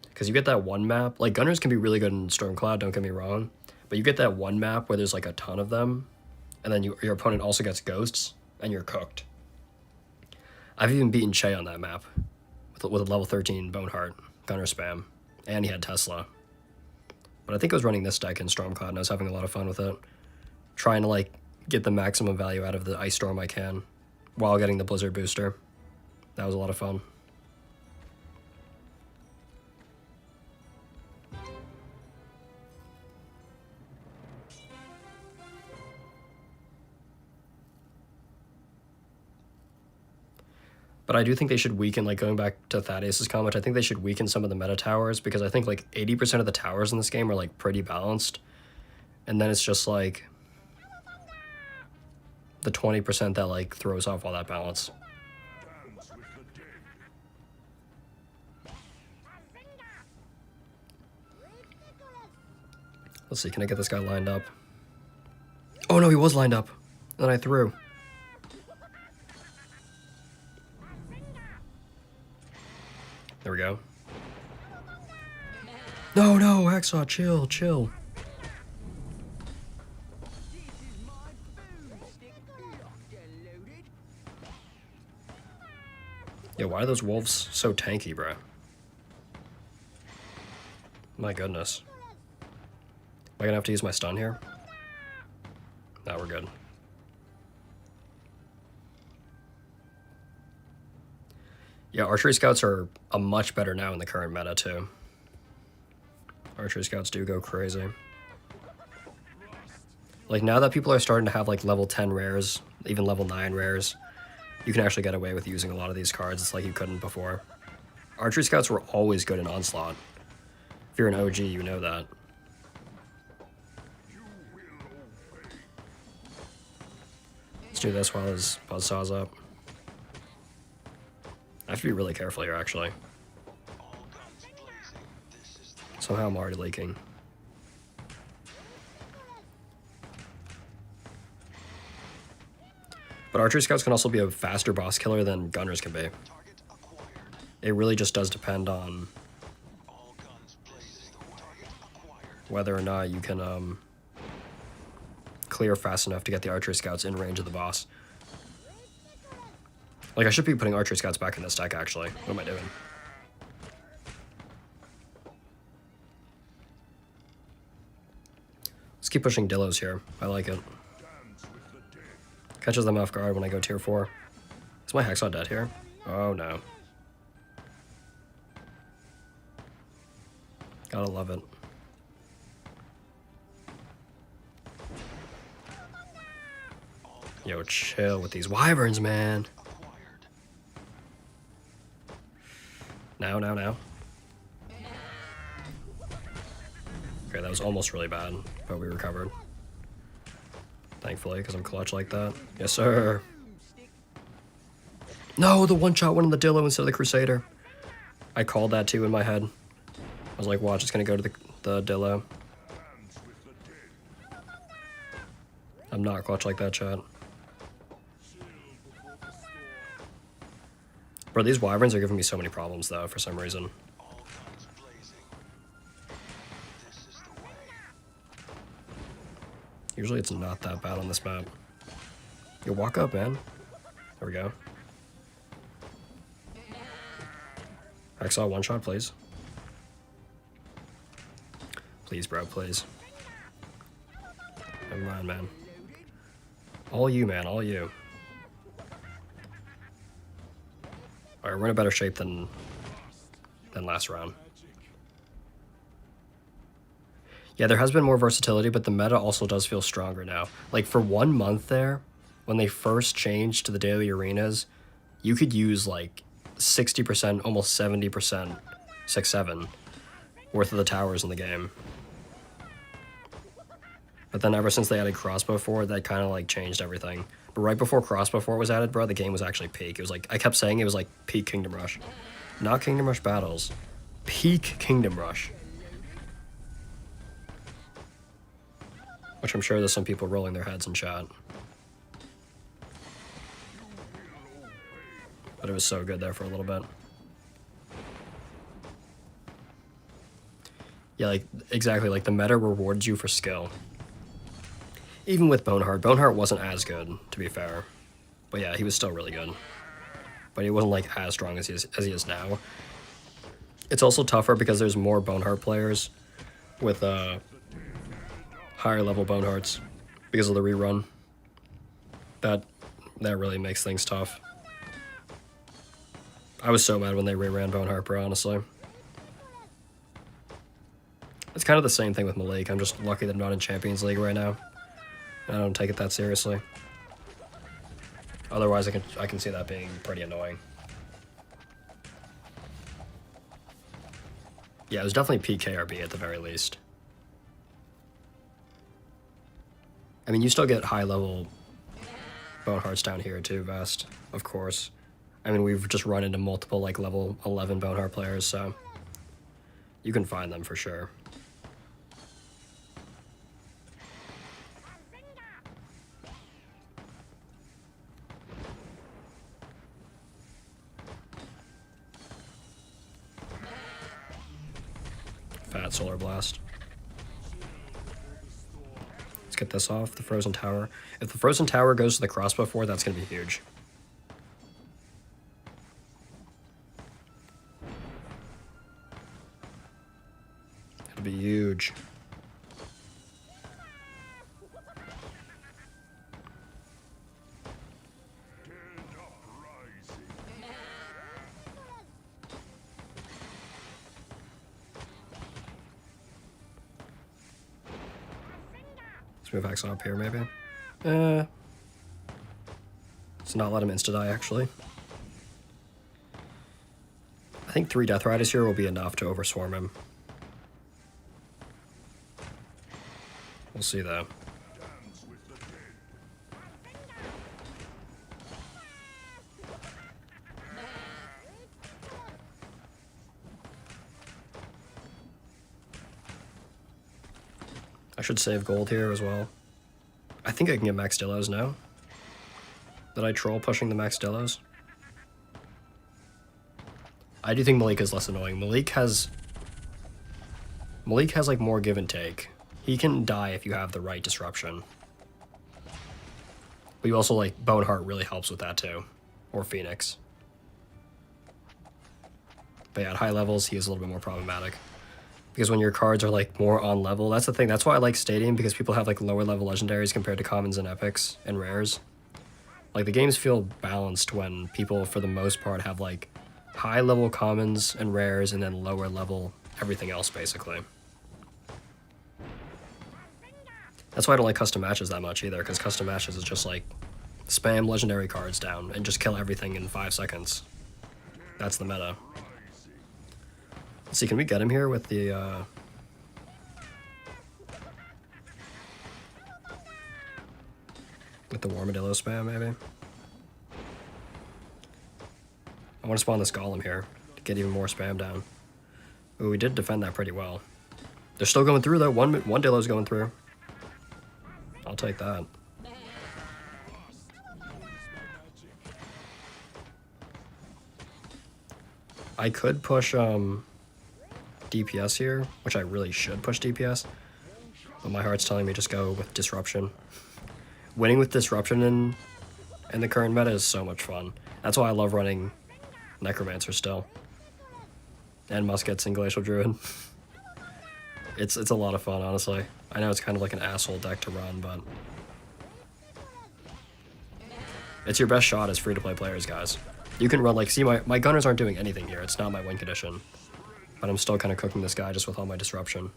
Because you get that one map... Like, Gunners can be really good in Stormcloud, don't get me wrong. But you get that one map where there's, like, a ton of them, and then your opponent also gets ghosts, and you're cooked. I've even beaten Che on that map with a level 13 Boneheart Gunner spam, and he had Tesla. But I think I was running this deck in Stormcloud, and I was having a lot of fun with it. Trying to, like, get the maximum value out of the Ice Storm I can, while getting the Blizzard booster. That was a lot of fun. But I do think they should weaken, like going back to Thaddeus' comment, I think they should weaken some of the meta towers, because I think like 80% of the towers in this game are like pretty balanced. And then it's just like the 20% that like throws off all that balance. Dance with the dead. Let's see, can I get this guy lined up? Oh no, he was lined up. Then I threw. There we go. No, Hacksaw, chill. Yeah, why are those wolves so tanky, bro? My goodness. Am I gonna have to use my stun here? No, we're good. Yeah, Archery Scouts are a much better now in the current meta, too. Archery Scouts do go crazy. Like, now that people are starting to have, like, level 10 rares, even level 9 rares, you can actually get away with using a lot of these cards. It's like you couldn't before. Archery Scouts were always good in Onslaught. If you're an OG, you know that. Let's do this while his Buzzsaw's up. I have to be really careful here, actually. Somehow I'm already leaking. But Archery Scouts can also be a faster boss killer than Gunners can be. It really just does depend on whether or not you can clear fast enough to get the archery scouts in range of the boss. Like, I should be putting archery scouts back in this deck, actually. What am I doing? Let's keep pushing Dillos here. I like it. Catches them off guard when I go tier 4. Is my Hexaw dead here? Oh, no. Gotta love it. Yo, chill with these wyverns, man. Acquired. Now. Okay, that was almost really bad, but we recovered. Thankfully, because I'm clutch like that. Yes, sir. No, the one-shot went on the Dillo instead of the Crusader. I called that too in my head. I was like, watch, it's gonna go to the Dillo. I'm not clutch like that, chat. Bro, these wyverns are giving me so many problems, though, for some reason. All guns blazing. This is the way. Usually it's not that bad on this map. You walk up, man. There we go. Hexaw, one shot, please. Please, bro, please. Never mind, man. All you, man, all you. Alright, we're in a better shape than last round. Yeah, there has been more versatility, but the meta also does feel stronger now. Like, for 1 month there, when they first changed to the daily arenas, you could use, like, 60%, almost 70%, 6-7 worth of the towers in the game. But then ever since they added Crossbow 4, that kind of, like, changed everything. But right before Crossbow 4 was added, bro, the game was actually peak. It was like, I kept saying it was like peak Kingdom Rush. Not Kingdom Rush battles. Peak Kingdom Rush. Which I'm sure there's some people rolling their heads in chat. But it was so good there for a little bit. Yeah, like, exactly, like, the meta rewards you for skill. Even with Boneheart. Boneheart wasn't as good, to be fair. But yeah, he was still really good. But he wasn't, like, as strong as he is now. It's also tougher because there's more Boneheart players with higher level Bonehearts because of the rerun. That really makes things tough. I was so mad when they reran Boneheart, bro, honestly. It's kind of the same thing with Malik. I'm just lucky that I'm not in Champions League right now. I don't take it that seriously. Otherwise, I can see that being pretty annoying. Yeah, it was definitely PKRB at the very least. I mean, you still get high-level Bonehearts down here too, Vest, of course. I mean, we've just run into multiple, like, level 11 Boneheart players, so you can find them for sure. Fat Solar Blast. Let's get this off, the Frozen Tower. If the Frozen Tower goes to the Crossbow 4, that's going to be huge. It'll be huge. Let's move X up here, maybe. Let's not let him insta-die, actually. I think 3 Death Riders here will be enough to overswarm him. We'll see, though. I should save gold here as well. I think I can get Max Dillos now. Did I troll pushing the Max Dillos? I do think Malik is less annoying. Malik has like more give and take. He can die if you have the right disruption. But you also, like, Boneheart really helps with that too. Or Phoenix. But yeah, at high levels, he is a little bit more problematic. Because when your cards are, like, more on level, that's the thing. That's why I like Stadium, because people have, like, lower level legendaries compared to commons and epics and rares. Like, the games feel balanced when people, for the most part, have, like, high level commons and rares and then lower level everything else, basically. That's why I don't like custom matches that much either, because custom matches is just, like, spam legendary cards down and just kill everything in 5 seconds. That's the meta. Let's see, can we get him here with the, with the Warmadillo spam, maybe? I want to spawn this Golem here to get even more spam down. Ooh, we did defend that pretty well. They're still going through, though. One Dillo's going through. I'll take that. I could push, DPS here, which I really should push DPS. But my heart's telling me just go with Disruption. Winning with Disruption in the current meta is so much fun. That's why I love running Necromancer still. And Muskets and Glacial Druid. It's a lot of fun, honestly. I know it's kind of like an asshole deck to run, but it's your best shot as free-to-play players, guys. You can run, like, see, my gunners aren't doing anything here. It's not my win condition. But I'm still kind of cooking this guy just with all my disruption.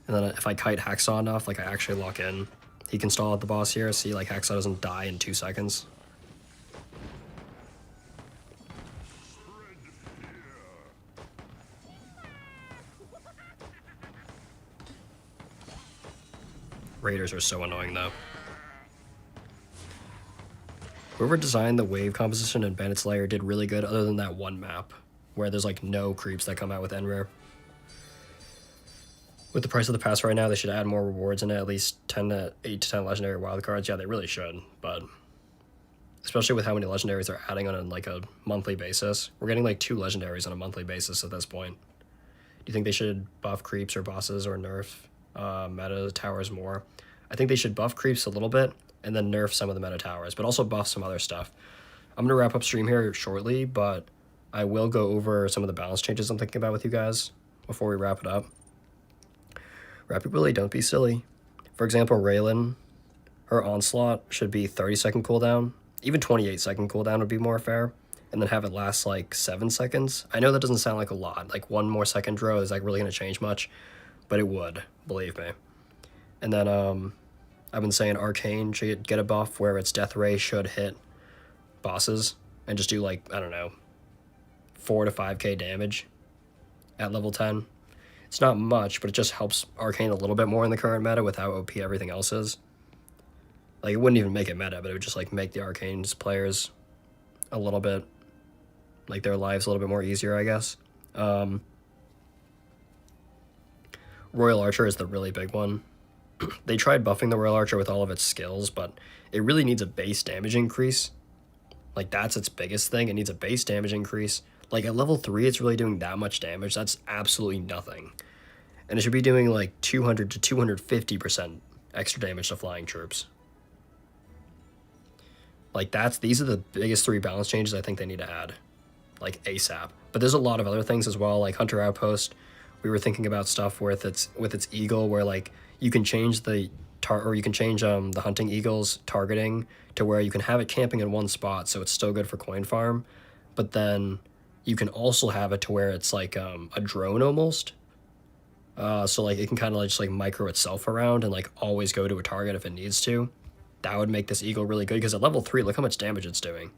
And then if I kite Hacksaw enough, like I actually lock in, he can stall at the boss here. See, like Hacksaw doesn't die in 2 seconds. Raiders are so annoying though. Whoever designed the wave composition in Bandit's Lair did really good, other than that one map where there's like no creeps that come out with end rare. With the price of the pass right now, they should add more rewards in it, at least 8 to 10 legendary wildcards. Yeah, they really should, but especially with how many legendaries they're adding on like a monthly basis. We're getting like 2 legendaries on a monthly basis at this point. Do you think they should buff creeps or bosses or nerf meta towers more? I think they should buff creeps a little bit and then nerf some of the meta towers, but also buff some other stuff. I'm going to wrap up stream here shortly, but I will go over some of the balance changes I'm thinking about with you guys before we wrap it up. Rapid Willy, don't be silly. For example, Raylan, her Onslaught should be 30-second cooldown. Even 28-second cooldown would be more fair. And then have it last like 7 seconds. I know that doesn't sound like a lot. Like 1 more second draw is like really going to change much. But it would, believe me. And then I've been saying Arcane should get a buff where its Death Ray should hit bosses. And just do like, I don't know, 4 to 5k damage at level 10. It's not much, but it just helps Arcane a little bit more in the current meta with how OP everything else is. Like, it wouldn't even make it meta, but it would just, like, make the Arcane's players a little bit, like, their lives a little bit more easier, I guess. Royal Archer is the really big one. They tried buffing the Royal Archer with all of its skills, but it really needs a base damage increase. Like, that's its biggest thing. It needs a base damage increase. Like, at level 3, it's really doing that much damage. That's absolutely nothing. And it should be doing, like, 200 to 250% extra damage to flying troops. Like, these are the biggest 3 balance changes I think they need to add. Like, ASAP. But there's a lot of other things as well, like Hunter Outpost. We were thinking about stuff with its eagle, where, like, you can change the hunting eagle's targeting to where you can have it camping in one spot, so it's still good for coin farm. But then you can also have it to where it's like a drone almost. So like it can kind of like just like micro itself around and like always go to a target if it needs to. That would make this eagle really good, because at level 3, look how much damage it's doing.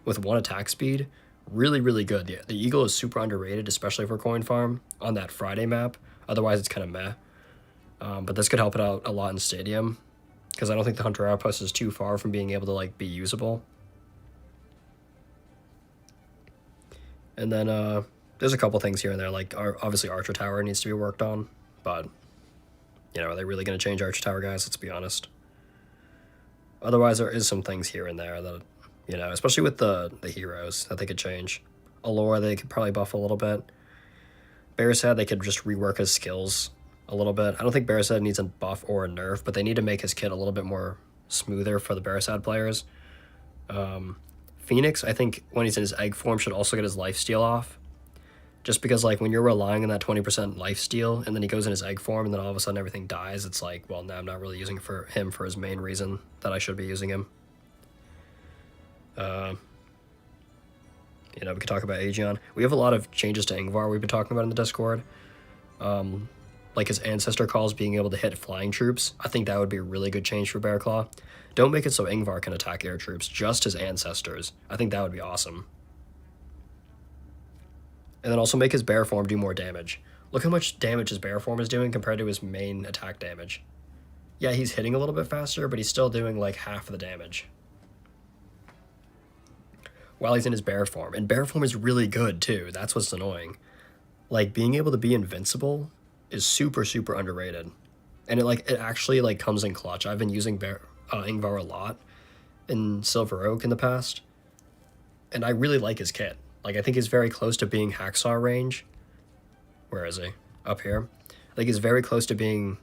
With 1 attack speed, really, really good. The eagle is super underrated, especially for coin farm on that Friday map. Otherwise, it's kind of meh. But this could help it out a lot in Stadium, because I don't think the Hunter Outpost is too far from being able to like be usable. And then there's a couple things here and there, like obviously Archer Tower needs to be worked on, but you know, are they really going to change Archer Tower, guys? Let's be honest. Otherwise, there is some things here and there that, you know, especially with the heroes, that they could change. Allure, they could probably buff a little bit. Bear's Head, they could just rework his skills a little bit. I don't think Barrisad needs a buff or a nerf, but they need to make his kit a little bit more smoother for the Barrisad players. Phoenix, I think when he's in his egg form, should also get his lifesteal off. Just because, like, when you're relying on that 20% lifesteal, and then he goes in his egg form, and then all of a sudden everything dies, it's like, well, now I'm not really using him for his main reason that I should be using him. You know, we could talk about Aegion. We have a lot of changes to Ingvar we've been talking about in the Discord. Like his ancestor calls being able to hit flying troops. I think that would be a really good change for Bearclaw. Don't make it so Ingvar can attack air troops, just his ancestors. I think that would be awesome. And then also make his bear form do more damage. Look how much damage his bear form is doing compared to his main attack damage. Yeah, he's hitting a little bit faster, but he's still doing like half of the damage while he's in his bear form. And bear form is really good too. That's what's annoying. Like, being able to be invincible is super, super underrated. And it actually like comes in clutch. I've been using Ingvar a lot in Silver Oak in the past, and I really like his kit. Like, I think he's very close to being Hacksaw range. Where is he? Up here. I think he's very close to being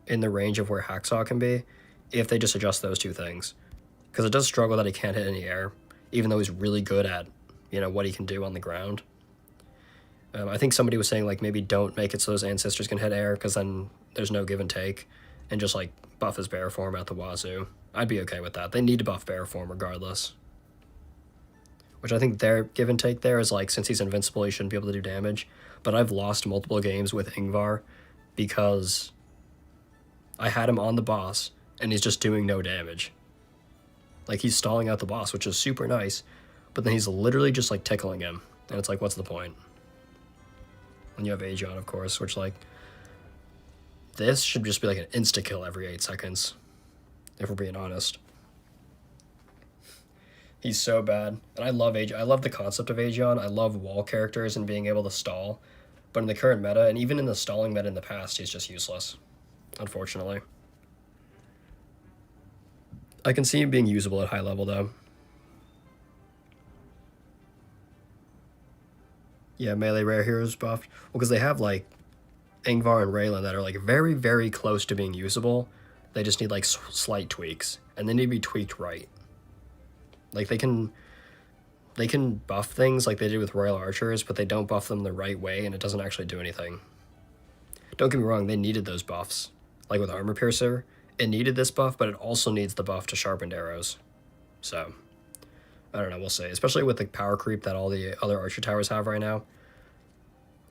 in the range of where Hacksaw can be if they just adjust those two things. Because it does struggle that he can't hit any air, even though he's really good at, you know, what he can do on the ground. I think somebody was saying, like, maybe don't make it so those ancestors can hit air, because then there's no give and take, and just, like, buff his bear form out the wazoo. I'd be okay with that. They need to buff bear form regardless. Which I think their give and take there is, like, since he's invincible, he shouldn't be able to do damage. But I've lost multiple games with Ingvar because I had him on the boss, and he's just doing no damage. Like, he's stalling out the boss, which is super nice, but then he's literally just, like, tickling him. And it's like, what's the point? And you have Aegion, of course, which, like, this should just be, like, an insta-kill every 8 seconds, if we're being honest. He's so bad. And I love Aegion. I love the concept of Aegion. I love wall characters and being able to stall. But in the current meta, and even in the stalling meta in the past, he's just useless, unfortunately. I can see him being usable at high level, though. Yeah, melee rare heroes buffed. Well, because they have, like, Ingvar and Raylan that are, like, very, very close to being usable. They just need, like, slight tweaks. And they need to be tweaked right. Like, they can buff things like they did with Royal Archers, but they don't buff them the right way, and it doesn't actually do anything. Don't get me wrong, they needed those buffs. Like with Armor Piercer, it needed this buff, but it also needs the buff to Sharpened Arrows. So, I don't know, we'll see. Especially with the power creep that all the other Archer Towers have right now.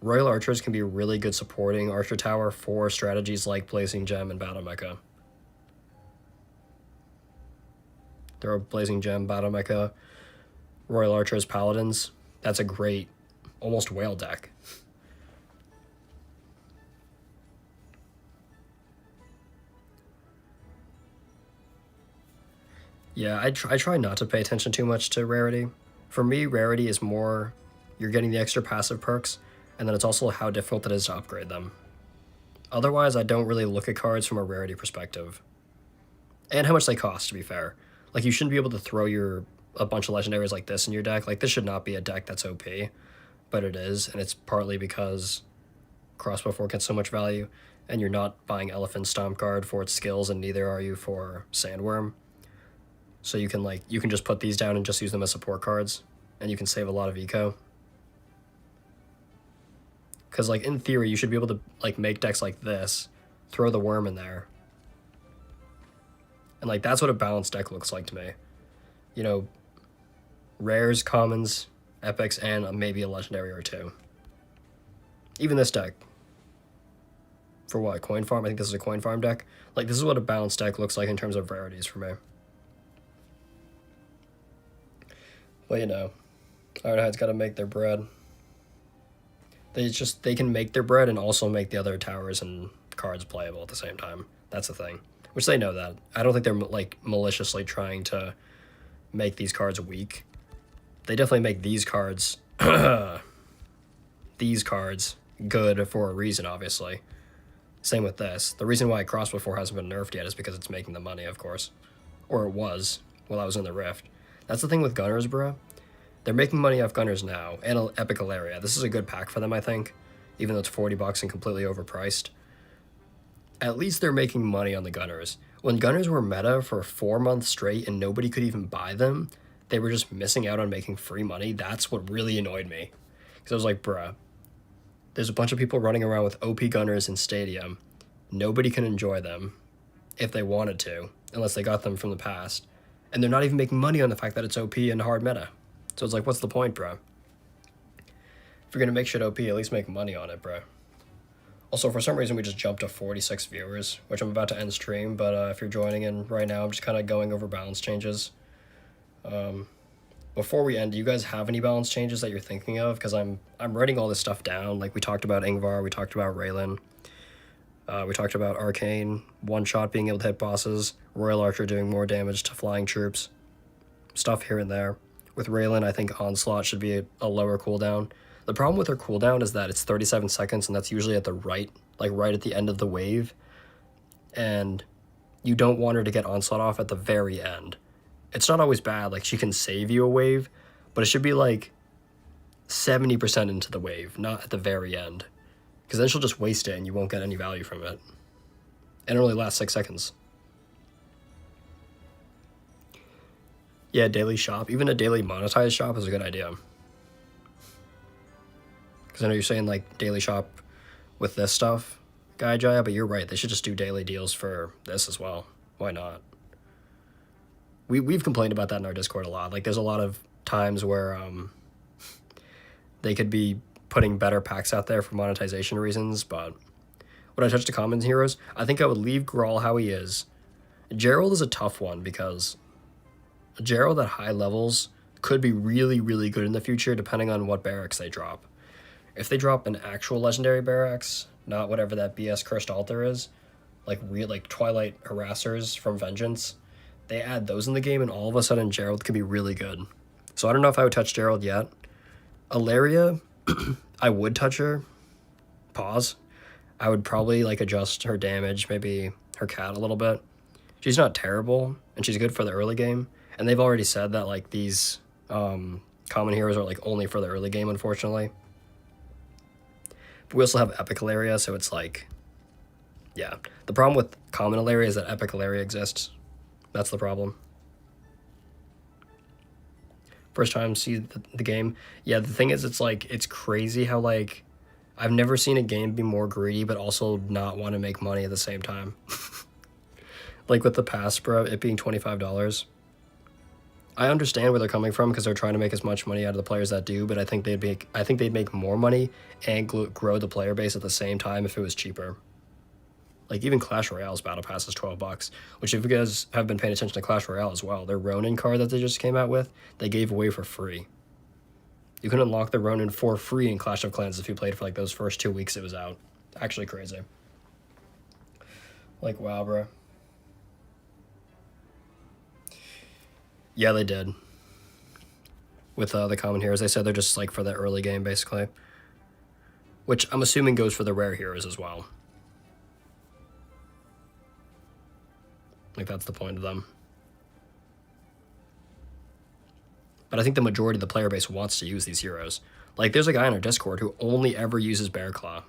Royal Archers can be a really good supporting Archer Tower for strategies like Blazing Gem and Battle Mecha. There are Blazing Gem, Battle Mecha, Royal Archers, Paladins. That's a great, almost whale deck. Yeah, I try not to pay attention too much to rarity. For me, rarity is more you're getting the extra passive perks, and then it's also how difficult it is to upgrade them. Otherwise, I don't really look at cards from a rarity perspective. And how much they cost, to be fair. Like, you shouldn't be able to throw a bunch of legendaries like this in your deck. Like, this should not be a deck that's OP, but it is, and it's partly because Crossbow Fork gets so much value, and you're not buying Elephant Stomp Guard for its skills, and neither are you for Sandworm. So you can just put these down and just use them as support cards, and you can save a lot of eco. Because, like, in theory, you should be able to, like, make decks like this, throw the worm in there. And, like, that's what a balanced deck looks like to me. You know, rares, commons, epics, and maybe a legendary or two. Even this deck. For what, coin farm? I think this is a coin farm deck. Like, this is what a balanced deck looks like in terms of rarities for me. Well, you know, Ironhide's got to make their bread. They can make their bread and also make the other towers and cards playable at the same time. That's the thing. Which they know that. I don't think they're, like, maliciously trying to make these cards weak. They definitely make these cards good for a reason, obviously. Same with this. The reason why Crossbow 4 hasn't been nerfed yet is because it's making the money, of course. Or it was, while I was in the Rift. That's the thing with Gunners, bro. They're making money off Gunners now, and Epic Ilaria. This is a good pack for them, I think, even though it's $40 and completely overpriced. at least they're making money on the Gunners. When Gunners were meta for 4 months straight and nobody could even buy them, they were just missing out on making free money. That's what really annoyed me. Because I was like, bruh, there's a bunch of people running around with OP Gunners in Stadium. Nobody can enjoy them if they wanted to, unless they got them from the past. And they're not even making money on the fact that it's OP and hard meta. So it's like, what's the point, bro? If you're going to make shit OP, at least make money on it, bro. Also, for some reason, we just jumped to 46 viewers, which I'm about to end stream, but if you're joining in right now, I'm just kind of going over balance changes. Before we end, do you guys have any balance changes that you're thinking of? Because I'm writing all this stuff down. Like, we talked about Ingvar, we talked about Raylan, we talked about Arcane, one-shot being able to hit bosses, Royal Archer doing more damage to flying troops, stuff here and there. With Raylan, I think Onslaught should be a lower cooldown. The problem with her cooldown is that it's 37 seconds, and that's usually at the right at the end of the wave. And you don't want her to get Onslaught off at the very end. It's not always bad, like she can save you a wave, but it should be like 70% into the wave, not at the very end. Because then she'll just waste it and you won't get any value from it. And it only lasts 6 seconds. Yeah, daily shop. Even a daily monetized shop is a good idea. Because I know you're saying like daily shop with this stuff, Guy Jaya, but you're right. They should just do daily deals for this as well. Why not? We've complained about that in our Discord a lot. Like there's a lot of times where they could be putting better packs out there for monetization reasons, but would I touch the common heroes? I think I would leave Grawl how he is. Gerald is a tough one because Gerald at high levels could be really, really good in the future depending on what barracks they drop. If they drop an actual legendary barracks, not whatever that BS Cursed Altar is, like Twilight Harassers from Vengeance, they add those in the game and all of a sudden Gerald could be really good. So I don't know if I would touch Gerald yet. Ilaria, I would touch her. Pause. I would probably like adjust her damage, maybe her cat a little bit. She's not terrible, and she's good for the early game. And they've already said that like these common heroes are like only for the early game, unfortunately. But we also have Epic Ilaria, so it's like, yeah. The problem with common Ilaria is that Epic Ilaria exists. That's the problem. First time see the game. Yeah, the thing is, it's like, it's crazy how like, I've never seen a game be more greedy, but also not want to make money at the same time. Like with the pass, bro, it being $25. I understand where they're coming from because they're trying to make as much money out of the players that do, but I think they'd make more money and grow the player base at the same time if it was cheaper. Like even Clash Royale's battle pass is $12, which if you guys have been paying attention to Clash Royale as well, their Ronin card that they just came out with, they gave away for free. You can unlock the Ronin for free in Clash of Clans if you played for like those first 2 weeks it was out. Actually crazy. Like, wow, bro. Yeah, they did. With the common heroes, they said they're just like for the early game, basically. Which I'm assuming goes for the rare heroes as well. Like, that's the point of them. But I think the majority of the player base wants to use these heroes. Like, there's a guy on our Discord who only ever uses Bear Claw.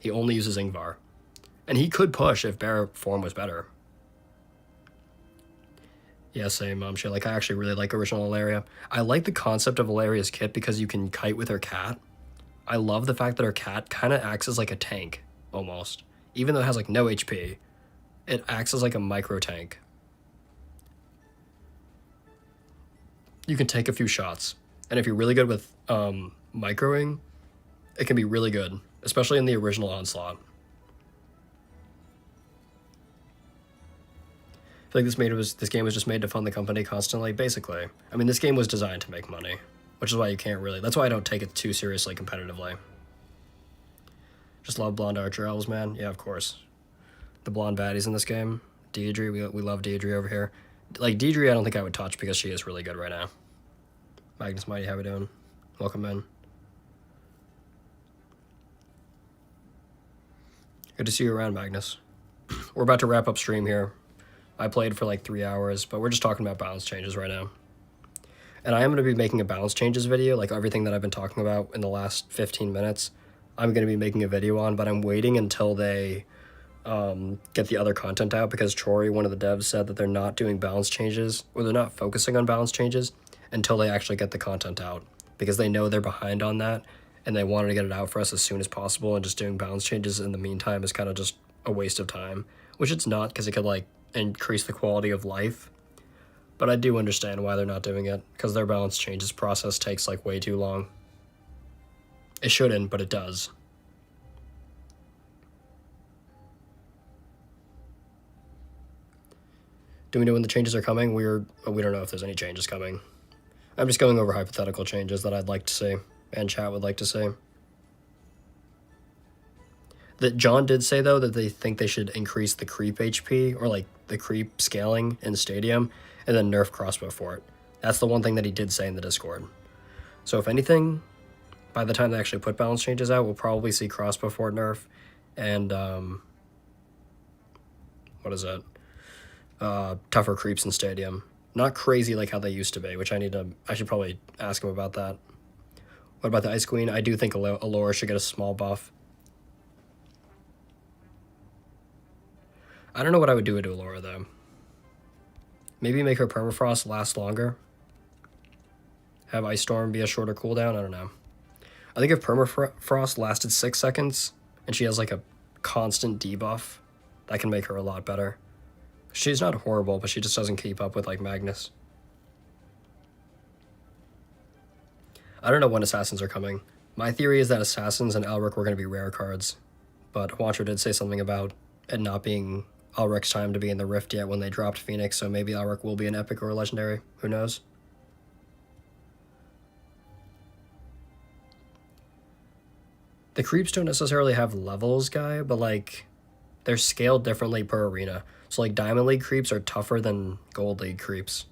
He only uses Ingvar. And he could push if Bear form was better. Yeah, same, shit. Like, I actually really like original Ilaria. I like the concept of Ilaria's kit because you can kite with her cat. I love the fact that her cat kind of acts as like a tank, almost. Even though it has like no HP, it acts as like a micro tank. You can take a few shots. And if you're really good with microing, it can be really good, especially in the original Onslaught. I feel like this game was just made to fund the company constantly, basically. I mean, this game was designed to make money, which is why you can't really... That's why I don't take it too seriously competitively. Just love blonde archer elves, man. Yeah, of course. The blonde baddies in this game. Deirdre, we love Deirdre over here. Like, Deirdre I don't think I would touch because she is really good right now. Magnus Mighty, how we doing? Welcome in. Good to see you around, Magnus. We're about to wrap up stream here. I played for like 3 hours, but we're just talking about balance changes right now. And I am going to be making a balance changes video, like everything that I've been talking about in the last 15 minutes. I'm going to be making a video on, but I'm waiting until they get the other content out, because Chori, one of the devs, said that they're not doing balance changes, or they're not focusing on balance changes until they actually get the content out, because they know they're behind on that, and they wanted to get it out for us as soon as possible, and just doing balance changes in the meantime is kind of just a waste of time, which it's not, because it could like increase the quality of life. But I do understand why they're not doing it, because their balance changes process takes like way too long. It shouldn't, but it does. Do we know when the changes are coming? We don't know if there's any changes coming. I'm just going over hypothetical changes that I'd like to see, and chat would like to see. That John did say, though, that they think they should increase the creep HP, or like the creep scaling in Stadium, and then nerf crossbow for it. That's the one thing that he did say in the Discord. So if anything, by the time they actually put balance changes out, we'll probably see crossbow fort nerf, and what is it? Tougher creeps in Stadium. Not crazy like how they used to be, which I should probably ask him about that. What about the Ice Queen? I do think Allura should get a small buff. I don't know what I would do with Allura, though. Maybe make her permafrost last longer. Have Ice Storm be a shorter cooldown? I don't know. I think if permafrost lasted 6 seconds, and she has like a constant debuff, that can make her a lot better. She's not horrible, but she just doesn't keep up with like Magnus. I don't know when Assassins are coming. My theory is that Assassins and Elric were going to be rare cards, but Juancho did say something about it not being Elric's time to be in the Rift yet when they dropped Phoenix, so maybe Elric will be an epic or a legendary. Who knows? The creeps don't necessarily have levels, guy, but like they're scaled differently per arena. So like Diamond League creeps are tougher than Gold League creeps,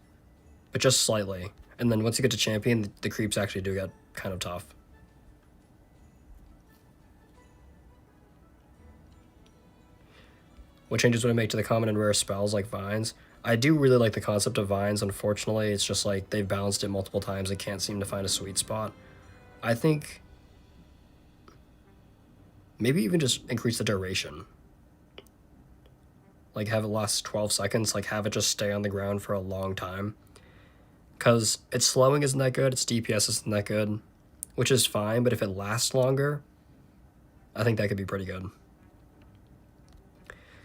but just slightly. And then once you get to Champion, the creeps actually do get kind of tough. What changes would it make to the common and rare spells like Vines? I do really like the concept of Vines. Unfortunately, it's just like they've balanced it multiple times and can't seem to find a sweet spot. I think maybe even just increase the duration. Like have it last 12 seconds, like have it just stay on the ground for a long time. Because its slowing isn't that good, its DPS isn't that good, which is fine, but if it lasts longer, I think that could be pretty good.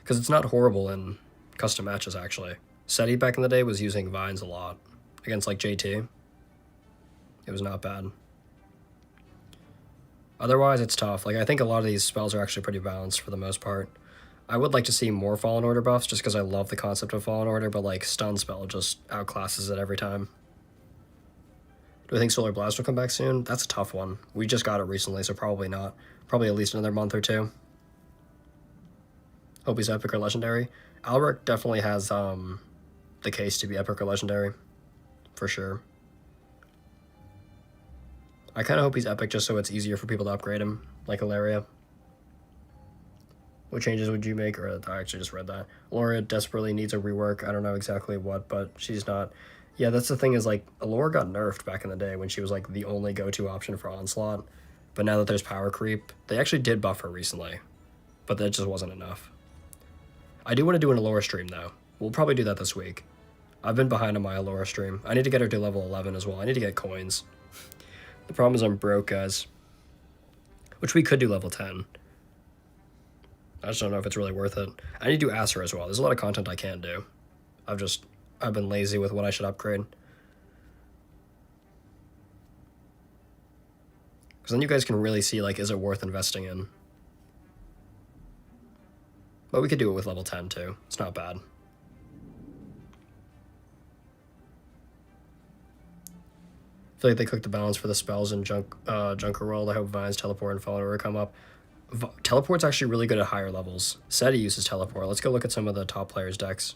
Because it's not horrible in custom matches, actually. Seti back in the day was using Vines a lot. Against, like, JT. It was not bad. Otherwise, it's tough. Like, I think a lot of these spells are actually pretty balanced for the most part. I would like to see more Fallen Order buffs, just because I love the concept of Fallen Order, but, like, Stun Spell just outclasses it every time. Do I think Solar Blast will come back soon? That's a tough one. We just got it recently, so probably not. Probably at least another month or two. Hope he's epic or legendary. Alric definitely has the case to be epic or legendary, for sure. I kind of hope he's epic just so it's easier for people to upgrade him, like Ilaria. What changes would you make? Or I actually just read that. Laura desperately needs a rework. I don't know exactly what, but she's not. Yeah, that's the thing is, like, Allura got nerfed back in the day when she was, like, the only go-to option for Onslaught. But now that there's power creep, they actually did buff her recently. But that just wasn't enough. I do want to do an Allura stream, though. We'll probably do that this week. I've been behind on my Allura stream. I need to get her to level 11 as well. I need to get coins. The problem is I'm broke, guys. Which we could do level 10. I just don't know if it's really worth it. I need to do Asura as well. There's a lot of content I can't do. I've been lazy with what I should upgrade. Because then you guys can really see, like, is it worth investing in? But we could do it with level 10 too. It's not bad. I feel like they cooked the balance for the spells in Junker World. I hope Vines, Teleport, and Fallen Order come up. Teleport's actually really good at higher levels. Seti uses Teleport. Let's go look at some of the top players' decks.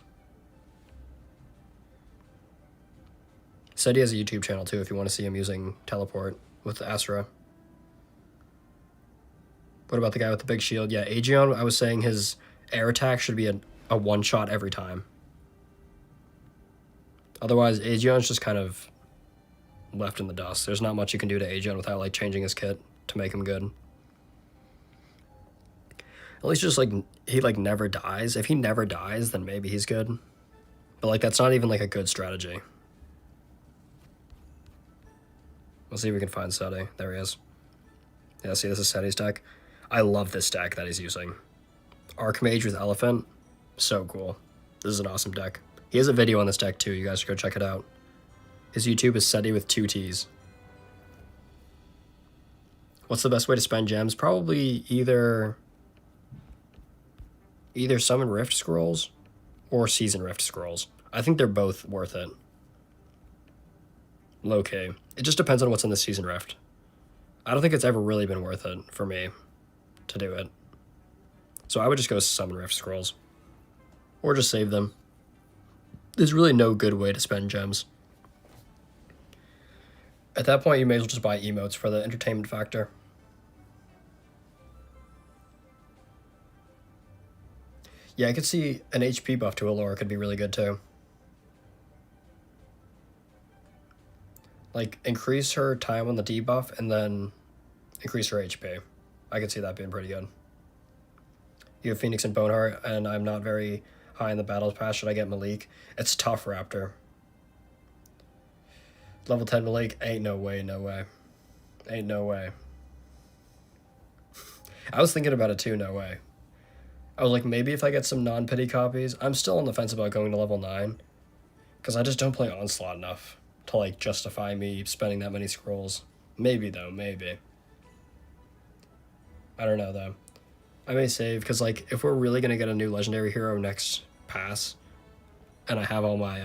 Seti has a YouTube channel too if you want to see him using Teleport with Asura. What about the guy with the big shield? Yeah, Aegeon, I was saying his air attack should be a one-shot every time. Otherwise, Aegeon's just kind of left in the dust. There's not much you can do to Aegeon without, like, changing his kit to make him good. At least just, like, he, like, never dies. If he never dies, then maybe he's good. But, like, that's not even, like, a good strategy. Let's see if we can find Seti. There he is. Yeah, see, this is Seti's deck. I love this deck that he's using. Archmage with Elephant. So cool. This is an awesome deck. He has a video on this deck, too. You guys should go check it out. His YouTube is Seti with 2 T's. What's the best way to spend gems? Probably either Summon Rift Scrolls or Season Rift Scrolls. I think they're both worth it. Low-key. It just depends on what's in the Season Rift. I don't think it's ever really been worth it for me to do it. So I would just go Summon Rift Scrolls. Or just save them. There's really no good way to spend gems. At that point, you may as well just buy emotes for the entertainment factor. Yeah, I could see an HP buff to Allure could be really good too. Like, increase her time on the debuff and then increase her HP. I could see that being pretty good. You have Phoenix and Boneheart, and I'm not very high in the Battles Pass. Should I get Malik? It's tough, Raptor. Level 10 Malik? Ain't no way, no way. Ain't no way. I was thinking about it too, no way. I was like, maybe if I get some non-pity copies. I'm still on the fence about going to level 9. Because I just don't play Onslaught enough to, like, justify me spending that many scrolls. Maybe, though, maybe. I don't know, though. I may save, because, like, if we're really going to get a new legendary hero next pass, and I have all my,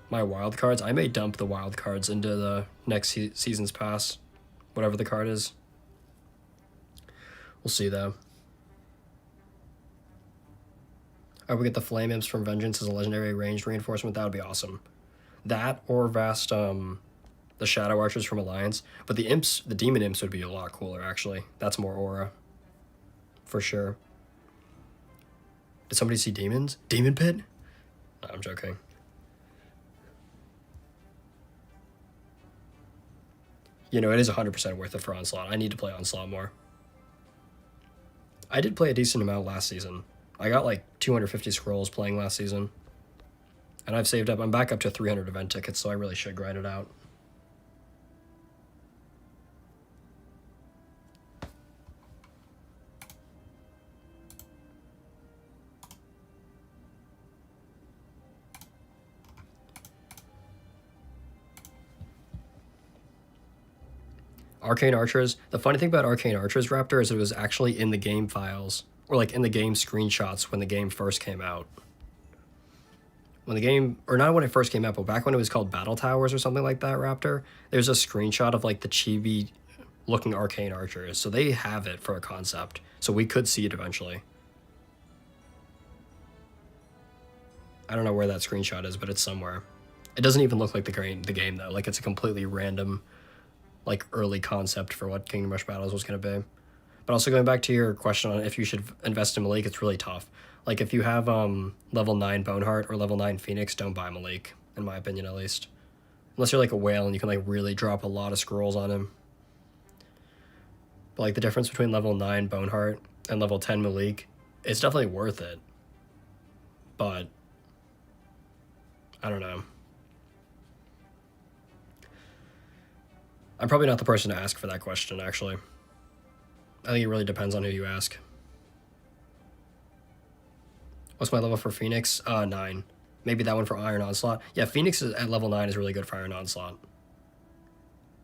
my wild cards, I may dump the wild cards into the next season's pass, whatever the card is. We'll see, though. I would get the Flame Imps from Vengeance as a legendary ranged reinforcement. That would be awesome. That or Vast, the Shadow Archers from Alliance. But the Imps, the Demon Imps would be a lot cooler, actually. That's more aura. For sure. Did somebody see demons? Demon Pit? No, I'm joking. You know, it is 100% worth it for Onslaught. I need to play Onslaught more. I did play a decent amount last season. I got like 250 scrolls playing last season. And I've saved up. I'm back up to 300 event tickets, so I really should grind it out. Arcane Archers. The funny thing about Arcane Archers, Raptor, is it was actually in the game files. Or like in the game screenshots when the game first came out. When the game, or not when it first came out, but back when it was called Battle Towers or something like that, Raptor, there's a screenshot of like the chibi looking Arcane Archers. So they have it for a concept. So we could see it eventually. I don't know where that screenshot is, but it's somewhere. It doesn't even look like the game though. Like it's a completely random, like early concept for what Kingdom Rush Battles was going to be. But also going back to your question on if you should invest in Malik, it's really tough. Like if you have level 9 Boneheart or level 9 Phoenix, don't buy Malik, in my opinion at least. Unless you're like a whale and you can like really drop a lot of scrolls on him. But like the difference between level 9 Boneheart and level 10 Malik, it's definitely worth it. But I don't know. I'm probably not the person to ask for that question, actually. I think it really depends on who you ask. What's my level for Phoenix? 9. Maybe that one for Iron Onslaught. Yeah, Phoenix at level 9 is really good for Iron Onslaught.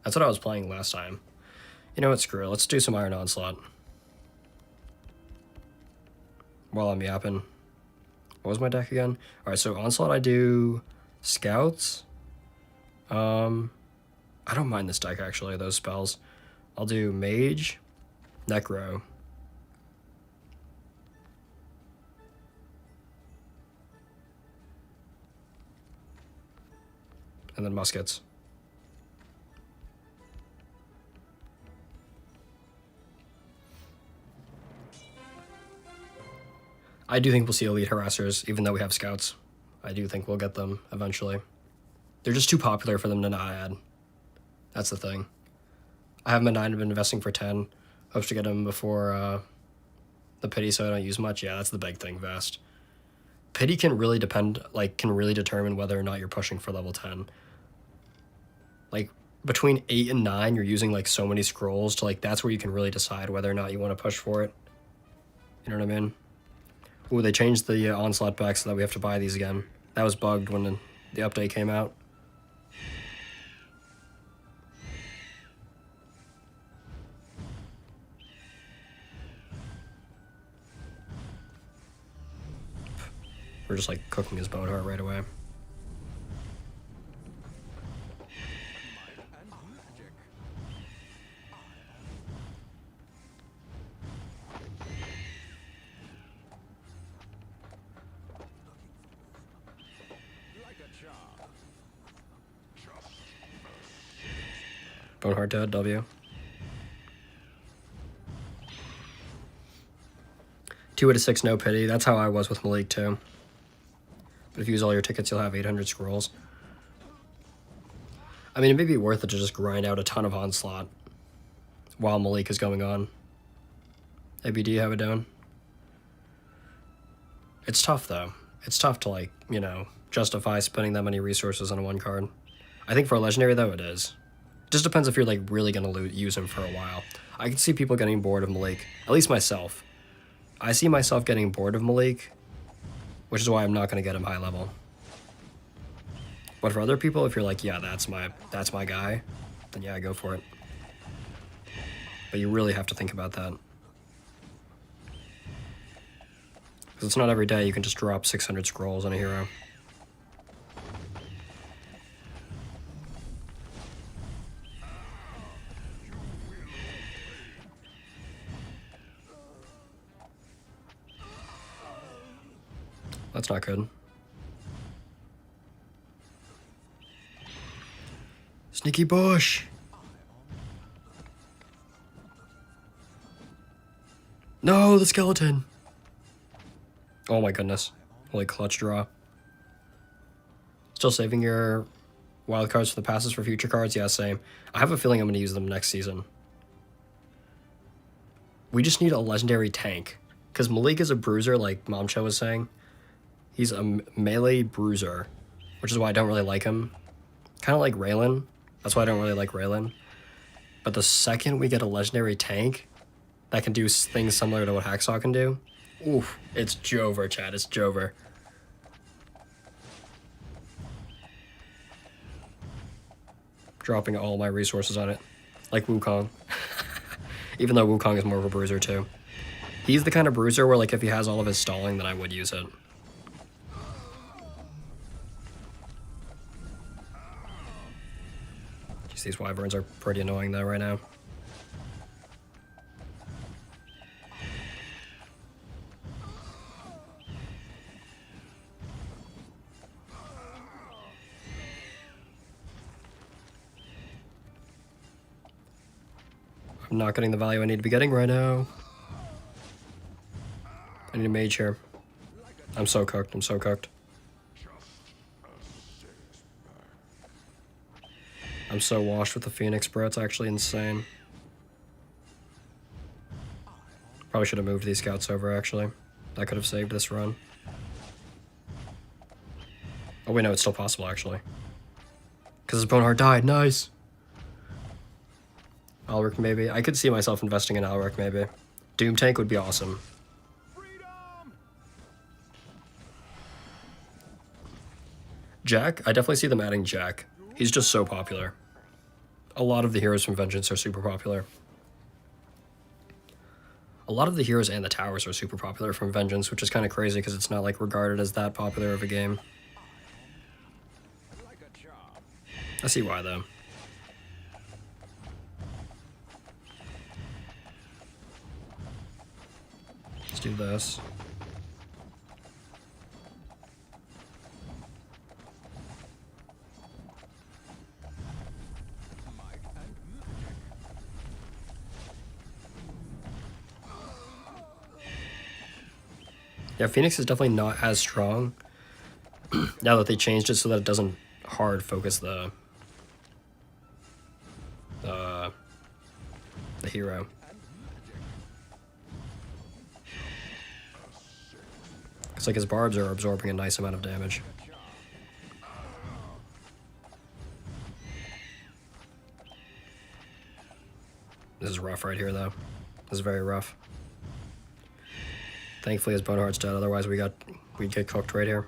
That's what I was playing last time. You know what, screw it. Let's do some Iron Onslaught. While I'm yapping. What was my deck again? Alright, so Onslaught I do Scouts. I don't mind this deck, actually, those spells. I'll do Mage, Necro. And then Muskets. I do think we'll see Elite Harassers, even though we have Scouts. I do think we'll get them eventually. They're just too popular for them to not add. That's the thing. I have them at 9, I've been investing for 10. Hopes to get them before The pity so I don't use much? Yeah, that's the big thing, Vest. Pity can really depend, like, can really determine whether or not you're pushing for level 10. Like, between 8 and 9, you're using, like, so many scrolls to, like, that's where you can really decide whether or not you want to push for it. You know what I mean? Ooh, they changed the onslaught back so that we have to buy these again. That was bugged when the update came out. We're just like cooking his bone heart right away. Bone heart dead, W. 2 out of 6, no pity. That's how I was with Malik too. But if you use all your tickets, you'll have 800 scrolls. I mean, it may be worth it to just grind out a ton of onslaught while Malik is going on. ABD, how it doing? It's tough though. It's tough to, like, you know, justify spending that many resources on one card. I think for a legendary though, it is. It just depends if you're like really gonna use him for a while. I can see people getting bored of Malik. At least myself. I see myself getting bored of Malik, which is why I'm not gonna get him high level. But for other people, if you're like, yeah, that's my guy, then yeah, go for it. But you really have to think about that. Because it's not every day you can just drop 600 scrolls on a hero. That's not good. Sneaky bush! No, the skeleton! Oh my goodness. Holy clutch draw. Still saving your wild cards for the passes for future cards? Yeah, same. I have a feeling I'm going to use them next season. We just need a legendary tank. Because Malik is a bruiser, like Momcho was saying. He's a melee bruiser, which is why I don't really like him. Kind of like Raylan. That's why I don't really like Raylan. But the second we get a legendary tank that can do things similar to what Hacksaw can do, oof, it's Jover, chat. It's Jover. Dropping all my resources on it. Like Wukong. Even though Wukong is more of a bruiser too. He's the kind of bruiser where, like, if he has all of his stalling, then I would use it. Jeez, these wyverns are pretty annoying though right now. I'm not getting the value I need to be getting right now. I need a mage here. I'm so cooked. I'm so cooked. I'm so washed with the Phoenix, bro. It's actually insane. Probably should have moved these scouts over, actually. That could have saved this run. Oh, wait, no, it's still possible, actually. Because his Boneheart died. Nice! Alric, maybe. I could see myself investing in Alric, maybe. Doom Tank would be awesome. Jack? I definitely see them adding Jack. He's just so popular. A lot of the heroes from Vengeance are super popular. A lot of the heroes and the towers are super popular from Vengeance, which is kind of crazy because it's not, like, regarded as that popular of a game. I see why, though. Let's do this. Yeah, Phoenix is definitely not as strong now that they changed it so that it doesn't hard focus the hero. Because, like, his barbs are absorbing a nice amount of damage. This is rough right here, though. This is very rough. Thankfully, his Boneheart's dead. Otherwise, we'd get cooked right here.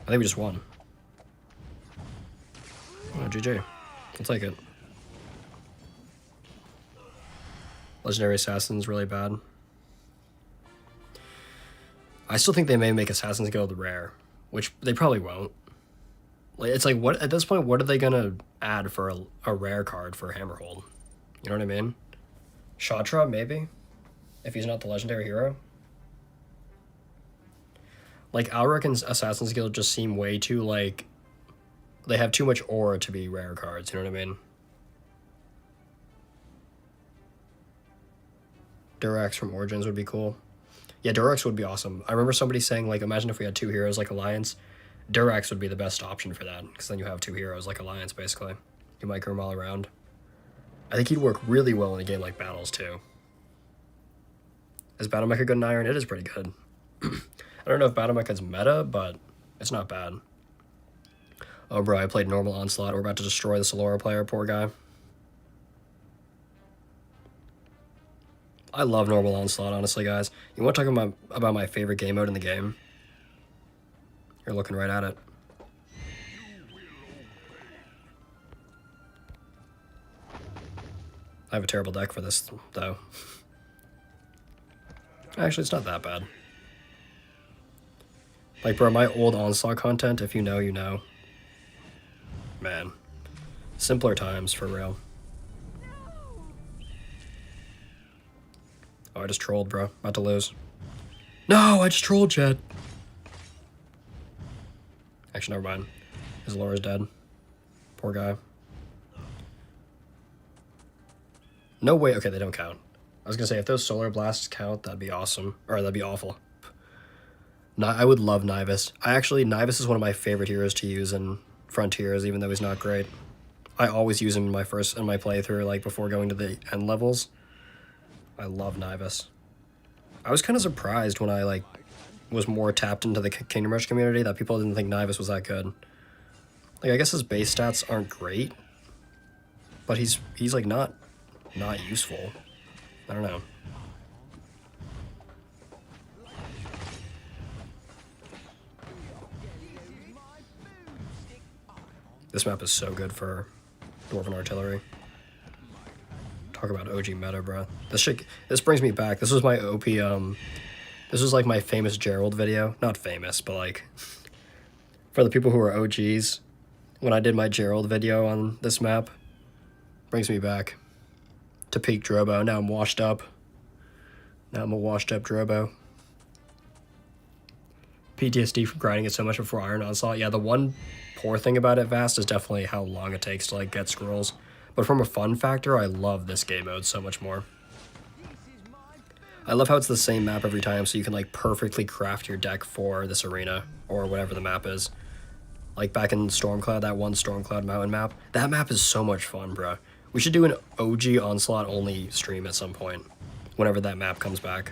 I think we just won. Oh, GG. I'll take it. Legendary Assassin's really bad. I still think they may make Assassin's Guild rare, which they probably won't. Like, it's like, what at this point, what are they gonna add for a rare card for Hammerhold? You know what I mean? Shatra, maybe? If he's not the legendary hero? Like, Alric and Assassin's Guild just seem way too, like... They have too much aura to be rare cards, you know what I mean? Durax from Origins would be cool. Yeah, Durax would be awesome. I remember somebody saying, like, imagine if we had 2 heroes like Alliance. Durax would be the best option for that, because then you have 2 heroes like Alliance, basically. You micro him all around. I think he'd work really well in a game like Battles, too. Is Battle Mecha good in Iron? It is pretty good. I don't know if Battle Mecha's meta, but it's not bad. Oh, bro, I played normal Onslaught. We're about to destroy the Solora player, poor guy. I love normal Onslaught, honestly, guys. You want to talk about my favorite game mode in the game? You're looking right at it. I have a terrible deck for this, though. Actually, it's not that bad. Like, bro, my old Onslaught content, if you know, you know. Man. Simpler times, for real. Oh, I just trolled, bro. About to lose. No, I just trolled, Chad. Actually, never mind. His Laura's dead. Poor guy. No way. Okay, they don't count. I was gonna say, if those Solar Blasts count, that'd be awesome. Or that'd be awful. I would love Nivus. Nivus is one of my favorite heroes to use in Frontiers, even though he's not great. I always use him in my playthrough, like, before going to the end levels. I love Nivus. I was kind of surprised when I, like, was more tapped into the Kingdom Rush community that people didn't think Nivus was that good. Like, I guess his base stats aren't great, but he's like, not useful. I don't know. This map is so good for Dwarven Artillery. Talk about OG meta, bro. This brings me back. This was my OP, this was like my famous Gerald video. Not famous, but like, for the people who are OGs, when I did my Gerald video on this map, brings me back to peak Drobo. Now I'm washed up. Now I'm a washed up Drobo. PTSD from grinding it so much before Iron Onslaught. Yeah, the one poor thing about it, Vast, is definitely how long it takes to, like, get scrolls. But from a fun factor, I love this game mode so much more. I love how it's the same map every time, so you can, like, perfectly craft your deck for this arena, or whatever the map is. Like, back in Stormcloud, that one Stormcloud Mountain map. That map is so much fun, bro. We should do an OG Onslaught-only stream at some point, whenever that map comes back.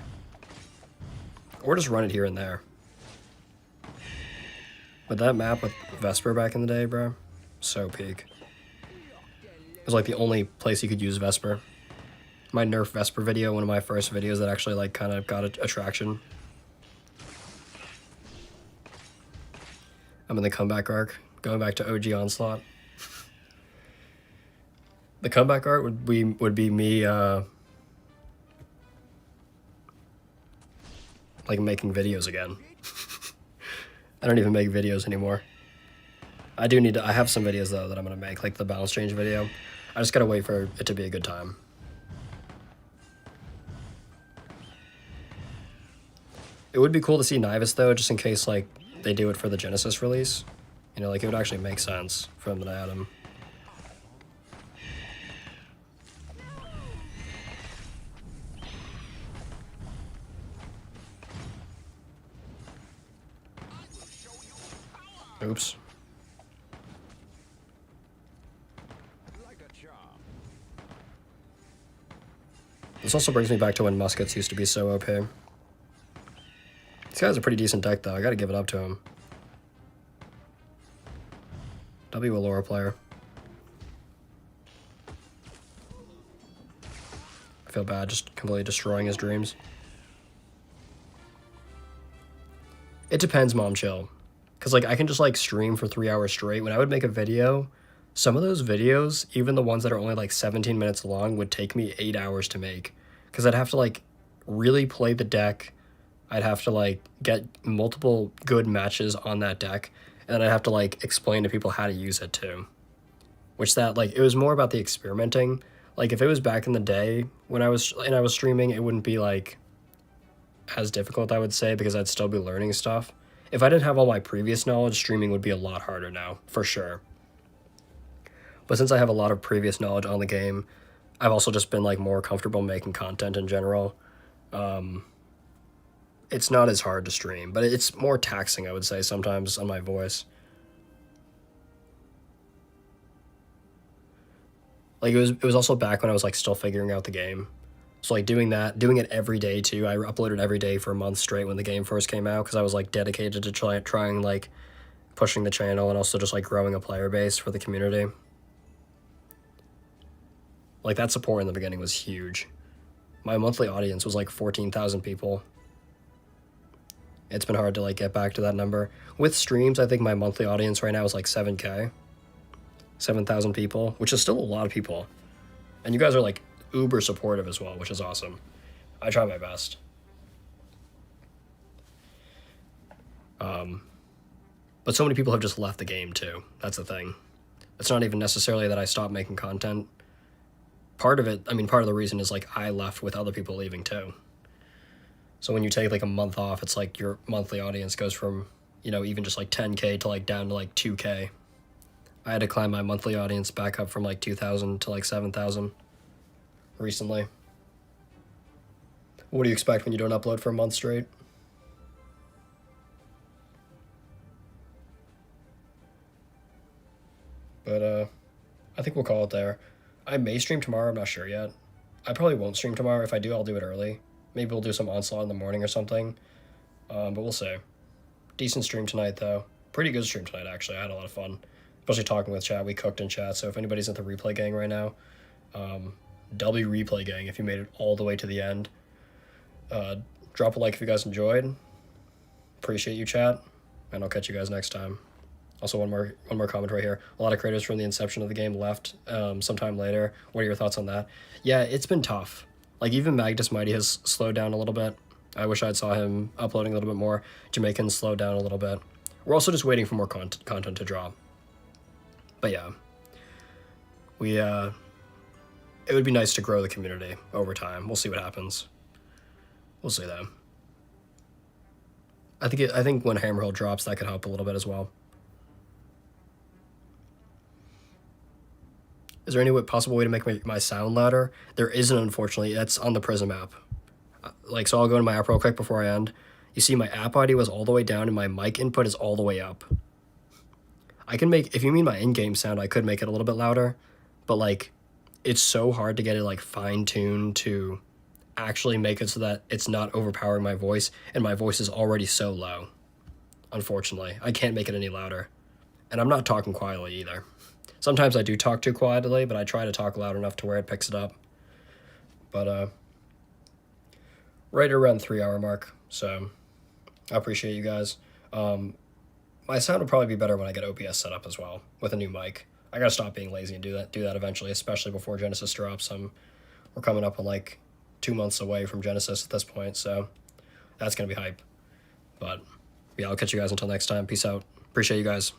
Or just run it here and there. But that map with Vesper back in the day, bro, so peak. It was like the only place you could use Vesper. My Nerf Vesper video, one of my first videos that actually, like, kind of got a traction. I'm in the comeback arc, going back to OG Onslaught. The comeback art would be me, like, making videos again. I don't even make videos anymore. I have some videos, though, that I'm gonna make, like the balance change video. I just gotta wait for it to be a good time. It would be cool to see Nivus, though, just in case, like, they do it for the Genesis release. You know, like, it would actually make sense for them to add him. Oops. This also brings me back to when muskets used to be so OP. This guy's a pretty decent deck, though. I gotta give it up to him. W a lore player. I feel bad just completely destroying his dreams. It depends, Mom Chill. Because, like, I can just, like, stream for 3 hours straight. When I would make a video, some of those videos, even the ones that are only, like, 17 minutes long, would take me 8 hours to make. Because I'd have to, like, really play the deck. I'd have to, like, get multiple good matches on that deck. And then I'd have to, like, explain to people how to use it, too. Which that, like, it was more about the experimenting. Like, if it was back in the day when I was streaming, it wouldn't be, like, as difficult, I would say, because I'd still be learning stuff. If I didn't have all my previous knowledge, streaming would be a lot harder now, for sure. But since I have a lot of previous knowledge on the game, I've also just been, like, more comfortable making content in general. It's not as hard to stream, but it's more taxing, I would say, sometimes on my voice. Like, it was also back when I was, like, still figuring out the game. So, like, doing it every day, too. I uploaded every day for a month straight when the game first came out, because I was, like, dedicated to trying, like, pushing the channel and also just, like, growing a player base for the community. Like, that support in the beginning was huge. My monthly audience was, like, 14,000 people. It's been hard to, like, get back to that number. With streams, I think my monthly audience right now is, like, 7K. 7,000 people, which is still a lot of people. And you guys are, like, uber supportive as well, which is awesome. I try my best. But so many people have just left the game too. That's the thing. It's not even necessarily that I stopped making content. Part of the reason is, like, I left with other people leaving too. So when you take, like, a month off, it's like your monthly audience goes from, you know, even just, like, 10K to, like, down to, like, 2K. I had to climb my monthly audience back up from, like, 2,000 to, like, 7,000 recently. What do you expect when you don't upload for a month straight? But, I think we'll call it there. I may stream tomorrow, I'm not sure yet. I probably won't stream tomorrow. If I do, I'll do it early. Maybe we'll do some Onslaught in the morning or something. But we'll see. Decent stream tonight, though. Pretty good stream tonight, actually. I had a lot of fun. Especially talking with chat. We cooked in chat, so if anybody's at the replay gang right now, W replay gang, if you made it all the way to the end. Drop a like if you guys enjoyed. Appreciate you, chat. And I'll catch you guys next time. Also, one more comment right here. A lot of creators from the inception of the game left sometime later. What are your thoughts on that? Yeah, it's been tough. Like, even Magnus Mighty has slowed down a little bit. I wish I saw him uploading a little bit more. Jamaicans slowed down a little bit. We're also just waiting for more content to drop. But yeah, it would be nice to grow the community over time. We'll see what happens. We'll see though. I think when Hammerhill drops, that could help a little bit as well. Is there any possible way to make my sound louder? There isn't, unfortunately. That's on the Prism app. Like, so I'll go to my app real quick before I end. You see my app ID was all the way down and my mic input is all the way up. I can make, if you mean my in-game sound, I could make it a little bit louder, but, like, it's so hard to get it, like, fine-tuned to actually make it so that it's not overpowering my voice, and my voice is already so low. Unfortunately, I can't make it any louder. And I'm not talking quietly either. Sometimes I do talk too quietly, but I try to talk loud enough to where it picks it up. But, right around 3-hour mark, so I appreciate you guys. My sound will probably be better when I get OBS set up as well, with a new mic. I gotta stop being lazy and do that eventually, especially before Genesis drops. We're coming up on, like, 2 months away from Genesis at this point, so that's gonna be hype. But yeah, I'll catch you guys until next time. Peace out. Appreciate you guys.